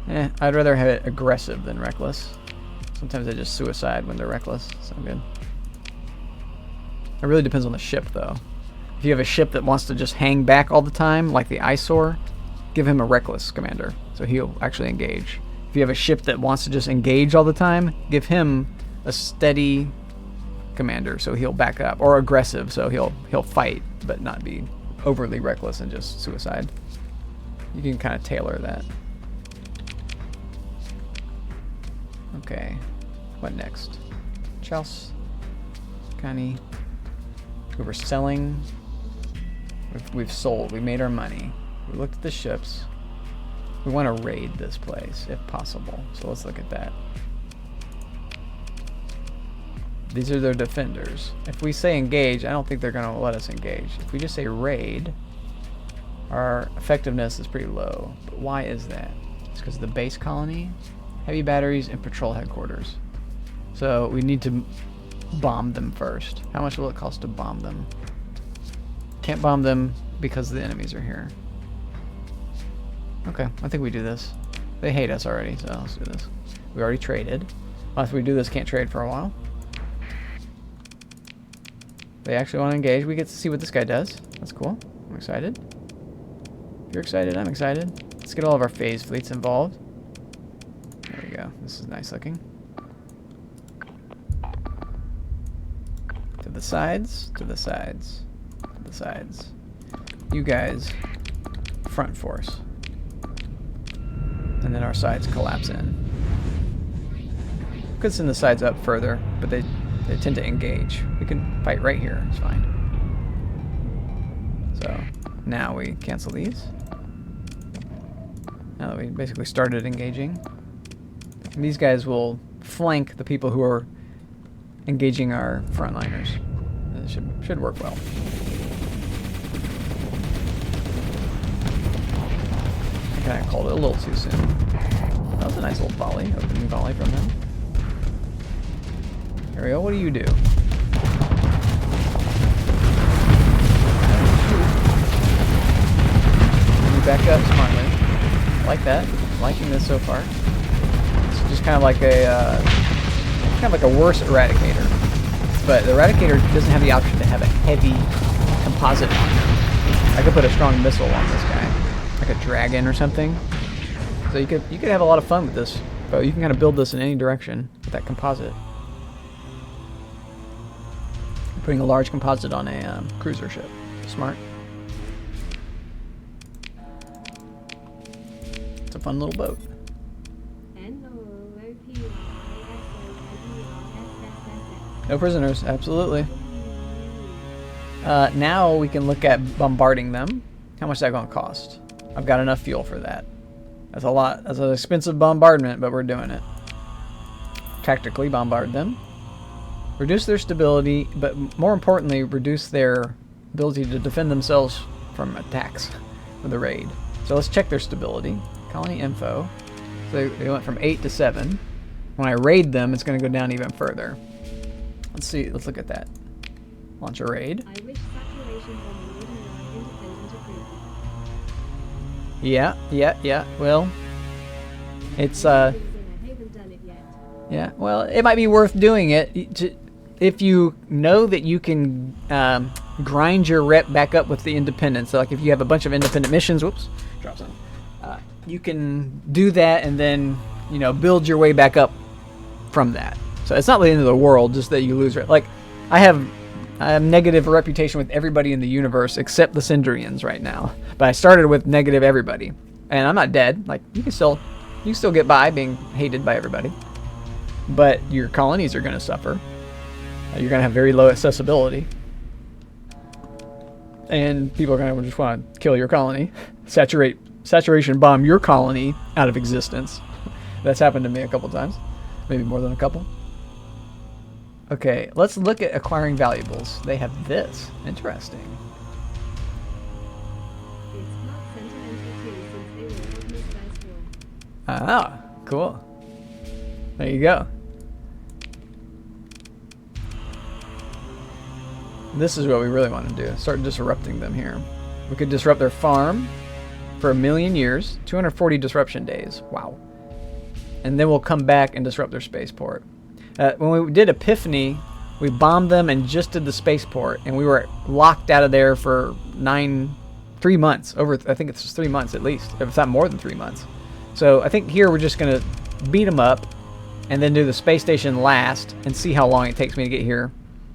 I'd rather have it aggressive than reckless. Sometimes they just suicide when they're reckless. So good. It really depends on the ship, though. If you have a ship that wants to just hang back all the time, like the eyesore, give him a reckless commander, so he'll actually engage. If you have a ship that wants to just engage all the time, give him a steady commander, so he'll back up, or aggressive, so he'll fight, but not be overly reckless and just suicide. You can kind of tailor that. Okay, what next? Chels, Connie. We were selling. We've sold. We made our money. We looked at the ships. We want to raid this place if possible. So let's look at that. These are their defenders. If we say engage, I don't think they're going to let us engage. If we just say raid, our effectiveness is pretty low. But why is that? It's because of the base colony, heavy batteries, and patrol headquarters. So we need to bomb them first. How much will it cost to bomb them? Can't bomb them because the enemies are here. Okay, I think we do this. They hate us already, so let's do this. We already traded. Unless we do this, can't trade for a while. They actually want to engage. We get to see what this guy does. That's cool. I'm excited. If you're excited, I'm excited. Let's get all of our phase fleets involved. There we go. This is nice looking. To the sides, to the sides, to the sides. You guys, front force. And then our sides collapse in. Could send the sides up further, but they tend to engage. We can fight right here. It's fine. So now we cancel these. Now that we basically started engaging. And these guys will flank the people who are engaging our frontliners. It should work well. I kind of called it a little too soon. That was a nice little volley, opening volley from him. There we go. What do you do? You back up smartly. Like that. Liking this so far. It's just kind of like a worse Eradicator. But the Eradicator doesn't have the option to have a heavy composite on him. I could put a strong missile on this guy, like a dragon or something. So you could have a lot of fun with this. But you can kind of build this in any direction with that composite. Putting a large composite on a cruiser ship. Smart. It's a fun little boat. No prisoners, absolutely. Now we can look at bombarding them. How much is that going to cost? I've got enough fuel for that. That's a lot. That's an expensive bombardment, but we're doing it. Tactically bombard them. Reduce their stability, but more importantly, reduce their ability to defend themselves from attacks with the raid. So let's check their stability. Colony info. So they went from 8 to 7. When I raid them, it's going to go down even further. Let's see. Let's look at that. Launch a raid. I wish saturation bombing would allow independent approval. Yeah. Well, it's I haven't done it yet. yeah. Well, it might be worth doing it if you know that you can grind your rep back up with the independents. So like if you have a bunch of independent missions, whoops, drop some. You can do that and then build your way back up from that. So it's not the end of the world, just that you lose rep. Like I have negative reputation with everybody in the universe except the Syndrians right now. But I started with negative everybody, and I'm not dead. Like you can still get by being hated by everybody, but your colonies are going to suffer. You're going to have very low accessibility, and people are going to just want to kill your colony, saturation bomb your colony out of existence. That's happened to me a couple times, maybe more than a couple. Okay, let's look at acquiring valuables. They have this. Interesting. It's not sentimental too, since they were not missed as well. Ah, cool. There you go. This is what we really want to do. Start disrupting them here. We could disrupt their farm for 1,000,000 years. 240 disruption days. Wow. And then we'll come back and disrupt their spaceport. When we did Epiphany, we bombed them and just did the spaceport, and we were locked out of there for 3 months. I think it's 3 months at least, if it's not more than 3 months. So I think here we're just gonna beat them up, and then do the space station last, and see how long it takes me to get here.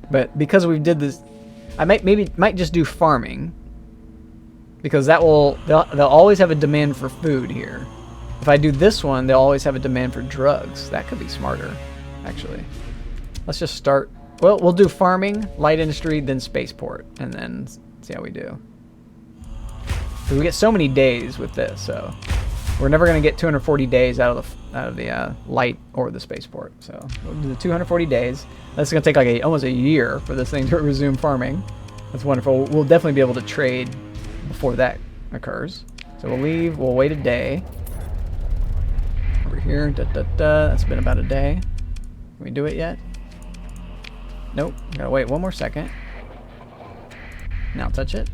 But because we did this, I might just do farming, because they'll always have a demand for food here. If I do this one, they'll always have a demand for drugs. That could be smarter. Actually, let's just start. Well, we'll do farming, light industry, then spaceport, and then see how we do. Because we get so many days with this, so we're never going to get 240 days out of the light or the spaceport. So we'll do the 240 days. That's going to take like almost a year for this thing to resume farming. That's wonderful. We'll definitely be able to trade before that occurs. So we'll leave. We'll wait a day. Over here. That's been about a day. Can we do it yet? Nope. Gotta wait one more second. Now touch it.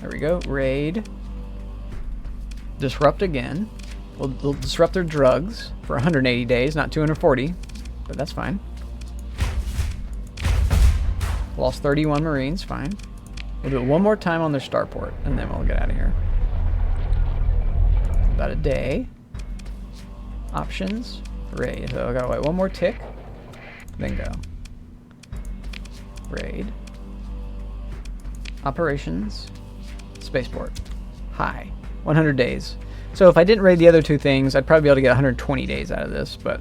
There we go. Raid. Disrupt again. We'll disrupt their drugs for 180 days, not 240, but that's fine. Lost 31 Marines, fine. We'll do it one more time on their starport, and then we'll get out of here. About a day. Options. Raid. So I gotta wait one more tick. Then go. Raid. Operations. Spaceport. High. 100 days. So if I didn't raid the other two things, I'd probably be able to get 120 days out of this, but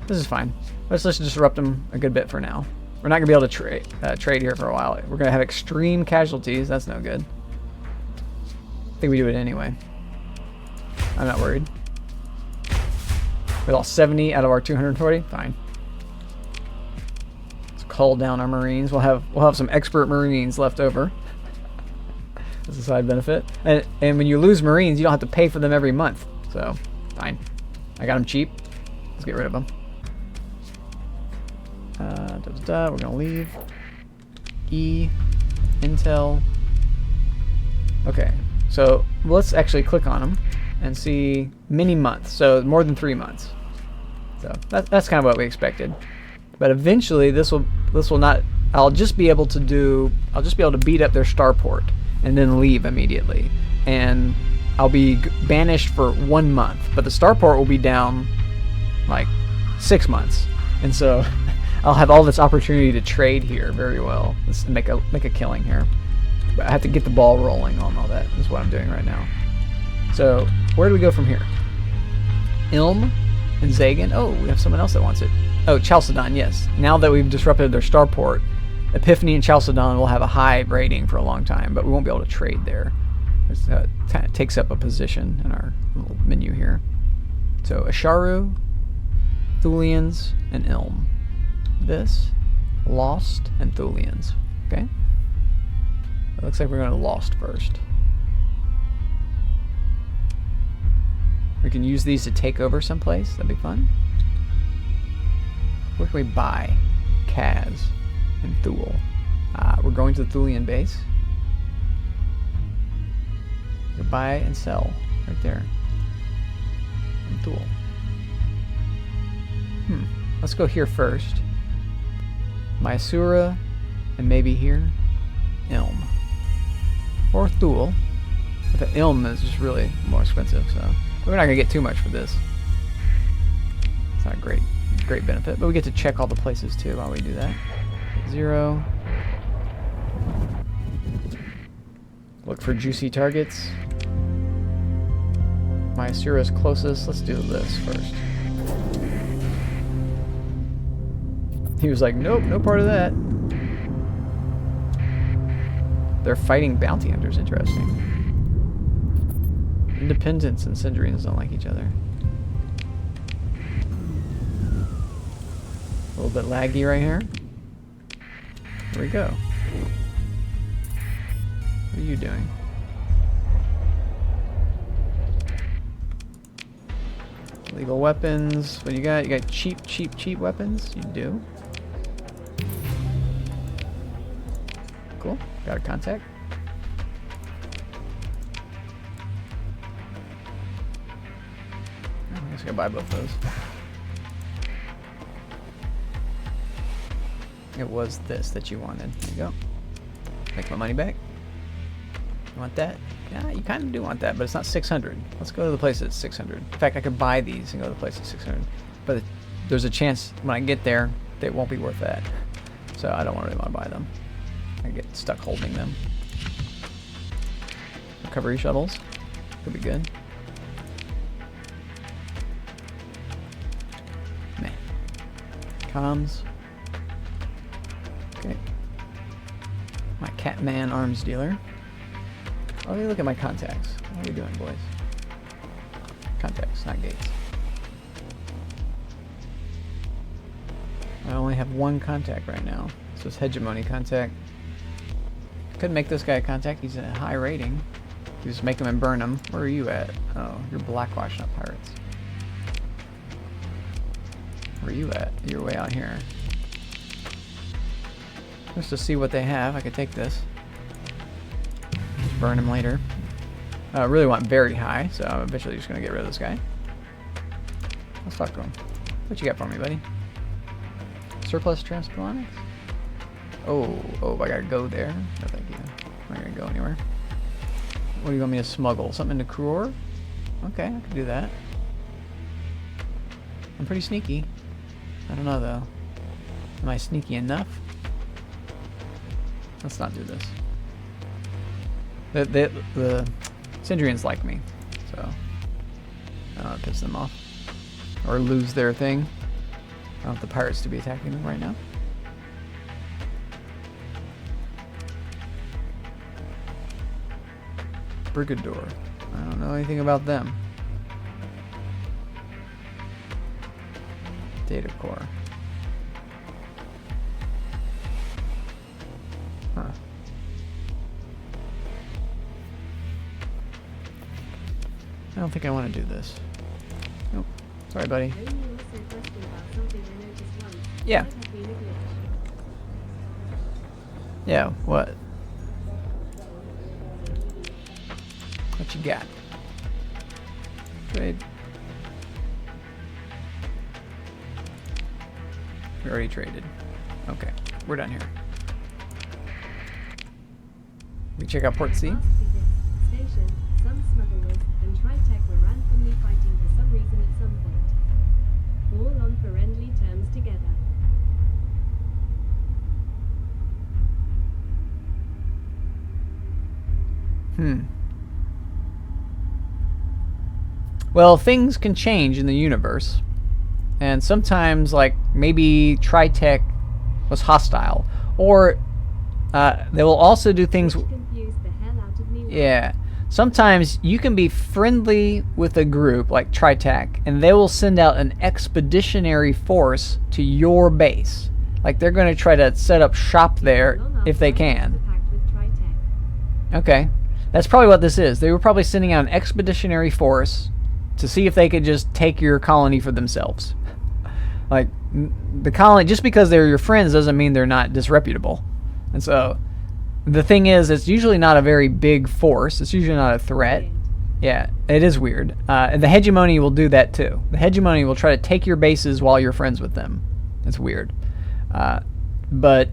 this is fine. Let's just disrupt them a good bit for now. We're not going to be able to trade here for a while. We're going to have extreme casualties. That's no good. I think we do it anyway. I'm not worried. We lost 70 out of our 240. Fine. Let's call down our Marines. We'll have some expert Marines left over. That's a side benefit. And when you lose Marines, you don't have to pay for them every month. So, fine. I got them cheap. Let's get rid of them. We're going to leave. E. Intel. Okay. So, let's actually click on them and see many months. So, more than 3 months. So, that's kind of what we expected. But eventually, this will not... I'll just be able to beat up their starport and then leave immediately, and I'll be banished for 1 month, but the starport will be down like 6 months, and so I'll have all this opportunity to trade here very well. Let's make a killing here, but I have to get the ball rolling on all that. That's what I'm doing right now. So where do we go from here? Ilm and Zagan. Oh, we have someone else that wants it. Oh, Chalcedon. Yes. Now that we've disrupted their starport, Epiphany and Chalcedon will have a high rating for a long time, but we won't be able to trade there. It kind of takes up a position in our little menu here. So Asharu, Thulians, and Ilm. This, Lost, and Thulians. Okay? It looks like we're going to Lost first. We can use these to take over someplace. That'd be fun. Where can we buy? Kaz. And Thule. We're going to the Thulian base. You buy and sell right there. And Thule. Let's go here first. Mysura, and maybe here, Ilm. Or Thule. But the Ilm is just really more expensive, so we're not gonna get too much for this. It's not a great benefit, but we get to check all the places too while we do that. 0. Look for juicy targets. Myasura's closest. Let's do this first. He was like, nope, no part of that. They're fighting bounty hunters. Interesting. Independents and Cendrines don't like each other. A little bit laggy right here. Here we go. What are you doing? Legal weapons. What do you got? You got cheap weapons? You do. Cool. Got a contact. I guess I gotta buy both those. It was this that you wanted. There you go. Make my money back. You want that? Yeah, you kind of do want that, but it's not 600. Let's go to the place that's 600. In fact, I could buy these and go to the place that's 600. But there's a chance when I get there, they won't be worth that. So I don't really want to buy them. I get stuck holding them. Recovery shuttles. Could be good. Meh. Comms. Okay. My Catman arms dealer. Oh, let me look at my contacts. What are we doing, boys? Contacts, not gates. I only have one contact right now. So it's hegemony contact. Could make this guy a contact. He's at a high rating. You just make him and burn him. Where are you at? Oh, you're Blackwash, not pirates. Where are you at? You're way out here. Just to see what they have. I could take this. Just burn him later. I really want very high, so I'm eventually just going to get rid of this guy. Let's talk to him. What you got for me, buddy? Surplus transpilonics? Oh, I gotta go there. No, thank you. I'm not gonna go anywhere. What do you want me to smuggle? Something into Kruor? Okay, I can do that. I'm pretty sneaky. I don't know though. Am I sneaky enough? Let's not do this. The Syndrians like me, so I don't want to piss them off or lose their thing. I want the pirates to be attacking them right now. Brigador. I don't know anything about them. Data core. Huh. I don't think I want to do this. Nope. Sorry, buddy. Yeah. Yeah, what? What you got? Trade. We already traded. Okay, we're done here. We check out Port C. Station, some smugglers and Tritech were randomly fighting for some reason at some point. All on friendly terms together. Well, things can change in the universe. And sometimes, like, maybe Tritech was hostile. Or they will also do things... Confused the hell out of me. Yeah. Sometimes you can be friendly with a group like Tritech, and they will send out an expeditionary force to your base. Like, they're going to try to set up shop there if they can. Okay. That's probably what this is. They were probably sending out an expeditionary force to see if they could just take your colony for themselves. Like, the colony, just because they're your friends doesn't mean they're not disreputable. And so, the thing is, it's usually not a very big force. It's usually not a threat. Yeah, it is weird. And the hegemony will do that too. The hegemony will try to take your bases while you're friends with them. It's weird. But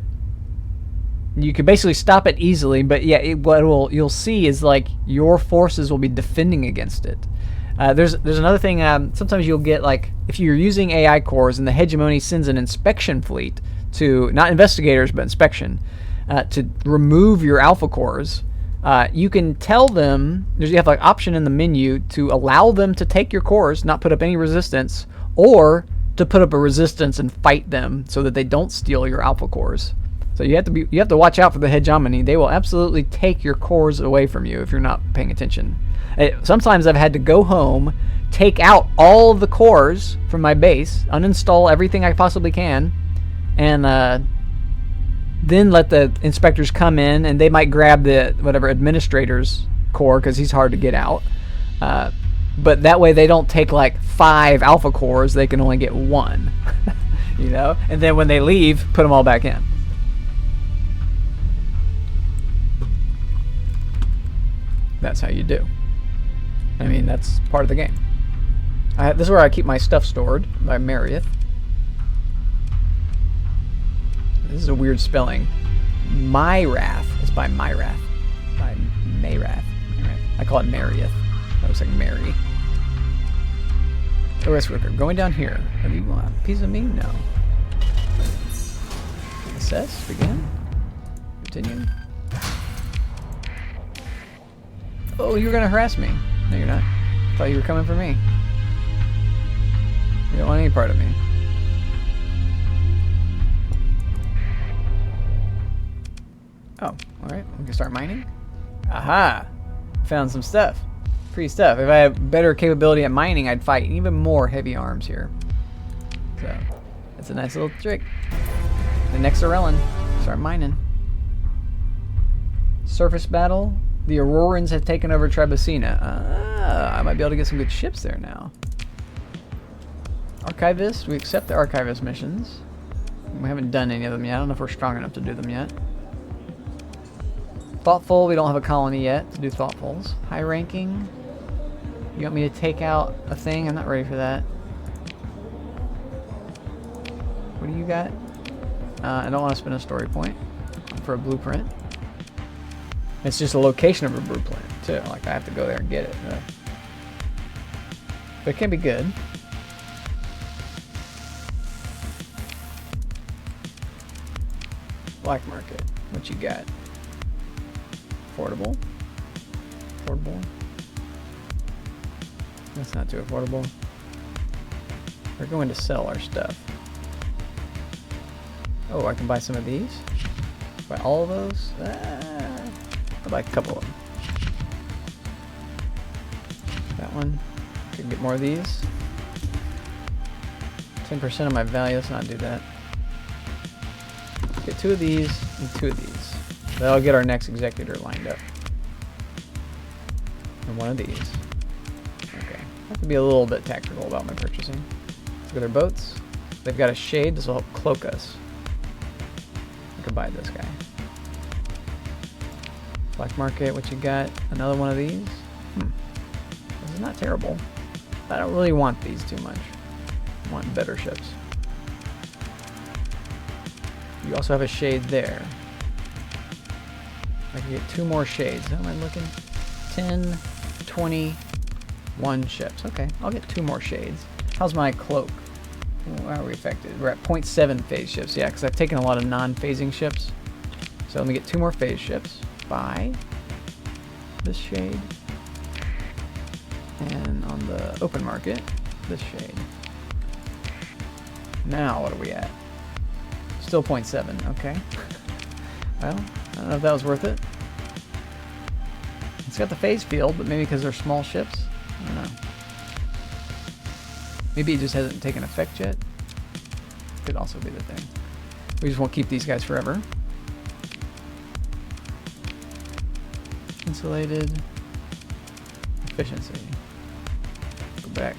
you can basically stop it easily. But yeah, you'll see is like your forces will be defending against it. There's another thing. Sometimes you'll get, like, if you're using AI cores and the hegemony sends an inspection fleet to, not investigators but inspection, to remove your alpha cores. You can tell them, you have like option in the menu to allow them to take your cores, not put up any resistance, or to put up a resistance and fight them so that they don't steal your alpha cores. So you have to watch out for the hegemony. They will absolutely take your cores away from you if you're not paying attention. Sometimes I've had to go home, take out all of the cores from my base, uninstall everything I possibly can, and then let the inspectors come in, and they might grab the whatever administrator's core because he's hard to get out. But that way they don't take like 5 alpha cores; they can only get 1. You know, and then when they leave, put them all back in. That's how you do. I mean, that's part of the game. This is where I keep my stuff stored, by Marieth. This is a weird spelling. Myrath. It's by Myrath. By Mayrath. I call it Marieth. That looks like Mary. Oh, risk worker. Going down here. What do you want? A piece of me? No. Assess. Begin. Continue. Oh, you're going to harass me. No, you're not. I thought you were coming for me. You don't want any part of me. Oh, alright. We can start mining. Aha! Found some stuff. free stuff. If I had better capability at mining, I'd fight even more heavy arms here. So, that's a nice little trick. The next Aurelin, start mining. Surface battle. The Aurorans have taken over Tribocina. I might be able to get some good ships there now. Archivist. We accept the Archivist missions. We haven't done any of them yet. I don't know if we're strong enough to do them yet. Thoughtful. We don't have a colony yet to do Thoughtfuls. High ranking. You want me to take out a thing? I'm not ready for that. What do you got? I don't want to spend a story point for a blueprint. It's just a location of a blueprint too. Like I have to go there and get it. But it can be good. Black market. What you got? Affordable. Affordable. That's not too affordable. We're going to sell our stuff. Oh, I can buy some of these. Buy all of those. I'll buy a couple of them. That one. Could get more of these. 10% of my value. Let's not do that. Get 2 of these and 2 of these. That'll get our next executor lined up. And 1 of these. Okay. I have to be a little bit tactical about my purchasing. Look at their boats. They've got a shade. This will help cloak us. I could buy this guy. Black market, what you got? Another one of these? This is not terrible. I don't really want these too much. I want better ships. You also have a shade there. I can get 2 more shades. How am I looking? 10, 20, 1 ships. Okay, I'll get 2 more shades. How's my cloak? How are we affected? We're at 0.7 phase ships. Yeah, because I've taken a lot of non-phasing ships. So let me get 2 more phase ships. Buy this shade. And on the open market, this shade. Now, what are we at? Still 0.7. Okay. Well, I don't know if that was worth it. It's got the phase field, but maybe because they're small ships. I don't know. Maybe it just hasn't taken effect yet. Could also be the thing. We just won't keep these guys forever. Insulated. Efficiency. Go back.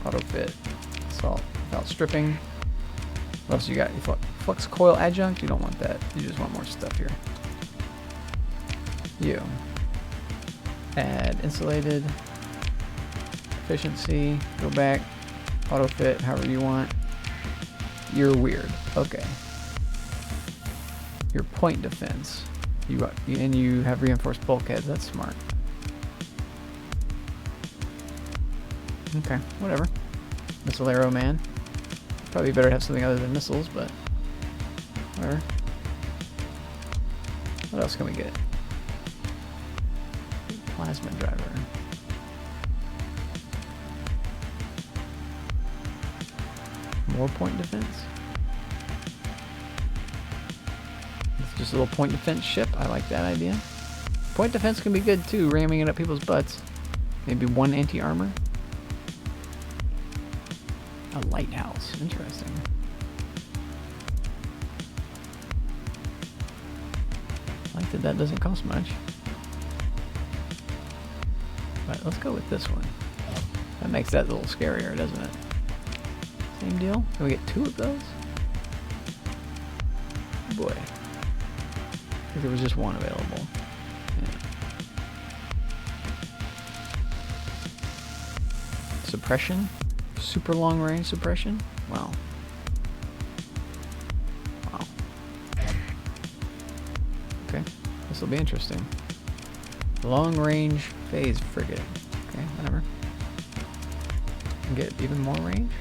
Auto fit. Assault. Without stripping. What else you got? Flux coil adjunct? You don't want that. You just want more stuff here. You. Add insulated. Efficiency. Go back. Auto fit, however you want. You're weird. Okay. Your point defense. And you have reinforced bulkheads. That's smart. Okay, whatever. Missile arrow man. Probably better have something other than missiles, but whatever. What else can we get? Plasma driver. More point defense? It's just a little point defense ship. I like that idea. Point defense can be good too, ramming it up people's butts. Maybe 1 anti-armor. A lighthouse. Interesting. I like that doesn't cost much. But let's go with this one. That makes that a little scarier, doesn't it? Same deal? Can we get 2 of those? Boy. I think there was just 1 available. Yeah. Suppression? Super long range suppression? Wow. Wow. Okay. This will be interesting. Long range phase frigate. Okay, whatever. And get even more range?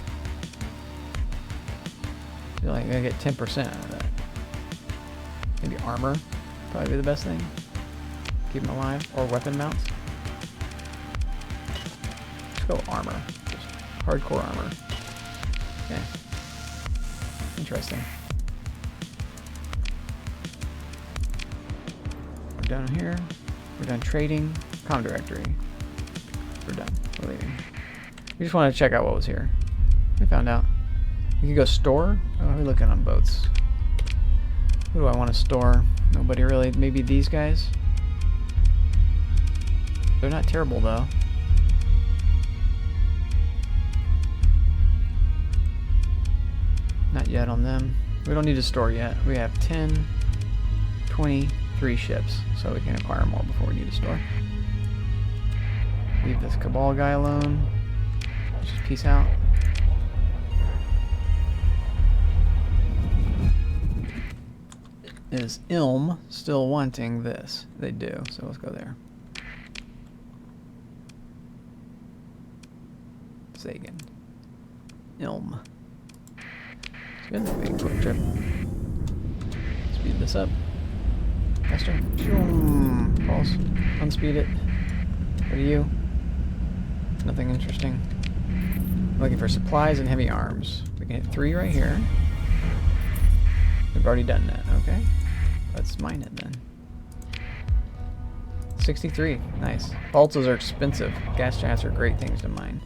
I feel like I'm gonna get 10% out of that. Maybe armor, probably be the best thing. Keep them alive, or weapon mounts. Let's go armor. Just hardcore armor. Okay. Interesting. We're done here. We're done trading. Comm directory. We're done. We're leaving. We just wanted to check out what was here. We found out. We could go store? Oh, we're looking on boats. Who do I want to store? Nobody really. Maybe these guys? They're not terrible though. Not yet on them. We don't need to store yet. We have 10, 23 ships, so we can acquire more before we need to store. Leave this Cabal guy alone. Just peace out. Is Ilm still wanting this? They do, so let's go there. Sagan. Ilm. It's good. Make a quick trip. Speed this up. Faster. Pulse. Unspeed it. What are you? Nothing interesting. Looking for supplies and heavy arms. We can hit 3 right here. We've already done that. Okay. Let's mine it then. 63. Nice. Baltas are expensive. Gas giants are great things to mine.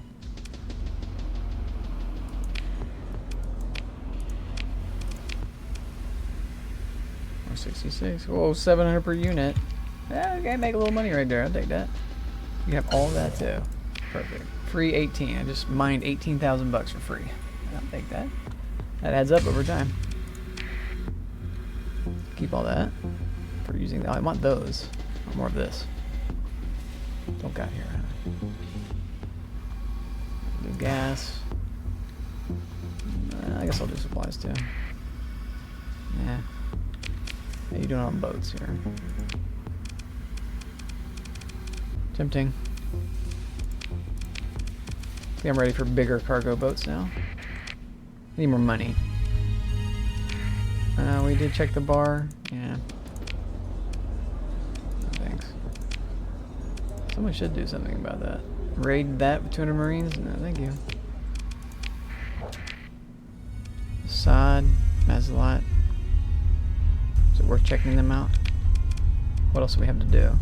Or 66. Whoa, 700 per unit. Yeah, okay, make a little money right there. I'll take that. You have all that too. Perfect. Free 18. I just mined 18,000 bucks for free. I'll take that. That adds up over time. Keep all that for using. Oh, I want those. I want more of this. Don't got here. Huh? Do gas. I guess I'll do supplies too. Yeah. How you doing on boats here? Tempting. I think I'm ready for bigger cargo boats now. I need more money. We did check the bar. Yeah. No, thanks. Someone should do something about that. Raid that with 200 Marines? No, thank you. Assad, Mazalot. Is it worth checking them out? What else do we have to do?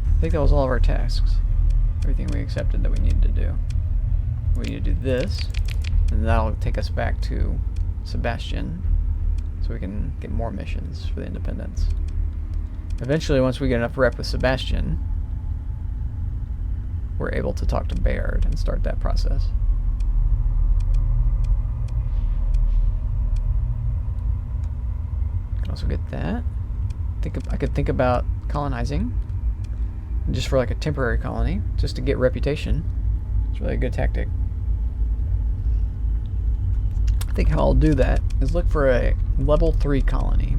I think that was all of our tasks. Everything we accepted that we needed to do. We need to do this, and that'll take us back to Sebastian, so we can get more missions for the Independents. Eventually, once we get enough rep with Sebastian, we're able to talk to Baird and start that process. Can also get that. I could think about colonizing, just for like a temporary colony, just to get reputation. It's really a good tactic. I think how I'll do that is look for a level 3 colony.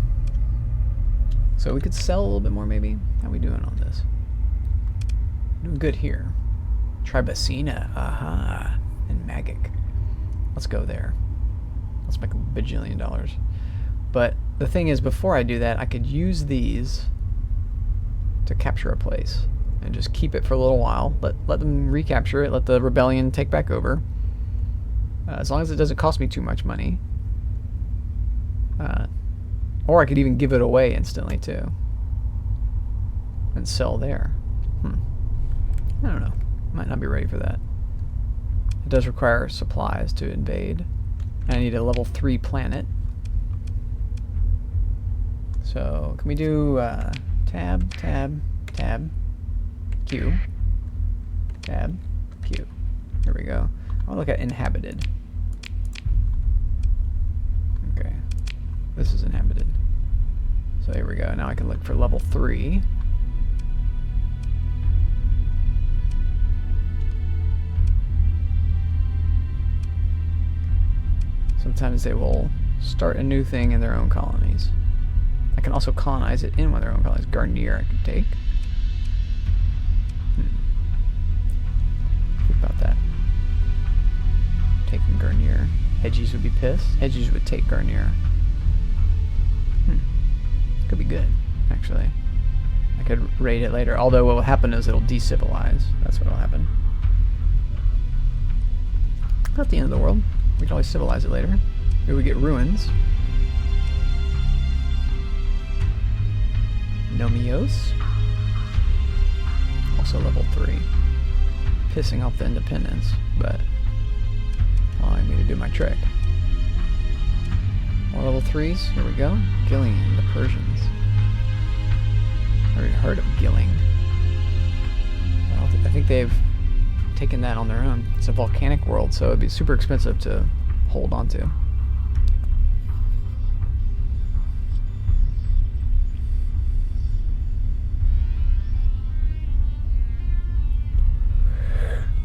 So we could sell a little bit more maybe. How are we doing on this? Doing good here. Tribacina, aha, and Magic. Let's go there. Let's make $1 bajillion. But the thing is, before I do that, I could use these to capture a place and just keep it for a little while. Let them recapture it. Let the rebellion take back over. As long as it doesn't cost me too much money. Or I could even give it away instantly too. And sell there. I don't know. Might not be ready for that. It does require supplies to invade. And I need a level 3 planet. So, can we do tab, tab, tab, Q, tab, Q. There we go. I'll look at inhabited. Okay. This is inhabited. So here we go. Now I can look for level 3. Sometimes they will start a new thing in their own colonies. I can also colonize it in one of their own colonies. Garnier I could take. Think about that. Taking Garnier. Hedgies would be pissed. Hedgies would take Garnier. Could be good, actually. I could raid it later. Although what will happen is it'll decivilize. That's what will happen. Not the end of the world. We can always civilize it later. Maybe we get ruins. Nomios. Also level 3. Pissing off the independents, but allowing me to do my trick. More level 3s. Here we go. Gillian, the Persians. I already heard of Gilling. I think they've taken that on their own. It's a volcanic world, so it'd be super expensive to hold on to.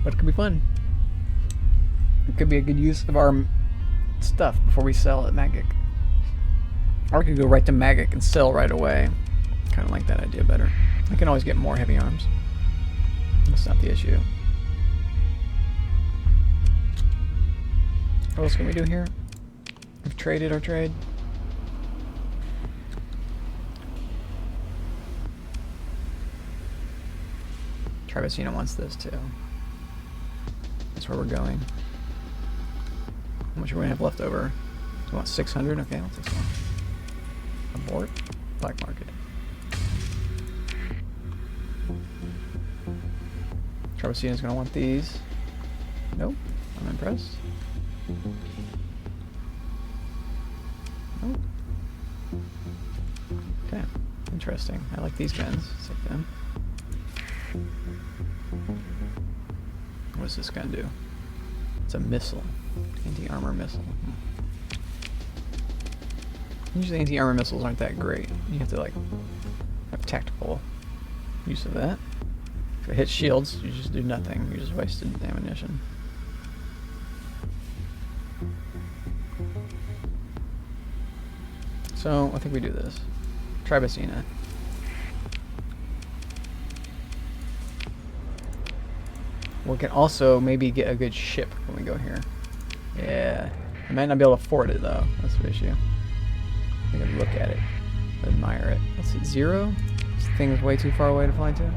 But it could be fun. It could be a good use of our stuff before we sell at Magic. Or we could go right to Magic and sell right away. Kind of like that idea better. I can always get more heavy arms. That's not the issue. What else can we do here? We've traded our trade. Travasina wants this too. That's where we're going. How much are we gonna have left over? We want 600? Okay, I'll take some. Abort. Black market. Travasina's gonna want these. Nope. I'm impressed. Nope. Okay. Interesting. I like these guns. Let's take them. What's this gun do? It's a missile. Anti-armor missile. Usually anti-armor missiles aren't that great. You have to like have tactical use of that. If it hits shields, you just do nothing. You just wasted ammunition. So I think we do this. Travasina. We can also maybe get a good ship when we go here. Yeah. I might not be able to afford it though. That's the issue. I can look at it. Admire it. Let's see. 0? This thing is way too far away to fly to.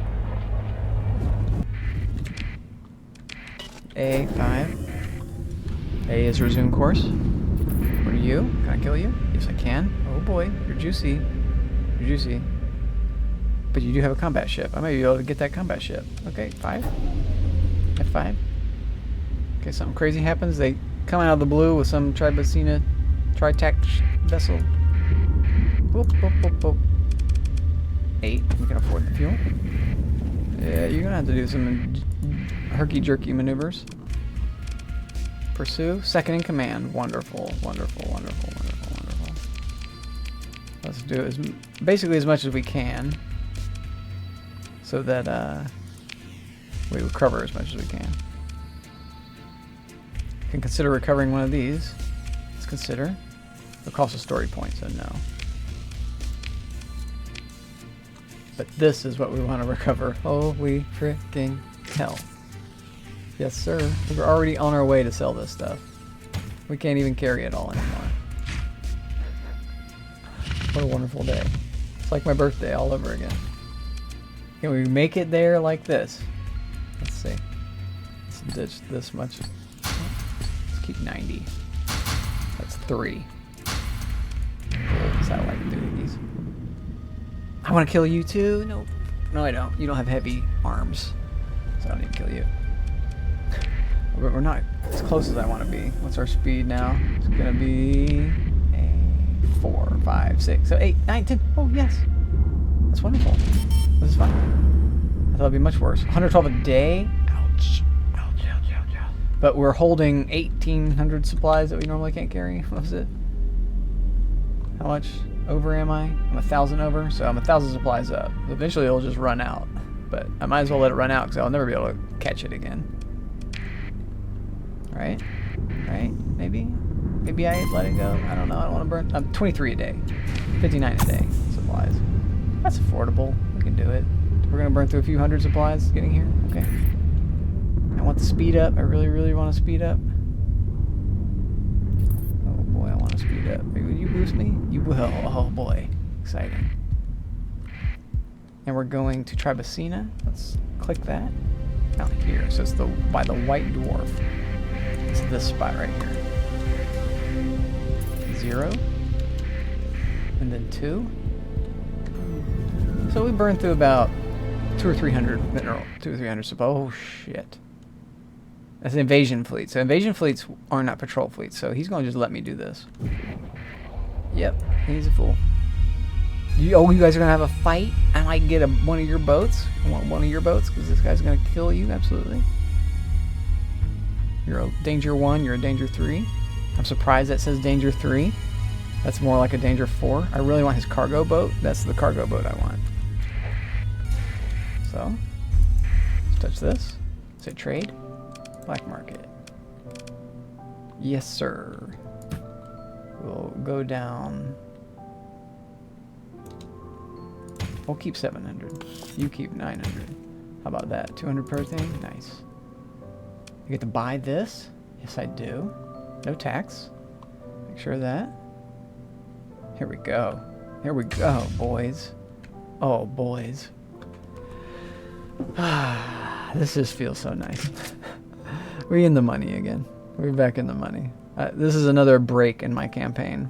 A5. A is resume course. What are you? Can I kill you? Yes, I can. Oh boy. You're juicy. You're juicy. But you do have a combat ship. I might be able to get that combat ship. Okay, 5. F5. Okay, something crazy happens. They come out of the blue with some Travasina tri-tac vessel. Whoop, whoop, whoop, whoop. 8. We can afford the fuel. Yeah, you're gonna have to do some herky-jerky maneuvers. Pursue. Second in command. Wonderful, wonderful, wonderful, wonderful, wonderful. Let's do basically as much as we can, so that we recover as much as we can. Can consider recovering one of these. Let's consider. It'll cost a story point, so no. But this is what we want to recover. Holy freaking hell. Yes, sir. We're already on our way to sell this stuff. We can't even carry it all anymore. What a wonderful day. It's like my birthday all over again. Can we make it there like this? Let's see. Let's ditch this much. Let's keep 90. That's 3. Satellite doohies. I want to kill you too? Nope. No, I don't. You don't have heavy arms. So I don't need to kill you. But we're not as close as I want to be. What's our speed now? It's going to be 4, 5, 6, 7, 8, 9, 10. Oh, yes. That's wonderful. This is fun. I thought it'd be much worse. 112 a day? Ouch. Ouch, ouch, ouch, ouch. But we're holding 1,800 supplies that we normally can't carry. What was it? How much over am I? I'm 1,000 over, so I'm 1,000 supplies up. Eventually it'll just run out. But I might as well let it run out because I'll never be able to catch it again. Right? Right? Maybe? Maybe I let it go? I don't know. I don't want to burn. I'm 23 a day. 59 a day supplies. That's affordable. We can do it. We're going to burn through a few hundred supplies getting here. Okay. I want to speed up. I really, really want to speed up. Oh boy, I want to speed up. Will you boost me? You will. Oh boy. Exciting. And we're going to Travasina. Let's click that. Out here. So it's by the white dwarf. It's this spot right here. 0. And then 2. So we burned through about 2 or 300 mineral. 2 or 300 supply. Oh, shit. That's an invasion fleet. So invasion fleets are not patrol fleets. So he's going to just let me do this. Yep. He's a fool. You guys are going to have a fight? I might get one of your boats. I want one of your boats because this guy's going to kill you. Absolutely. You're a danger 1. You're a danger 3. I'm surprised that says danger 3. That's more like a danger 4. I really want his cargo boat. That's the cargo boat I want. So, let's touch this. Say trade. Black market. Yes, sir. We'll go down. We'll keep 700. You keep 900. How about that? 200 per thing? Nice. You get to buy this? Yes, I do. No tax. Make sure of that. Here we go. Here we go, boys. Oh, boys. This just feels so nice. We're in the money again. We're back in the money. This is another break in my campaign.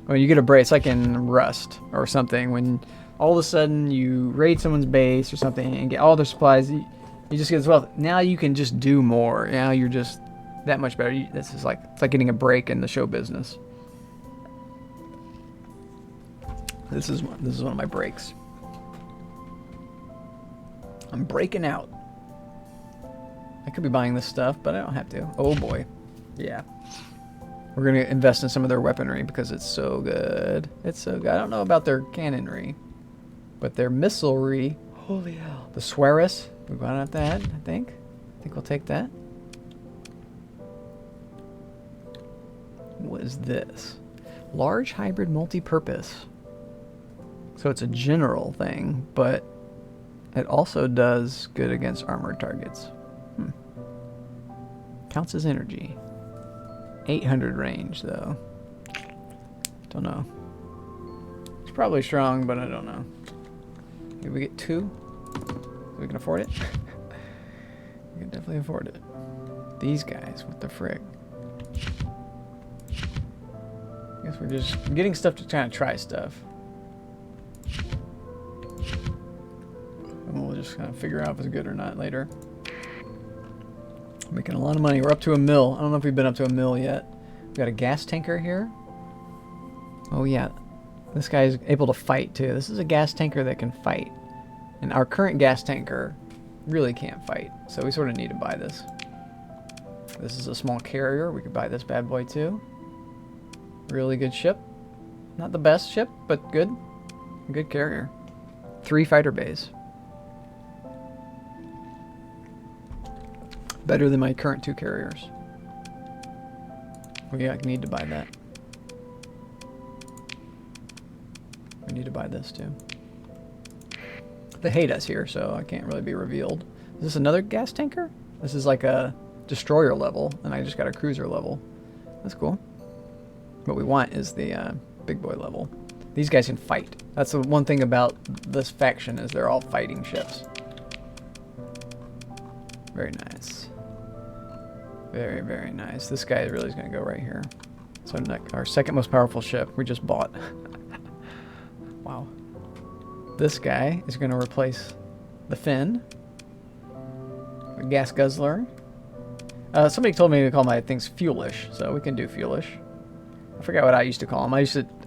When you get a break, it's like in Rust or something. When all of a sudden you raid someone's base or something and get all their supplies, you just get as well. Now you can just do more. Now you're just that much better. This is like, it's like getting a break in the show business. This is one of my breaks. I'm breaking out. I could be buying this stuff, but I don't have to. Oh boy. Yeah. We're going to invest in some of their weaponry because it's so good. It's so good. I don't know about their cannonry, but their missilery. Holy hell. The Sweris. We're going at that, I think. I think we'll take that. What is this? Large hybrid multi-purpose. So it's a general thing, but it also does good against armored targets. Counts as energy. 800 range, though. Don't know. It's probably strong, but I don't know. Maybe we get 2? We can afford it? We can definitely afford it. These guys, what the frick? I guess we're just getting stuff to kind of try stuff. And we'll just kind of figure out if it's good or not later. Making a lot of money. We're up to a mill. I don't know if we've been up to a mill yet. We got a gas tanker here. Oh yeah. This guy is able to fight too. This is a gas tanker that can fight. And our current gas tanker really can't fight. So we sort of need to buy this. This is a small carrier. We could buy this bad boy too. Really good ship. Not the best ship, but good. Good carrier. 3 fighter bays. Better than my current 2 carriers. We need to buy that. We need to buy this too. They hate us here, so I can't really be revealed. Is this another gas tanker? This is like a destroyer level, and I just got a cruiser level. That's cool. What we want is the big boy level. These guys can fight. That's the one thing about this faction is they're all fighting ships. Very nice. Very, very nice. This guy really is going to go right here. So our second most powerful ship we just bought. Wow. This guy is going to replace the Finn. The gas guzzler. Somebody told me to call my things fuelish, so we can do fuelish. I forgot what I used to call them.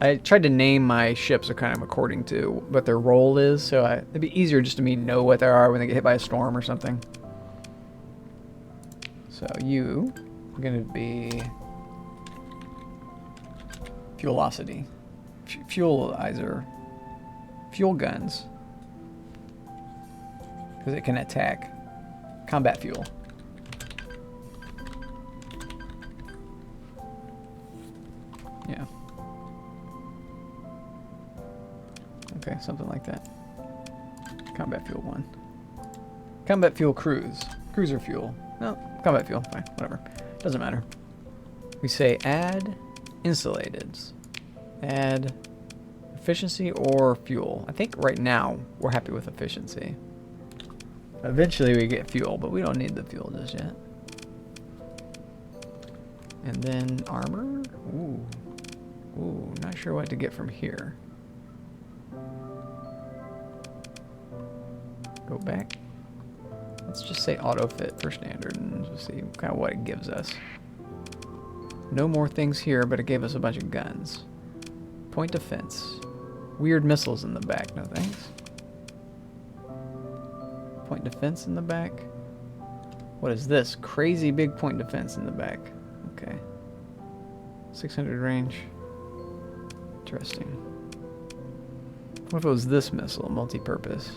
I tried to name my ships kind of according to what their role is, so it'd be easier just to me know what they are when they get hit by a storm or something. So you are going to be Fuelocity. Fuelizer. Fuel guns. Because it can attack. Combat fuel. Yeah. Okay, something like that. Combat fuel 1. Combat fuel cruise. Cruiser fuel. No, combat fuel. Fine, whatever. Doesn't matter. We say add insulated. Add efficiency or fuel. I think right now we're happy with efficiency. Eventually we get fuel, but we don't need the fuel just yet. And then armor. Ooh. Ooh, not sure what to get from here. Go back. Let's just say auto fit for standard and just see kind of what it gives us. No more things here, but it gave us a bunch of guns. Point defense. Weird missiles in the back, no thanks. Point defense in the back. What is this? Crazy big point defense in the back. Okay. 600 range. Interesting. What if it was this missile, multi-purpose?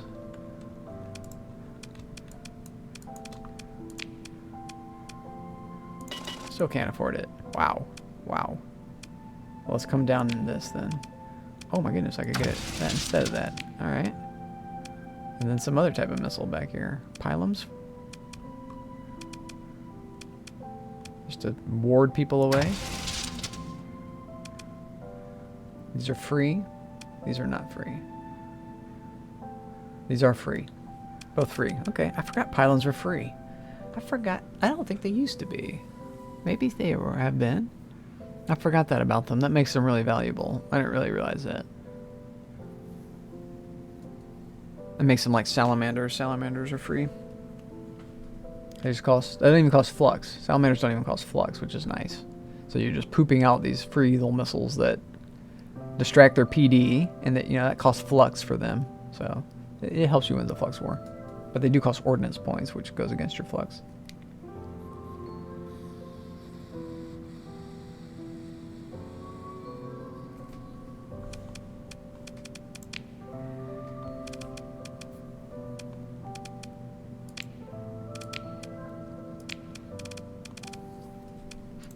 Still can't afford it. Wow. Wow. Well, let's come down in this then. Oh my goodness, I could get that instead of that. Alright. And then some other type of missile back here. Pylons? Just to ward people away. These are free. These are not free. These are free. Both free. Okay, I forgot pylons were free. I forgot. I don't think they used to be. Maybe they have been. I forgot that about them. That makes them really valuable. I didn't really realize that. It makes them like salamanders. Salamanders are free. They just cost. They don't even cost flux. Salamanders don't even cost flux, which is nice. So you're just pooping out these free little missiles that distract their PD, and that that costs flux for them. So it helps you win the flux war. But they do cost ordnance points, which goes against your flux.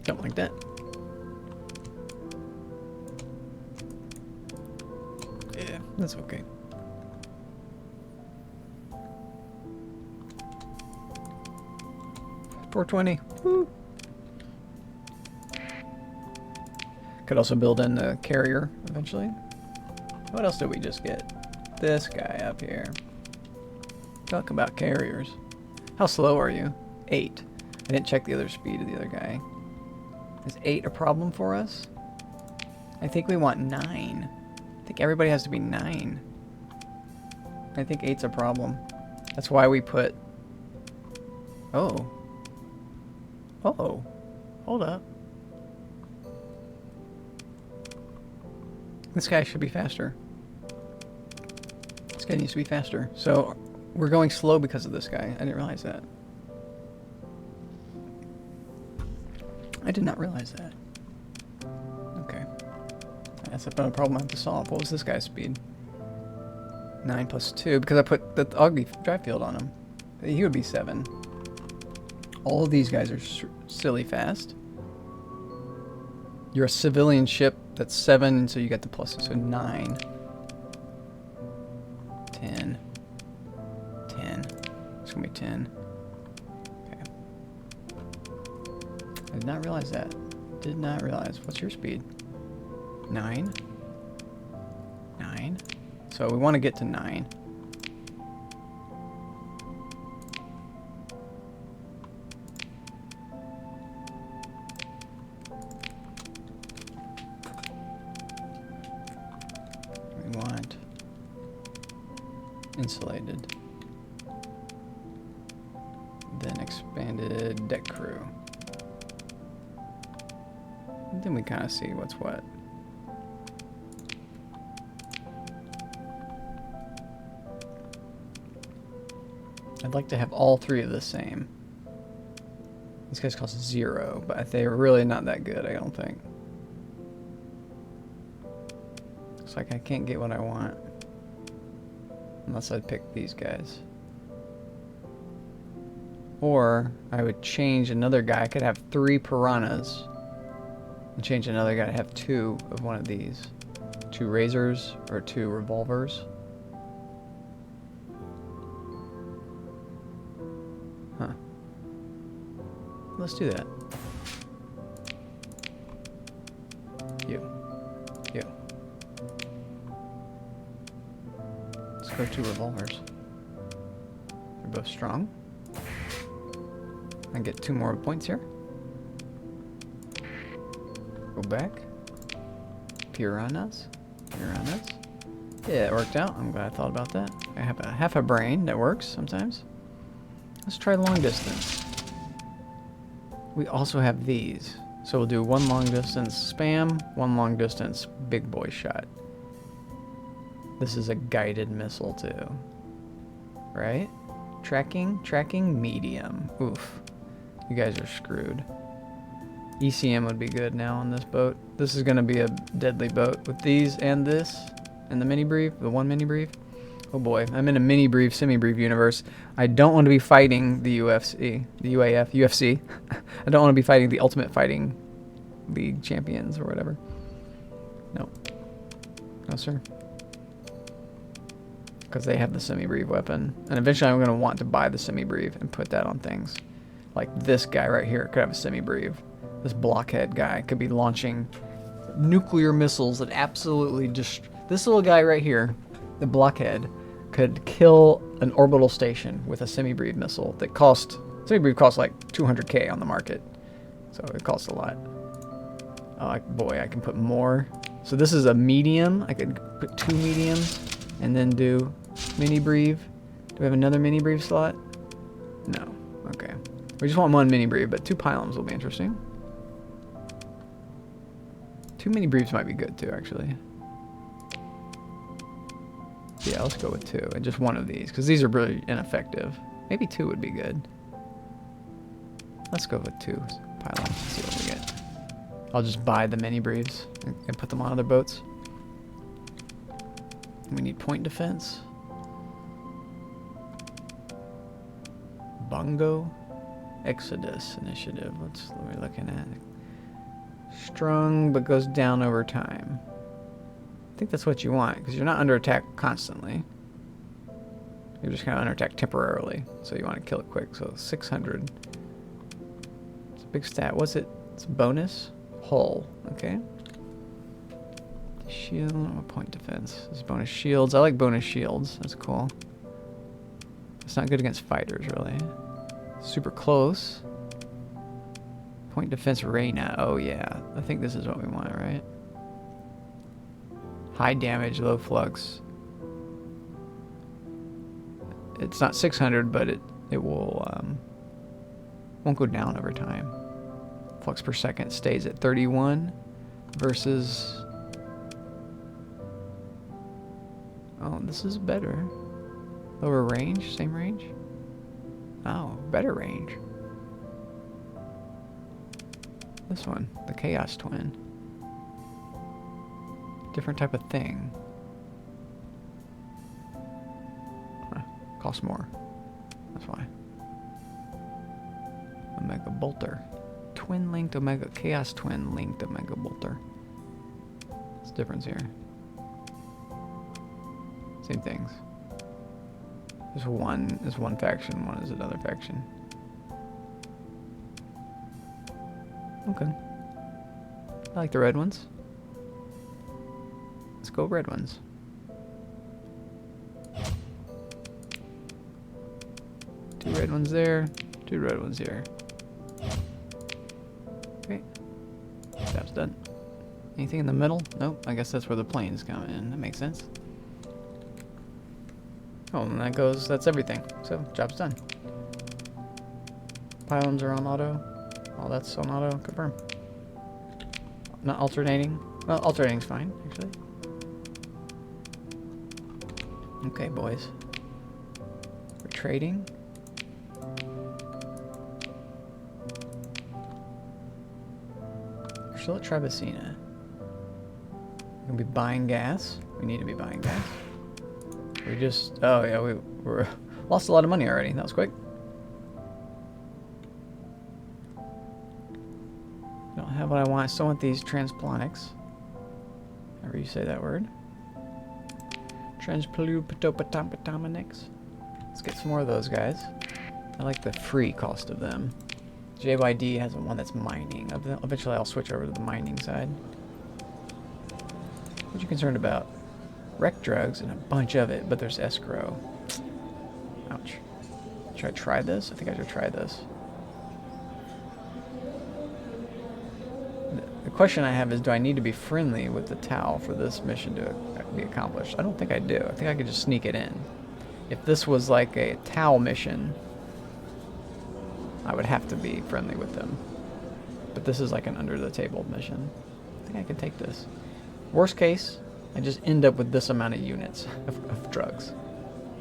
Something like that. Yeah, that's okay. $420. Woo. Could also build in the carrier eventually. What else did we just get? This guy up here. Talk about carriers. How slow are you? 8. I didn't check the other speed of the other guy. Is 8 a problem for us? I think we want 9. I think everybody has to be 9. I think 8's a problem. That's why we put... Oh. Oh. Hold up. This guy should be faster. This guy needs to be faster. So we're going slow because of this guy. I didn't realize that. I did not realize that. Okay. That's another problem I have to solve. What was this guy's speed? 9 plus 2, because I put the ugly drive field on him. He would be 7. All of these guys are silly fast. You're a civilian ship that's 7, so you get the pluses. So 9. 10. 10. It's going to be 10. I did not realize that. Did not realize. What's your speed? 9. 9. So we want to get to 9. We want insulated. Then expanded deck crew. Then we kind of see what's what. I'd like to have all 3 of the same. These guys cost 0, but they're really not that good, I don't think. Looks like I can't get what I want. Unless I pick these guys. Or I would change another guy. I could have 3 piranhas. And change another guy to have 2 of one of these. 2 razors or 2 revolvers. Huh. Let's do that. You. Let's go 2 revolvers. They're both strong. I get 2 more points here. Go back. Piranhas. Yeah, it worked out. I'm glad I thought about that. I have a half a brain that works sometimes. Let's try long distance. We also have these. So we'll do one long distance spam, one long distance big boy shot. This is a guided missile too. Right? Tracking medium. Oof. You guys are screwed. ECM would be good now on this boat. This is going to be a deadly boat with these and this and the mini brief, the one mini brief. Oh boy, I'm in a mini brief, semi brief universe. I don't want to be fighting the UFC, the UFC. I don't want to be fighting the Ultimate Fighting League champions or whatever. No. No, sir. Because they have the semi brief weapon. And eventually I'm going to want to buy the semi brief and put that on things. Like this guy right here could have a semi brief. This blockhead guy could be launching nuclear missiles that absolutely just... This little guy right here, the blockhead, could kill an orbital station with a semi-brief missile that cost... Semi-brief costs like 200k on the market. So it costs a lot. Oh boy, I can put more. So this is a medium. I could put 2 mediums and then do mini-brief. Do we have another mini-brief slot? No. Okay. We just want 1 mini-brief, but 2 pylons will be interesting. 2 mini-briefs might be good too, actually. Yeah, let's go with 2 and just 1 of these because these are really ineffective. Maybe 2 would be good. Let's go with 2 pylons and see what we get. I'll just buy the mini briefs and put them on other boats. We need point defense. Bongo. Exodus initiative. What are we looking at? Strong but goes down over time. I think that's what you want because you're not under attack constantly. You're just kind of under attack temporarily. So you want to kill it quick. So 600. It's a big stat. What's it? It's bonus. Hull. Okay. Shield. Point defense. This is bonus shields. I like bonus shields. That's cool. It's not good against fighters, really. Super close. Point defense Reyna. Oh, yeah. I think this is what we want, right? High damage, low flux. It's not 600, but it will won't go down over time. Flux per second stays at 31 versus... Oh, this is better. Lower range, same range? Oh, better range. This one, the Chaos Twin. Different type of thing. Costs more. That's why. Omega Bolter. Twin linked Omega Chaos Twin linked Omega Bolter. What's the difference here? Same things. There's one faction, one is another faction. Okay. I like the red ones. Let's go red ones. Two red ones there, 2 red ones here. Okay. Job's done. Anything in the middle? Nope. I guess that's where the planes come in. That makes sense. Oh, and that goes, that's everything. So, job's done. Pylons are on auto. All that's on auto. Confirm. Not alternating. Well, alternating's fine, actually. Okay, boys. We're trading. We're still at Tribacina. We're gonna be buying gas. We need to be buying gas. We just... Oh, yeah, we're lost a lot of money already. That was quick. Don't have what I want. I still want these transplonics. However you say that word. Transplutopotampotaminics. Let's get some more of those guys. I like the free cost of them. JYD has one that's mining. Eventually I'll switch over to the mining side. What you concerned about? Wreck drugs and a bunch of it, but there's escrow. Ouch. Should I try this? I think I should try this. The question I have is, do I need to be friendly with the Tau for this mission to be accomplished? I don't think I do. I think I could just sneak it in. If this was like a Tau mission, I would have to be friendly with them. But this is like an under-the-table mission. I think I can take this. Worst case, I just end up with this amount of units of drugs.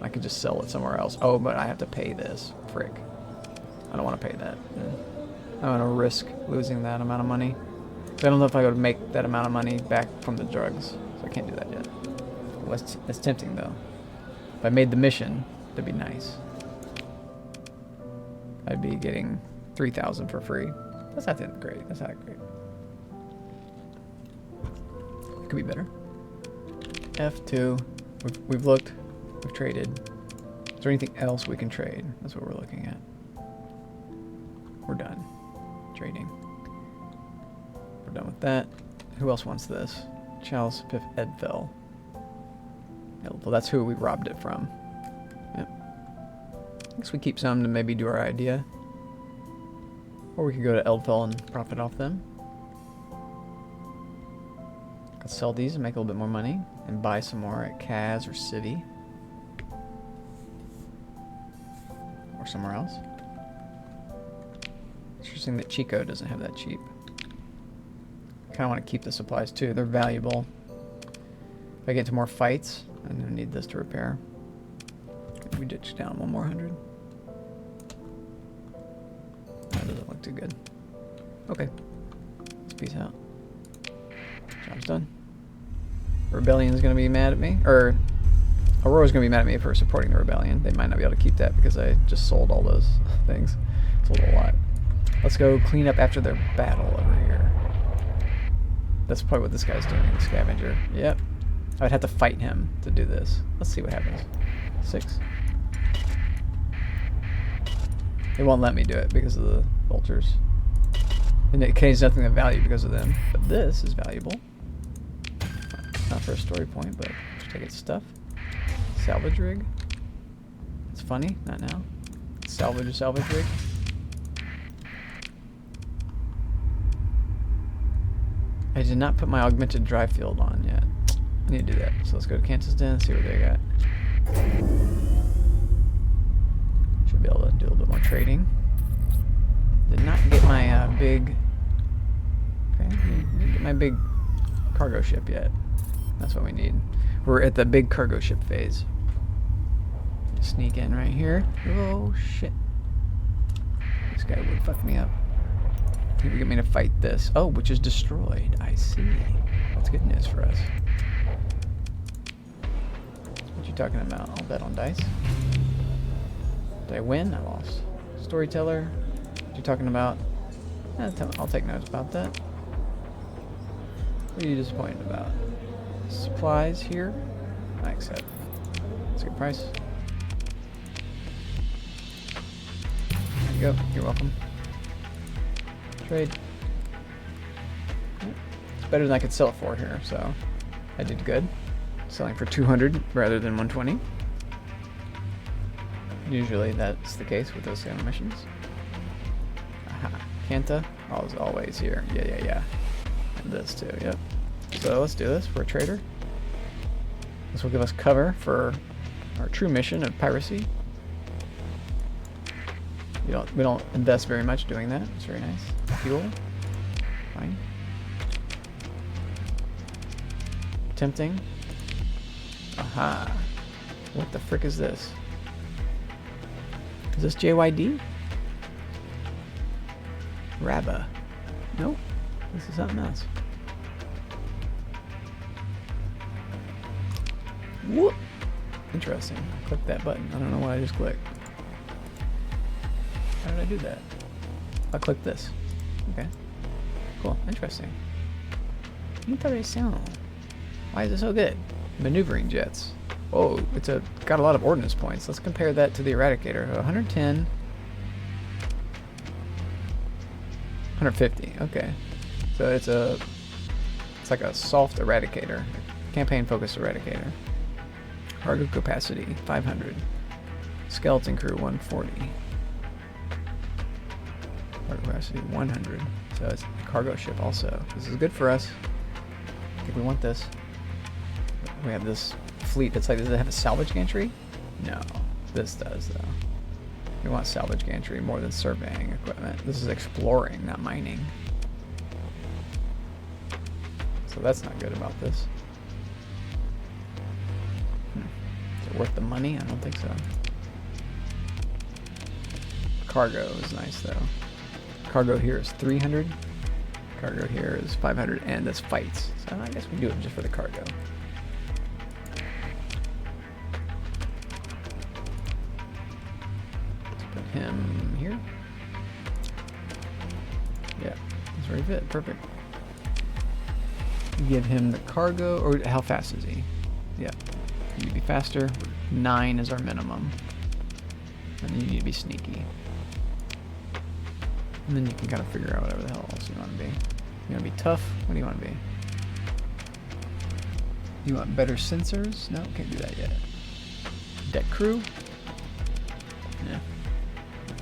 I could just sell it somewhere else. Oh, but I have to pay this. Frick. I don't want to pay that. I don't want to risk losing that amount of money. I don't know if I would make that amount of money back from the drugs. So I can't do that yet. Well, that's tempting, though. If I made the mission, that'd be nice. I'd be getting 3,000 for free. That's not that great. That's not great. It could be better. F2. We've looked. We've traded. Is there anything else we can trade? That's what we're looking at. We're done. Trading. We're done with that. Who else wants this? Chalice, Pif, Edfell. Well, that's who we robbed it from. Yep. I guess we keep some to maybe do our idea. Or we could go to Eldfell and profit off them. Could sell these and make a little bit more money. And buy some more at Kaz or City. Or somewhere else. Interesting that Chico doesn't have that cheap. I kind of want to keep the supplies too. They're valuable. If I get to more fights, I'm going to need this to repair. We ditch down one more 100. That doesn't look too good. Okay. Let's peace out. Job's done. Rebellion's going to be mad at me. Or Aurora's going to be mad at me for supporting the rebellion. They might not be able to keep that because I just sold all those things. Sold a lot. Let's go clean up after their battle over here. That's probably what this guy's doing, the scavenger. Yep. I would have to fight him to do this. Let's see what happens. 6. They won't let me do it because of the vultures. And it contains nothing of value because of them. But this is valuable. Not for a story point, but just take its stuff. Salvage rig. It's funny, not now. Salvage a salvage rig. I did not put my augmented drive field on yet. I need to do that. So let's go to Kansas Den and see what they got. Should be able to do a little bit more trading. Did not get my big... Okay, didn't get my big cargo ship yet. That's what we need. We're at the big cargo ship phase. Sneak in right here. Oh, shit. This guy would fuck me up. He would get me to fight this. Oh, which is destroyed. I see. That's good news for us. What you talking about? I'll bet on dice. Did I win? I lost. Storyteller. What you talking about? I'll take notes about that. What are you disappointed about? Supplies here? I accept. That's a good price. There you go. You're welcome. Trade. It's better than I could sell it for here, so I did good. Selling for 200 rather than 120. Usually that's the case with those kind of missions. Aha. Kanta, as always here. Yeah. And this too, yep. So let's do this. We're a trader. This will give us cover for our true mission of piracy. We don't invest very much doing that. It's very nice. Fuel. Fine. Tempting. Aha. What the frick is this? Is this JYD? Rabba. Nope. This is something else. Whoop. Interesting. Click that button. I don't know why I just clicked. How did I do that? I'll click this. Okay. Cool. Interesting. Interesting. Why is it so good? Maneuvering jets. Oh, it's got a lot of ordnance points. Let's compare that to the Eradicator. 110. 150. Okay. So it's like a soft Eradicator. Campaign focused Eradicator. Cargo capacity 500. Skeleton crew 140. Cargo capacity 100. So it's a cargo ship also. This is good for us. I think we want this. We have this fleet that's like, does it have a salvage gantry? No, this does though. We want salvage gantry more than surveying equipment. This is exploring, not mining. So that's not good about this. Is it worth the money? I don't think so. Cargo is nice though. Cargo here is 300. Cargo here is 500, and that's fights. So I guess we do it just for the cargo. Let's put him here. Yeah, that's where he fit. Perfect. Give him the cargo, or how fast is he? Yeah, you need to be faster. 9 is our minimum. And then you need to be sneaky. And then you can kind of figure out whatever the hell else you want to be. You want to be tough? What do you want to be? You want better sensors? No, can't do that yet. Deck crew? Yeah.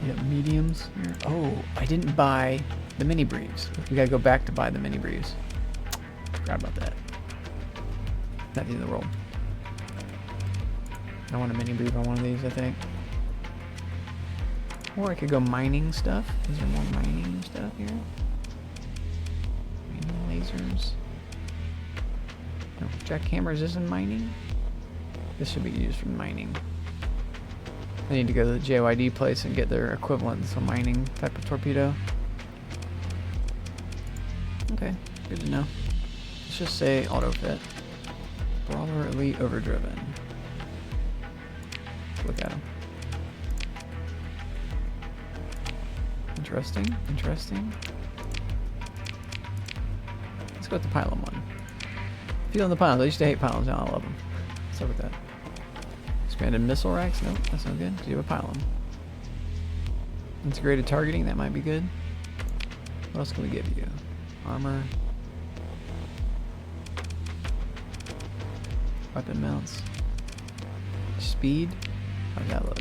You got mediums here. Oh, I didn't buy the mini briefs. We gotta go back to buy the mini briefs. Forgot about that. Not the end of the world. I want a mini brief on one of these, I think. Or I could go mining stuff. Is there more mining stuff here? Mining lasers. No, jackhammers isn't mining. This should be used for mining. I need to go to the JYD place and get their equivalent to mining type of torpedo. Okay, good to know. Let's just say auto fit. Brawler elite overdriven. Look at him. Interesting, interesting. Let's go with the pylon one. Feeling the pylons. I used to hate pylons, now I love them. What's up with that? Expanded missile racks? Nope, that's no good. You have a pylon. Integrated targeting, that might be good. What else can we give you? Armor. Weapon mounts. Speed. How does that look?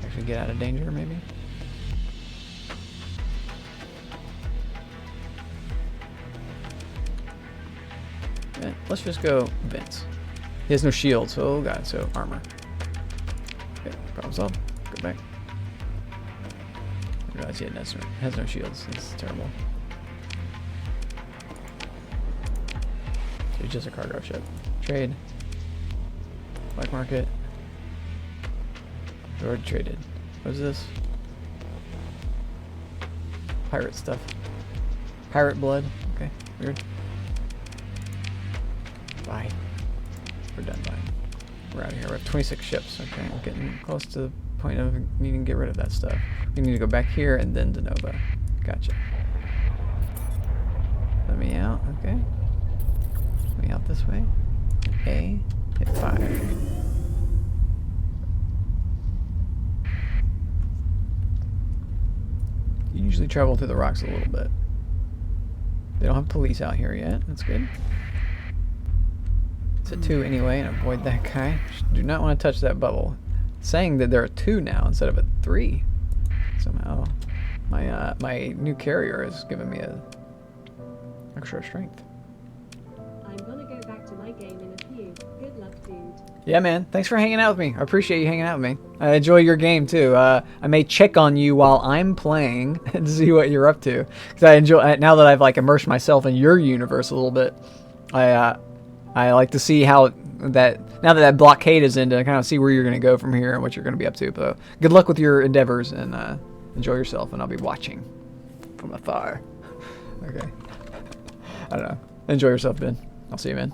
Actually get out of danger, maybe? Okay, let's just go Vince. He has no shield, so oh god, so armor. Okay, problem solved. Go back. I realize he has no shields. That's terrible. So he's just a cargo ship. Trade. Black market. We already traded. What is this? Pirate stuff. Pirate blood. Okay, weird. Bye. We're done buying. We're out of here. We have 26 ships. Okay, we're getting close to the point of needing to get rid of that stuff. We need to go back here and then De Nova. Gotcha. Let me out. Okay. Let me out this way. A. Hit 5. You usually travel through the rocks a little bit. They don't have police out here yet. That's good. It's a 2 anyway, and avoid that guy. Do not want to touch that bubble. It's saying that there are 2 now instead of a 3. Somehow, my new carrier has given me a extra strength. I'm gonna go back to my game in a few. Good luck, dude. Yeah, man. Thanks for hanging out with me. I appreciate you hanging out with me. I enjoy your game too. I may check on you while I'm playing and see what you're up to. Because I enjoy now that I've like immersed myself in your universe a little bit. I like to see how that now that blockade is ended, I kind of see where you're going to go from here and what you're going to be up to. But good luck with your endeavors and enjoy yourself. And I'll be watching from afar. Okay. I don't know. Enjoy yourself, Ben. I'll see you, man.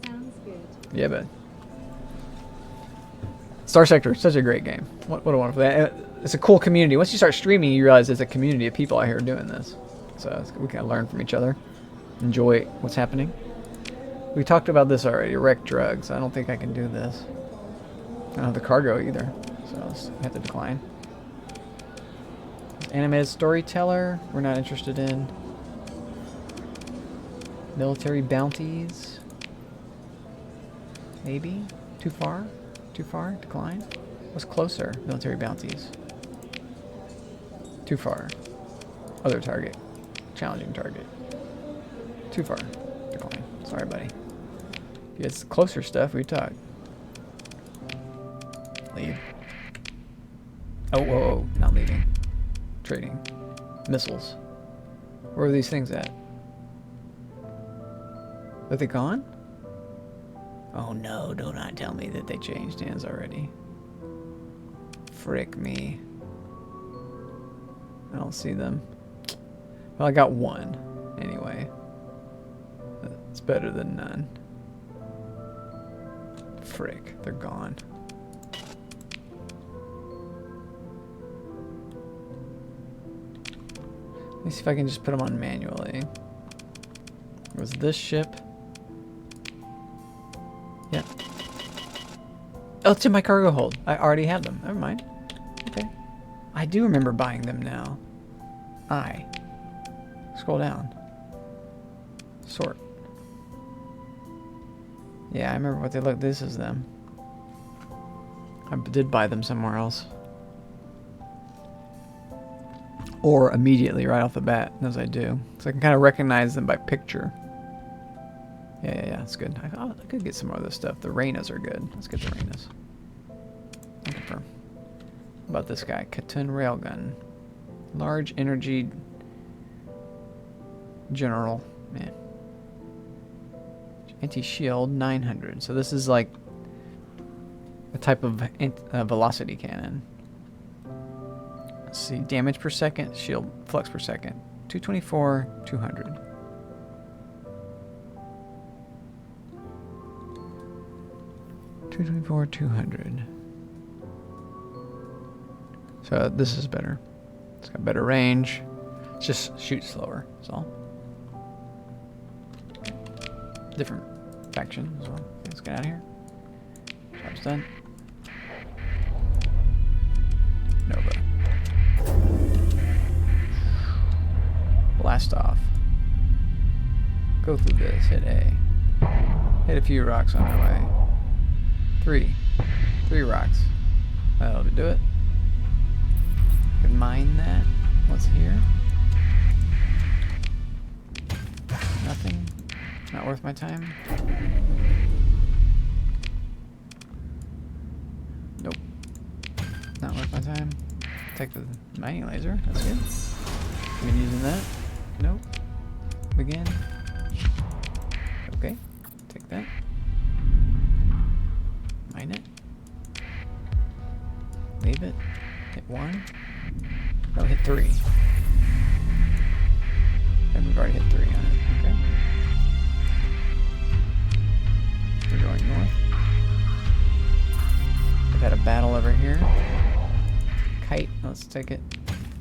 Sounds good. Yeah, but Starsector, such a great game. What a wonderful. It's a cool community. Once you start streaming, you realize there's a community of people out here doing this. So we can learn from each other, enjoy what's happening. We talked about this already. Wreck drugs. I don't think I can do this. I don't have the cargo either, so I have to decline. Animated storyteller. We're not interested in. Military bounties. Maybe. Too far. Too far. Decline. What's closer? Military bounties. Too far. Other target. Challenging target. Too far. Decline. Sorry, buddy. If it's closer stuff, we talk. Leave. Oh, whoa, whoa. Not leaving. Trading. Missiles. Where are these things at? Are they gone? Oh no, do not tell me that they changed hands already. Frick me. I don't see them. Well, I got one. Anyway. It's better than none. Frick, they're gone. Let me see if I can just put them on manually. Was this ship? Yeah. Oh, it's in my cargo hold. I already have them. Never mind. Okay. I do remember buying them now. Scroll down. Sort. Yeah, I remember what they look. This is them. I did buy them somewhere else. Or immediately right off the bat, as I do. So I can kind of recognize them by picture. Yeah, that's good. I could get some more of this stuff. The Reynas are good. Let's get the Reynas. I confirm. How about this guy? Katun Railgun. Large energy general. Man. Anti-shield 900. So this is like a type of velocity cannon. Let's see. Damage per second. Shield flux per second. 224, 200. $224, 200. So this is better. It's got better range. It's just shoots slower. That's all. Different faction as well. Let's get out of here. Job's done. Nova. Blast off. Go through this. Hit A. Hit a few rocks on our way. Three rocks. That'll do it. Can mine that. What's here? Nothing. Not worth my time. Nope. Not worth my time. Take the mining laser. That's good. Been using that. Nope. Begin. Okay. Take that. Mine it. Leave it. Hit 1. No, hit 3. And we've already hit 3 on it. Okay. We're going north. We've had a battle over here. Kite. Let's take it.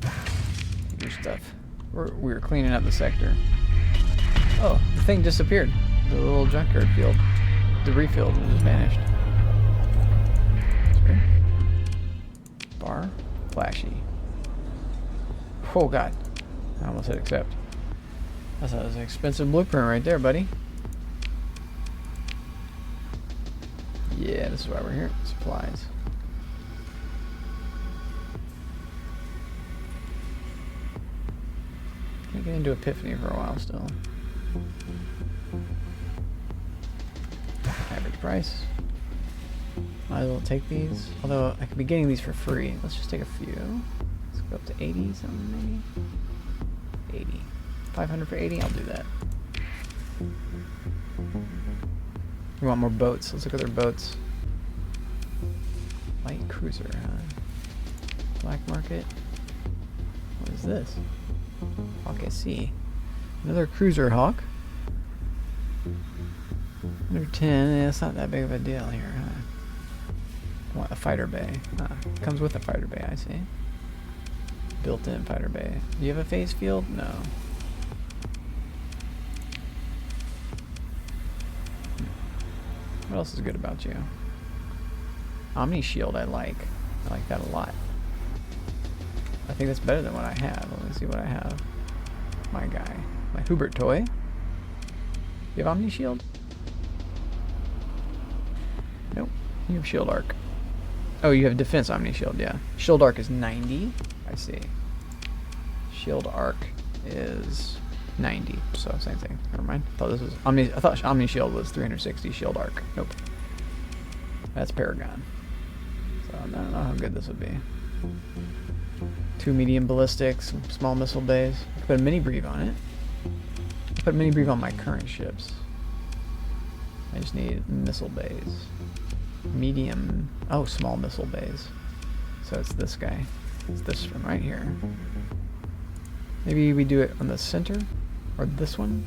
Take your stuff. We were cleaning up the sector. Oh, the thing disappeared. The little junkyard field. Debris field just vanished. Bar. Flashy. Oh god. I almost hit accept. That's an expensive blueprint right there, buddy. Yeah, this is why we're here. Supplies. Can't get into Epiphany for a while still. Average price. Might as well take these. Although I could be getting these for free. Let's just take a few. Let's go up to 80 something maybe. 80. 500 for 80? I'll do that. We want more boats. Let's look at their boats. Light cruiser, huh? Black market. What is this? Hawk SC. Another cruiser Hawk. 110. Yeah, it's not that big of a deal here, huh? Want a fighter bay. Comes with a fighter bay, I see. Built-in fighter bay. Do you have a phase field? No. What else is good about you? Omni shield I like. I like that a lot. I think that's better than what I have. Let me see what I have. My guy. My Hubert toy. You have Omni shield? Nope. You have shield arc. Oh, you have defense Omni Shield, yeah. Shield arc is 90. I see. Shield arc is 90. So same thing. Never mind. I thought Omni Shield was 360 shield arc. Nope. That's Paragon. So I don't know how good this would be. 2 medium ballistics, small missile bays. I could put a mini breeve on it. I put a mini breeve on my current ships. I just need missile bays. Medium. Oh, small missile bays. So it's this guy. It's this one right here. Maybe we do it on the center? Or this one?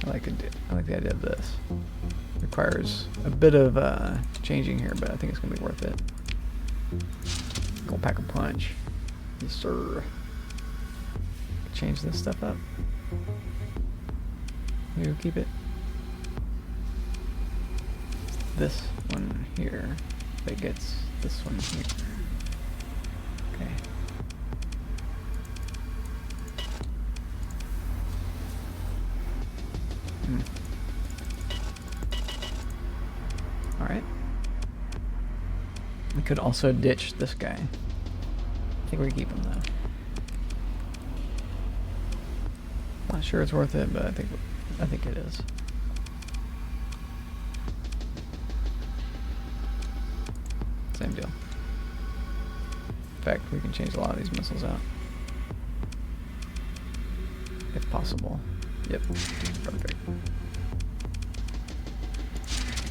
I like the idea of this. Requires a bit of changing here, but I think it's going to be worth it. Go pack a punch. Yes, sir. Change this stuff up. You keep it. This one here that gets this one here. Okay. Alright. We could also ditch this guy. I think we keep him though. Not sure it's worth it, but I think it is. Same deal. In fact, we can change a lot of these missiles out. If possible. Yep. Perfect.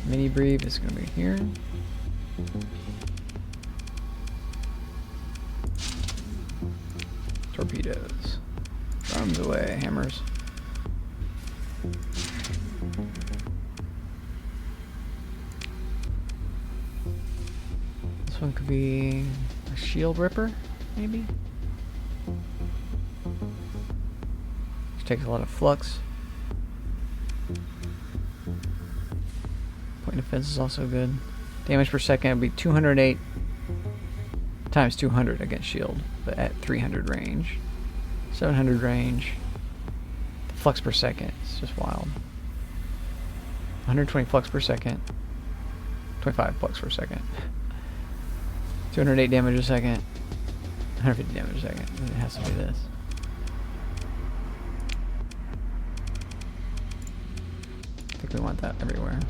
Mini breeve is going to be here. Torpedoes. Drums away, hammers. This one could be a shield ripper, maybe? Which takes a lot of flux. Point defense is also good. Damage per second would be 208 times 200 against shield, but at 300 range. 700 range. Flux per second. It's just wild. 120 flux per second. 25 flux per second. 208 damage a second. 150 damage a second. It has to be this. I think we want that everywhere.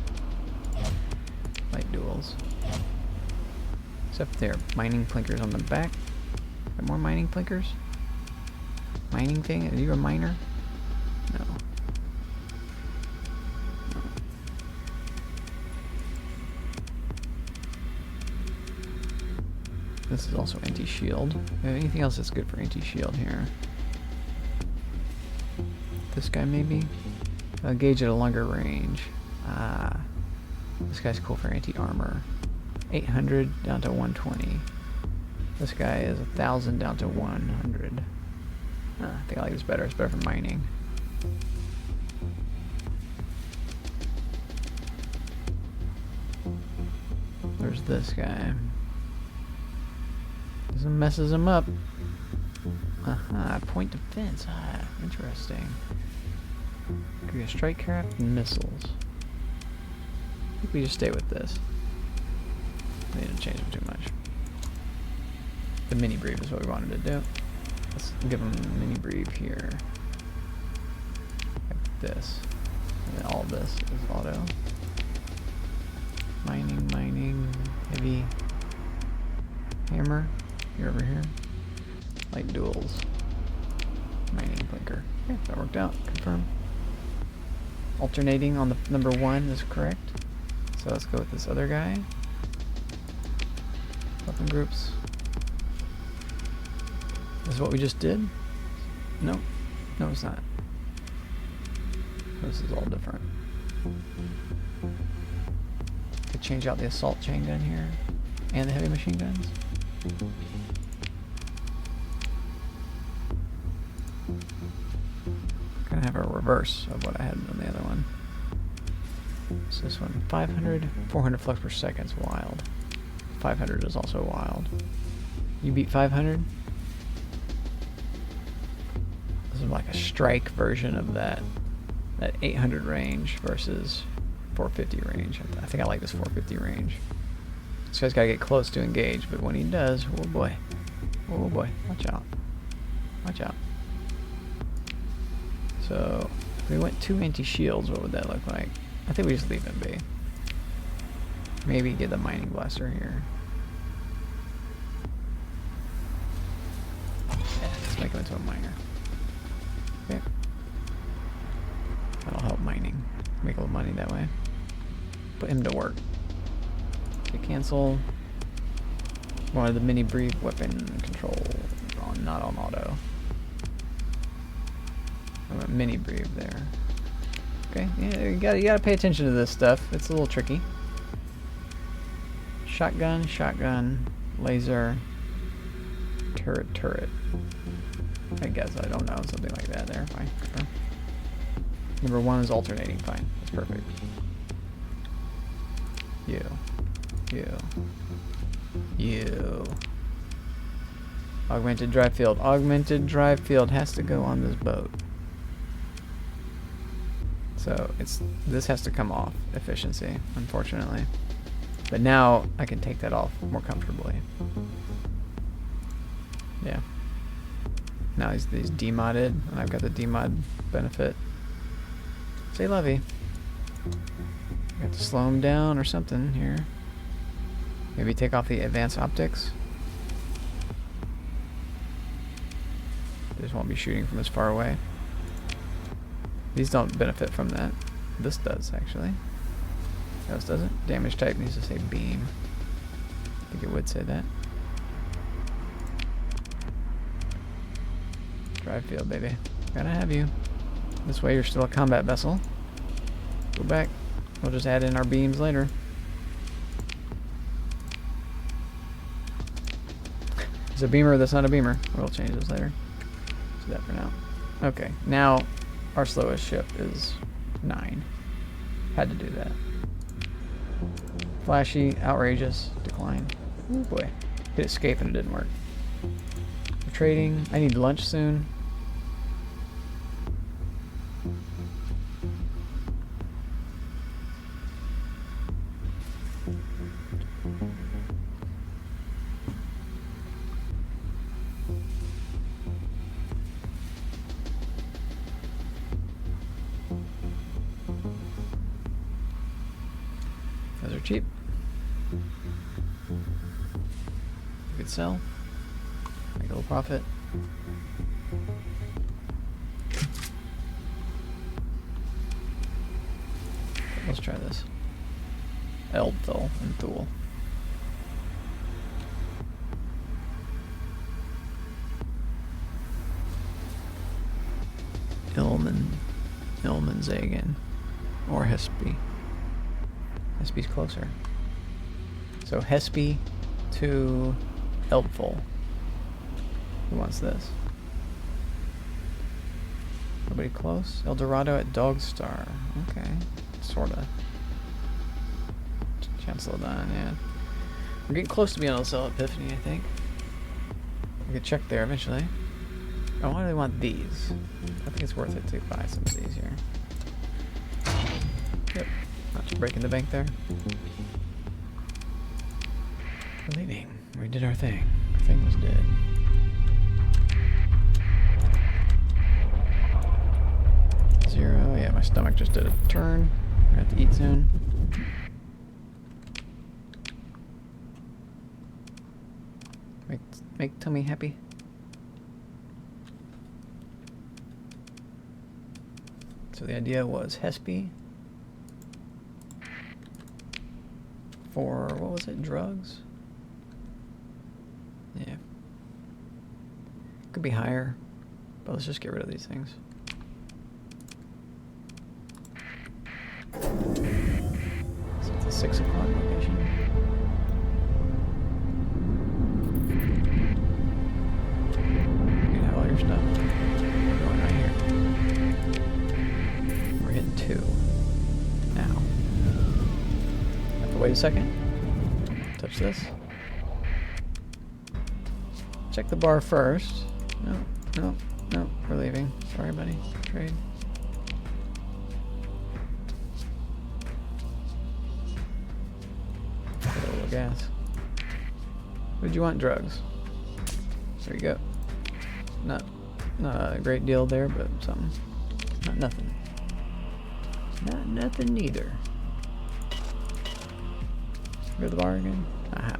Light duels. Except there are mining clinkers on the back. Are more mining clinkers? Mining thing? Are you a miner? No. No. This is also anti-shield. Anything else that's good for anti-shield here? This guy maybe? Gauge at a longer range. Ah. This guy's cool for anti-armor. 800 down to 120. This guy is 1,000 down to 100. I think I like this better. It's better for mining. There's this guy. This messes him up. Point defense. Interesting. Could be a strike craft and missiles. I think we just stay with this. We didn't change them too much. The mini breeve is what we wanted to do. Let's give them a mini breeve here. Like this. And then all of this is auto. Mining, heavy. Hammer. You're over here. Light duels. Mining blinker. Okay, that worked out. Confirm. Alternating on the number 1 is correct. So let's go with this other guy. Weapon groups. This is what we just did? No. No, it's not. This is all different. Could change out the assault chain gun here. And the heavy machine guns. Kind of have a reverse of what I had on the other one. So this one, 500, 400 flux per second is wild. 500 is also wild. You beat 500? This is like a strike version of that 800 range versus 450 range. I think I like this 450 range. This guy's got to get close to engage, but when he does, oh boy. Oh boy, watch out. Watch out. So, if we went 2 anti-shields, what would that look like? I think we just leave him be. Maybe get the mining blaster here. Yeah, let's make him into a miner. Okay. That'll help mining. Make a little money that way. Put him to work. Okay, cancel. One of the mini brief weapon control. Not on auto. Mini brief there. Okay, yeah, you gotta pay attention to this stuff. It's a little tricky. Shotgun, laser, turret. I guess I don't know, something like that there. Fine. Sure. Number 1 is alternating. Fine, that's perfect. You. Augmented drive field. Augmented drive field has to go on this boat. So this has to come off efficiency, unfortunately. But now I can take that off more comfortably. Yeah. Now he's demodded, and I've got the demod benefit. Say lovey. I have to slow him down or something here. Maybe take off the advanced optics. They just won't be shooting from as far away. These don't benefit from that. This does, actually. This doesn't. Damage type needs to say beam. I think it would say that. Drive field, baby. Gotta have you. This way you're still a combat vessel. Go back. We'll just add in our beams later. It's a beamer that's not a beamer. We'll change this later. Do that for now. Okay, now our slowest ship is 9. Had to do that. Flashy, outrageous, decline. Oh boy. Hit escape and it didn't work. We're trading. I need lunch soon. Those are cheap. We could sell. Make a little profit. Let's try this. Eldthul and Thule. Ilmanzagan. Or Hespe. Hespe's closer. So Hespe to Eldthul. Who wants this? Nobody close? El Dorado at Dogstar. Okay. Sorta. Chancellor done, yeah. We're getting close to being able to sell Epiphany, I think. We could check there eventually. Oh, why do they want these? I think it's worth it to buy some of these here. Yep. Not just breaking the bank there. We're leaving. We did our thing. Our thing was dead. Zero. Yeah, my stomach just did a turn. I have to eat soon. Make tummy happy. So the idea was Hespe for, what was it, drugs? Yeah. Could be higher, but let's just get rid of these things. So it's a 6 o'clock location. You can have all your stuff. We're going right here. We're hitting 2 now. Have to wait a second. Touch this. Check the bar first. No, we're leaving. Sorry, buddy. Trade. gas. Would you want drugs? There you go. Not a great deal there, but something. Not nothing. Not nothing neither. Go to the bar again? Aha.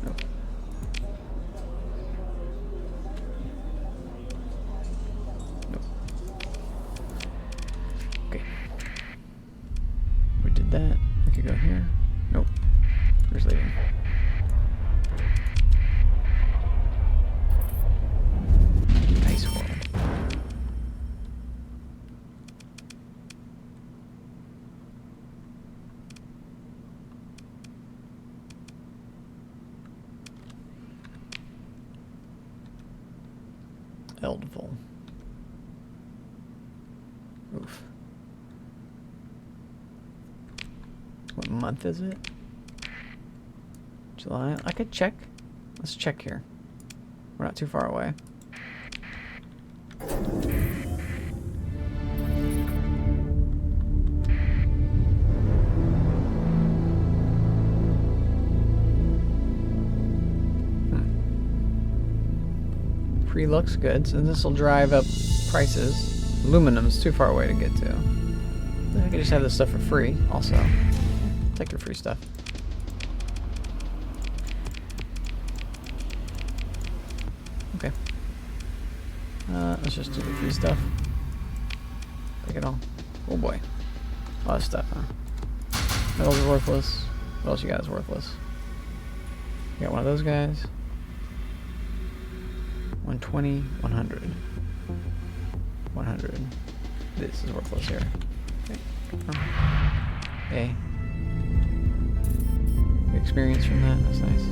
Nope. Nope. Okay. We did that. We could go here. Nope. Where's leaving? Nice world. Eldville. Oof. What month is it? July? I could check. Let's check here. We're not too far away. Free looks good, so this will drive up prices. Aluminum's too far away to get to. I could just have this stuff for free, also. Take your free stuff. Okay. Let's just do the free stuff. Take it all. Oh boy. A lot of stuff, huh? Metal's worthless. What else you got is worthless? You got one of those guys. 120, 100. 100. This is worthless here. Okay. Oh. A. Experience from that. That's nice.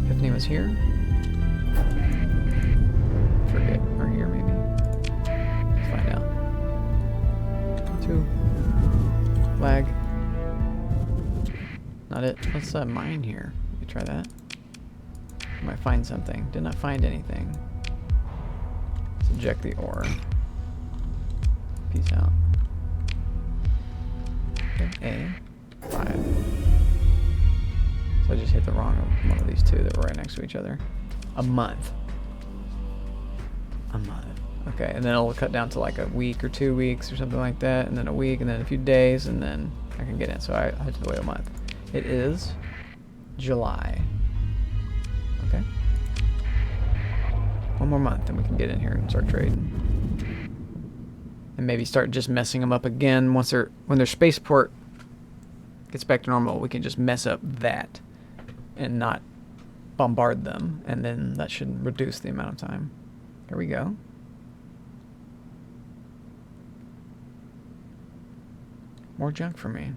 Epiphany was here. Forget. Or here, maybe. Let's find out. 2. Flag. Not it. Let's mine here. We try that. Might find something. Did not find anything. Let's eject the ore. Peace out. Okay, A. 5. So I just hit the wrong one of these two that were right next to each other. A month. A month. Okay, and then it'll cut down to like a week or 2 weeks or something like that, and then a week, and then a few days, and then I can get in. So I have to wait a month. It is July. Okay. One more month, and we can get in here and start trading. And maybe start just messing them up again when their spaceport gets back to normal. We can just mess up that and not bombard them, and then that should reduce the amount of time. Here we go. More junk for me.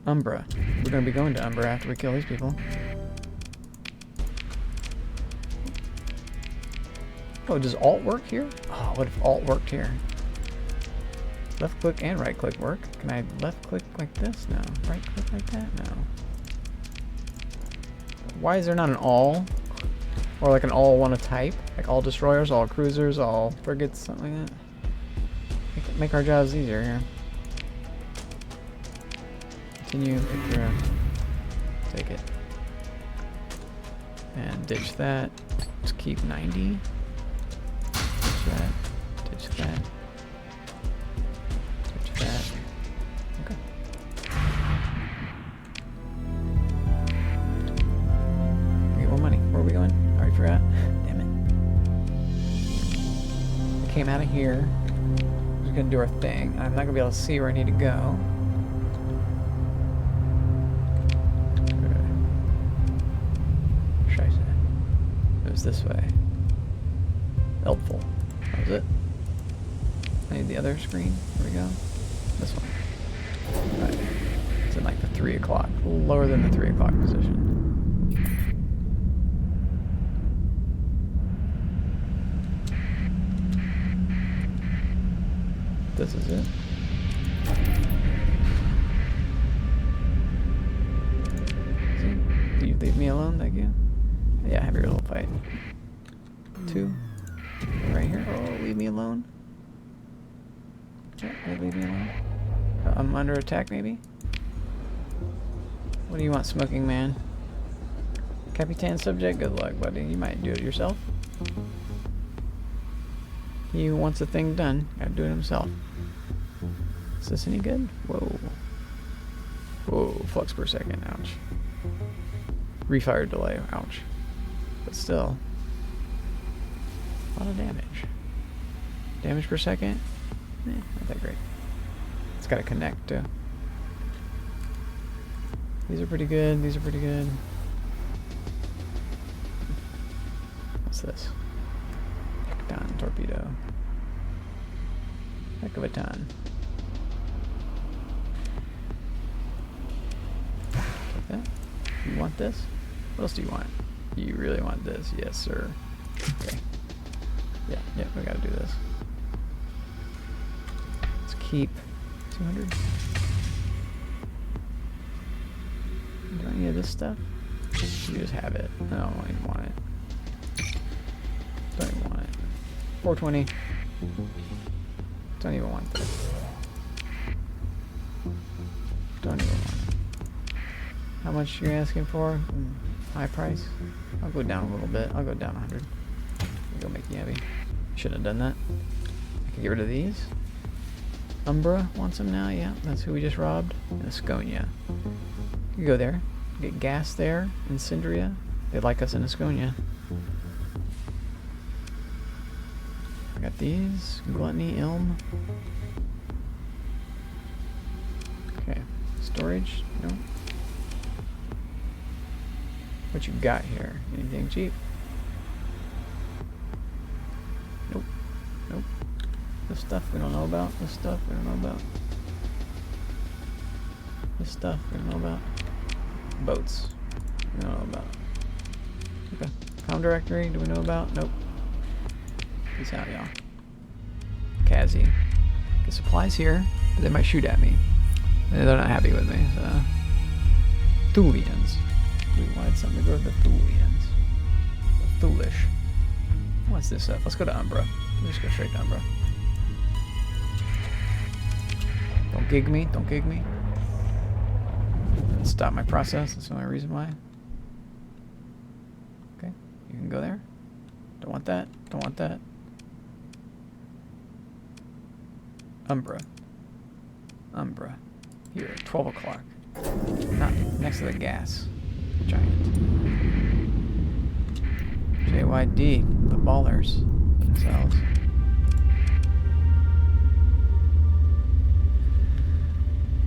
Umbra. We're gonna be going to Umbra after we kill these people. Oh, does Alt work here? Oh, what if Alt worked here? Left click and right click work. Can I left click like this? No. Right click like that? No. Why is there not an all? Or like an all one of type? Like all destroyers, all cruisers, all frigates, something like that? Make our jobs easier here. Continue, pick your, take it. And ditch that. Let's keep 90. Ditch that. Ditch that. Ditch that. Okay. We get more money. Where are we going? I already forgot. Damn it. We came out of here. We're gonna do our thing. I'm not gonna be able to see where I need to go. This way. Helpful. That was it. I need the other screen. There we go. This one. Right. It's in like the 3 o'clock. A little lower than the 3 o'clock position. This is it. See? Do you leave me alone again? Yeah, have your little fight. 2. Right here. Oh, leave me alone. Hey, leave me alone. I'm under attack, maybe? What do you want, smoking man? Capitan subject, good luck, buddy. You might do it yourself. He wants a thing done. Gotta do it himself. Is this any good? Whoa. Whoa, flux per second. Ouch. Refire delay. Ouch. But still. A lot of damage. Damage per second? Not that great. It's gotta connect, too. These are pretty good. These are pretty good. What's this? Hecton torpedo. Heck of a ton. Like that. You want this? What else do you want? You really want this? Yes, sir. Okay. Yeah, we gotta do this. Let's keep 200. Do any of this stuff? You just have it. I don't even want it. Don't even want it. 420. Don't even want this. Don't even want it. How much you asking for? High price? I'll go down a little bit. I'll go down 100. Go make you heavy. Shouldn't have done that. I can get rid of these. Umbra wants them now. Yeah, that's who we just robbed. And Asconia. You can go there. Get gas there. Incindria. They like us in Asconia. I got these. Gluttony, Ilm. Okay. Storage? No. What you got here? Anything cheap? Nope. Nope. This stuff we don't know about. This stuff we don't know about. This stuff we don't know about. Boats. We don't know about. Okay. Comm directory, do we know about? Nope. Peace out, y'all. Kazi. Get supplies here, but they might shoot at me. They're not happy with me, so. Thulians. We wanted something to go with the Thulians. The Thulish. What's this stuff? Let's go to Umbra. Let's just go straight to Umbra. Don't gig me. Don't gig me. Stop my process. That's the only reason why. Okay. You can go there. Don't want that. Don't want that. Umbra. Umbra. Here, 12 o'clock. Not next to the gas. Giant. JYD. The ballers themselves.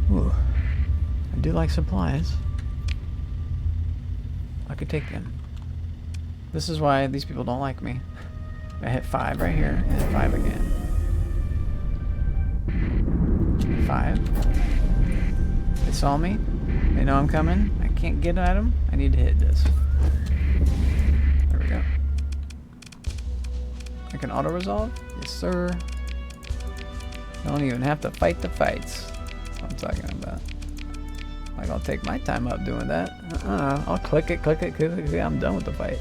Ooh. I do like supplies. I could take them. This is why these people don't like me. I hit 5 right here, and hit 5 again. 5. They saw me. They know I'm coming. I can't get at them. I need to hit this. There we go. I can auto-resolve? Yes, sir. I don't even have to fight the fights. That's what I'm talking about. I'm not gonna take my time up doing that. I'll click it, click it, click it, click it. I'm done with the fight.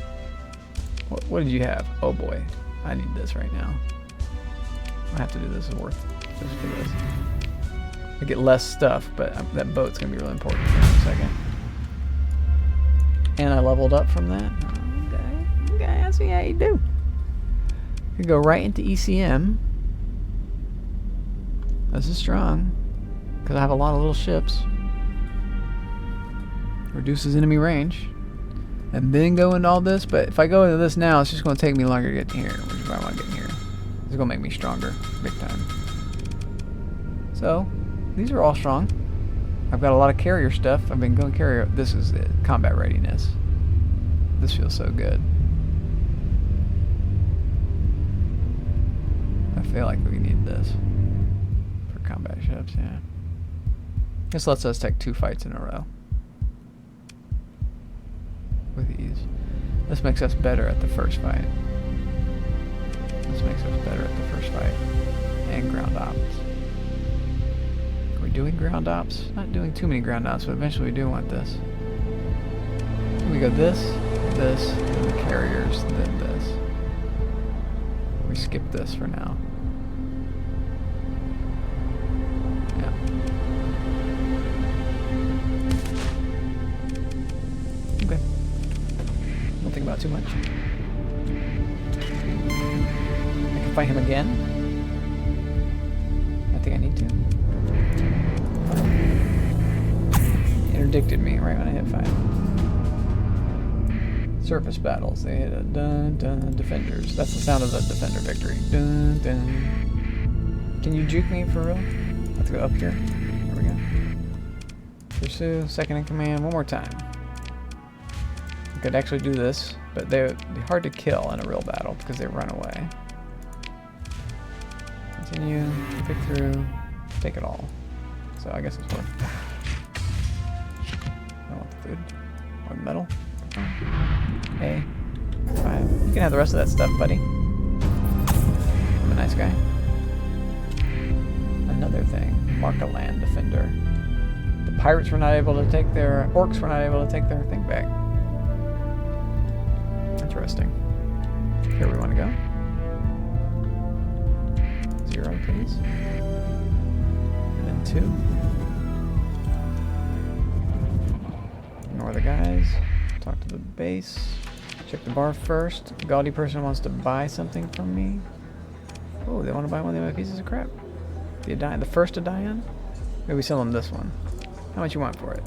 What did you have? Oh boy. I need this right now. I have to do this. It's worth just for this. I get less stuff, but that boat's gonna be really important in a second. And I leveled up from that. Okay, I see how you do. You go right into ECM. This is strong, because I have a lot of little ships. Reduces enemy range. And then go into all this, but if I go into this now, it's just going to take me longer to get to here, which is why I want to get in here. It's going to make me stronger, big time. So, these are all strong. I've got a lot of carrier stuff. I've been going carrier. This is it. Combat readiness. This feels so good. I feel like we need this for combat ships, yeah. This lets us take 2 fights in a row. With ease. This makes us better at the first fight. This makes us better at the first fight. And ground ops. Are we doing ground ops? Not doing too many ground ops, but eventually we do want this. We go this, this, and the carriers, then this. We skip this for now. think about it too much. I can fight him again. I think I need to. He interdicted me right when I hit 5. Surface battles. They hit a dun dun defenders. That's the sound of the defender victory. Dun dun. Can you juke me for real? Let's go up here. There we go. Pursue, second in command, one more time. I could actually do this, but they're hard to kill in a real battle because they run away. Continue, pick through, take it all. So I guess it's worth it. I want the food. Or metal. A. 5. You can have the rest of that stuff, buddy. I'm a nice guy. Another thing. Mark a land defender. The pirates were not able to take their... Orcs were not able to take their thing back. Interesting. Here we want to go. 0, please. And then 2. Ignore the guys. Talk to the base. Check the bar first. Gaudy person wants to buy something from me. Oh, they want to buy one of my pieces of crap. The first to die on? Maybe sell them this one. How much you want for it?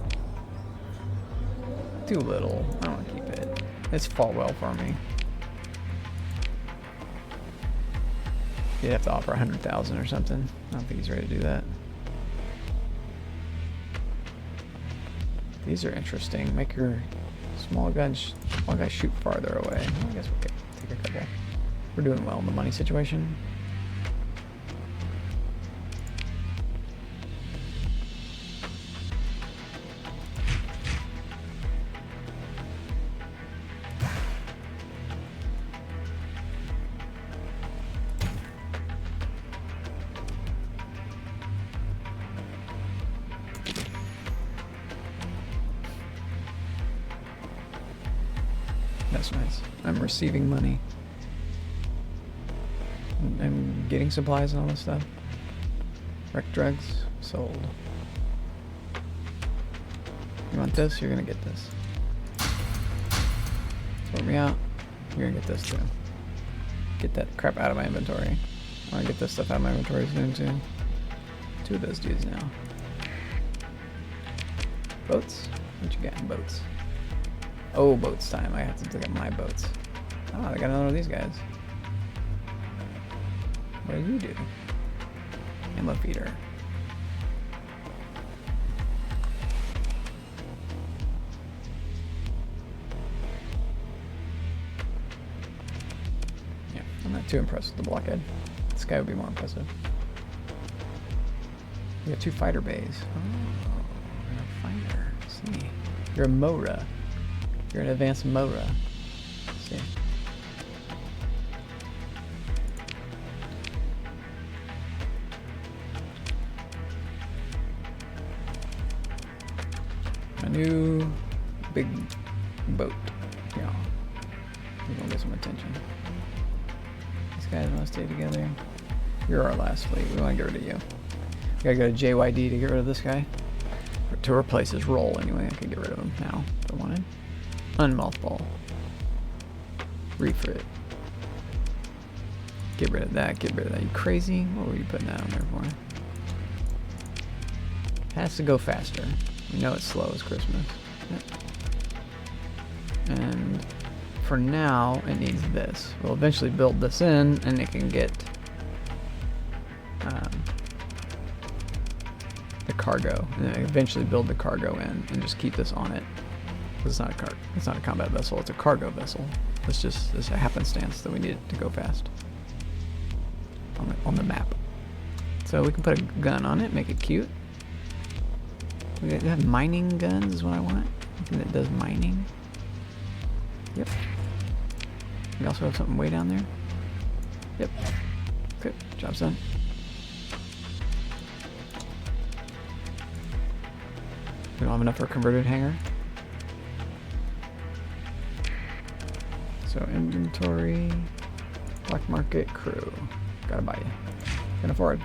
Too little. I don't want to keep it. It's fought well for me. You'd have to offer 100,000 or something. I don't think he's ready to do that. These are interesting. Make your small guys shoot farther away. I guess we'll take a couple. We're doing well in the money situation. That's nice. I'm receiving money. I'm getting supplies and all this stuff. Wreck drugs, sold. You want this? You're gonna get this. Sort me out. You're gonna get this too. Get that crap out of my inventory. I wanna get this stuff out of my inventory soon too. 2 of those dudes now. Boats? What you got in boats? Oh, boats time. I have to look at my boats. Oh, I got another one of these guys. What do you do? Ammo feeder. Yeah, I'm not too impressed with the blockhead. This guy would be more impressive. You got 2 fighter bays. Oh, you're a fighter. Let's see. You're a Mora. You're an advanced Mora. Let's see. A new big boat. Yeah. We're gonna get some attention. These guys want to stay together. You're our last fleet. We want to get rid of you. We gotta go to JYD to get rid of this guy. Or to replace his role anyway. I can get rid of him now if I wanted. Unmothball. Refit. Get rid of that. Get rid of that. You crazy? What were you putting that on there for? Has to go faster. We know it's slow as Christmas. Yep. And for now, it needs this. We'll eventually build this in, and it can get the cargo, and then eventually build the cargo in, and just keep this on it. It's not a combat vessel. It's a cargo vessel. It's a happenstance that we need it to go fast on the map. So we can put a gun on it, make it cute. We have mining guns is what I want. Something that does mining. Yep. We also have something way down there. Yep. Good. Job's done. We don't have enough for a converted hangar. So inventory, black market, crew. Gotta buy you. Can afford.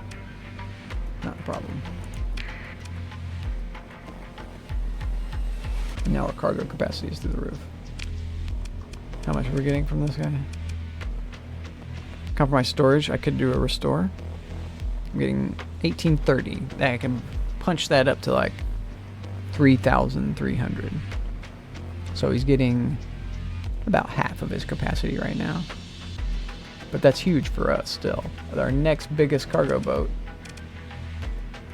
Not a problem. And now our cargo capacity is through the roof. How much are we getting from this guy? Compromise storage. I could do a restore. I'm getting 1830. I can punch that up to like 3,300. So he's getting about half of his capacity right now. But that's huge for us still. Our next biggest cargo boat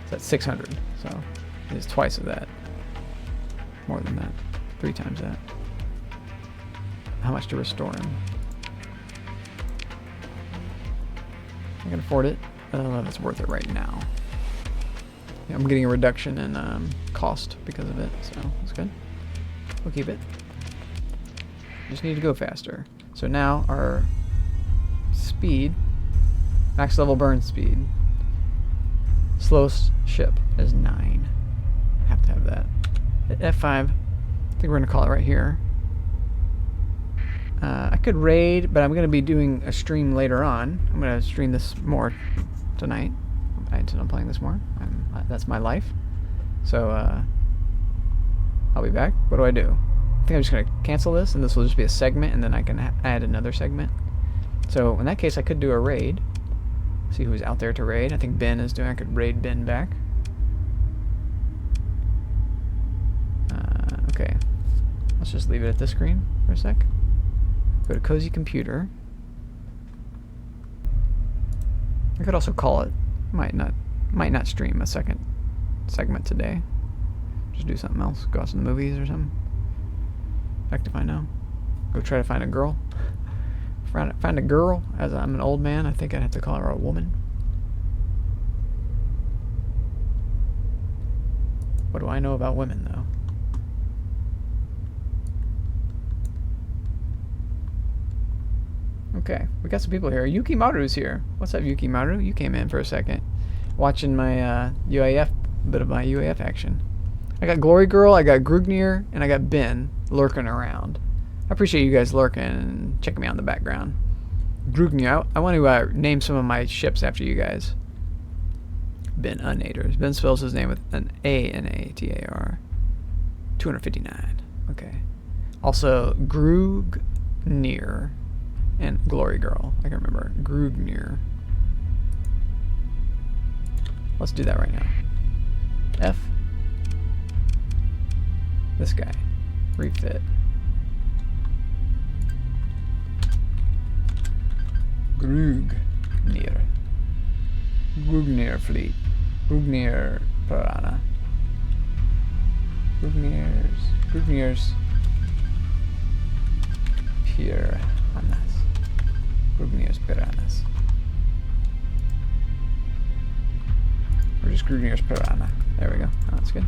is at 600. So it's twice of that. More than that. 3 times that. How much to restore him? I can afford it. I don't know if it's worth it right now. Yeah, I'm getting a reduction in cost because of it, so that's good. We'll keep it. Just need to go faster. So now our speed, max level burn speed, slowest ship is 9. Have to have that. Hit F5. I think we're gonna call it right here. I could raid, but I'm going to be doing a stream later on. I'm going to stream this more tonight. I intend on playing this more. That's my life. So, I'll be back. What do? I think I'm just going to cancel this, and this will just be a segment, and then I can add another segment. So, in that case, I could do a raid. See who's out there to raid. I think Ben is doing. I could raid Ben back. Okay. Let's just leave it at this screen for a sec. Go to Cozy Computer. I could also call it. Might not stream a second segment today. Just do something else. Go out to the movies or something. Heck if I know. Go try to find a girl. Find a girl. As I'm an old man, I think I'd have to call her a woman. What do I know about women, though? Okay, we got some people here. Yuki Maru's here. What's up, Yuki Maru? You came in for a second. Watching my bit of my UAF action. I got Glory Girl, I got Grugnir, and I got Ben lurking around. I appreciate you guys lurking and checking me out in the background. Grugnir, I want to name some of my ships after you guys. Ben Unators. Ben spells his name with an A-N-A-T-A-R. 259. Okay. Also, Grugnir and Glory Girl. I can remember. Grugnir. Let's do that right now. F. This guy. Refit. Grugnir. Grugnir fleet. Grugnir Piranha. Grugnir's Piranhas. Grugnir's Piranhas. Or just Grugnir's Piranha. There we go. Oh, that's good.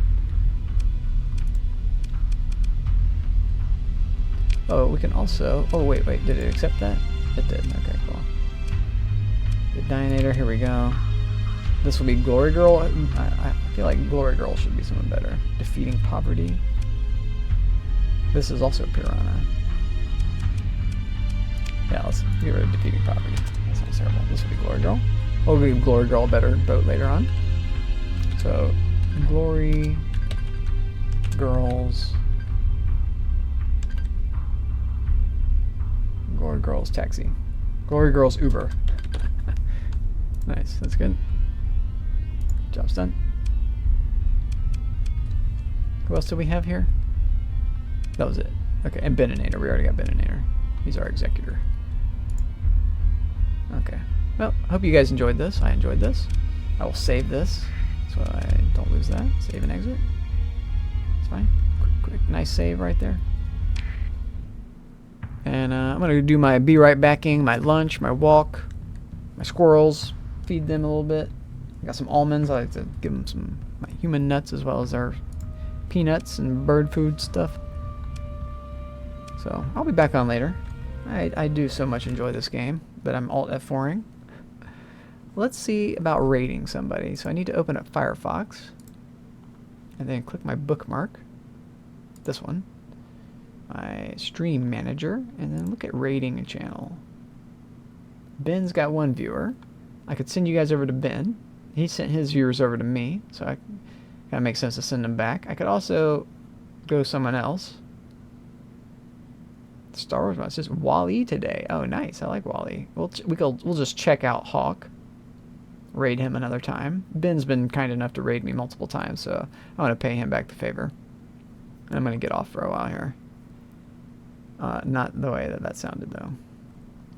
Oh, we can also... Oh, wait. Did it accept that? It did. Okay, cool. The Dinator, here we go. This will be Glory Girl. I feel like Glory Girl should be something better. Defeating Poverty. This is also Piranha. Yeah, let's get rid of Defeating Poverty. That sounds terrible. This will be Glory Girl. We'll give Glory Girl a better boat later on. So, Glory Girls. Glory Girls Taxi. Glory Girls Uber. Nice, that's good. Job's done. Who else do we have here? That was it. Okay, and Beninator. We already got Beninator. He's our executor. Okay. Well, I hope you guys enjoyed this. I enjoyed this. I will save this so I don't lose that. Save and exit. It's fine. Quick, nice save right there. And I'm going to do my be right backing, my lunch, my walk, my squirrels, feed them a little bit. I got some almonds. I like to give them some my human nuts as well as our peanuts and bird food stuff. So I'll be back on later. I do so much enjoy this game, but I'm alt F4ing. Let's see about rating somebody. So I need to open up Firefox and then click my bookmark. This one. My stream manager, and then look at rating a channel. Ben's got 1 viewer. I could send you guys over to Ben. He sent his viewers over to me, so it kind of makes sense to send them back. I could also go someone else. Star Wars. It says Wally today. Oh, nice. I like Wally. We'll just check out Hawk. Raid him another time. Ben's been kind enough to raid me multiple times, so I want to pay him back the favor. And I'm gonna get off for a while here. Not the way that sounded though.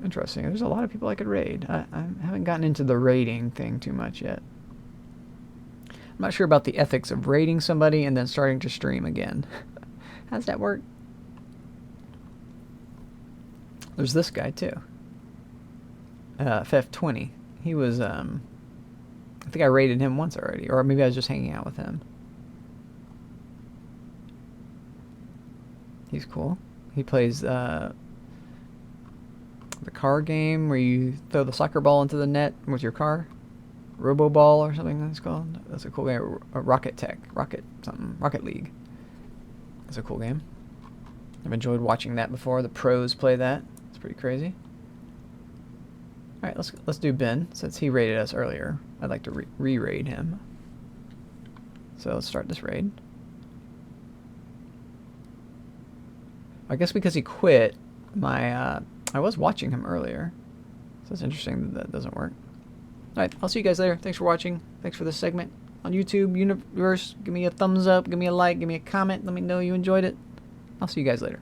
Interesting. There's a lot of people I could raid. I haven't gotten into the raiding thing too much yet. I'm not sure about the ethics of raiding somebody and then starting to stream again. How does that work? There's this guy too. FF20. He was, I think I raided him once already, or maybe I was just hanging out with him. He's cool. He plays the car game where you throw the soccer ball into the net with your car. Robo Ball or something that's called. That's a cool game. Rocket League. That's a cool game. I've enjoyed watching that before. The pros play that. It's pretty crazy. All right, let's do Ben since he raided us earlier. I'd like to re-raid him. So let's start this raid. I guess because he quit, I was watching him earlier. So it's interesting that doesn't work. Alright, I'll see you guys later. Thanks for watching. Thanks for this segment on YouTube, Universe. Give me a thumbs up, give me a like, give me a comment. Let me know you enjoyed it. I'll see you guys later.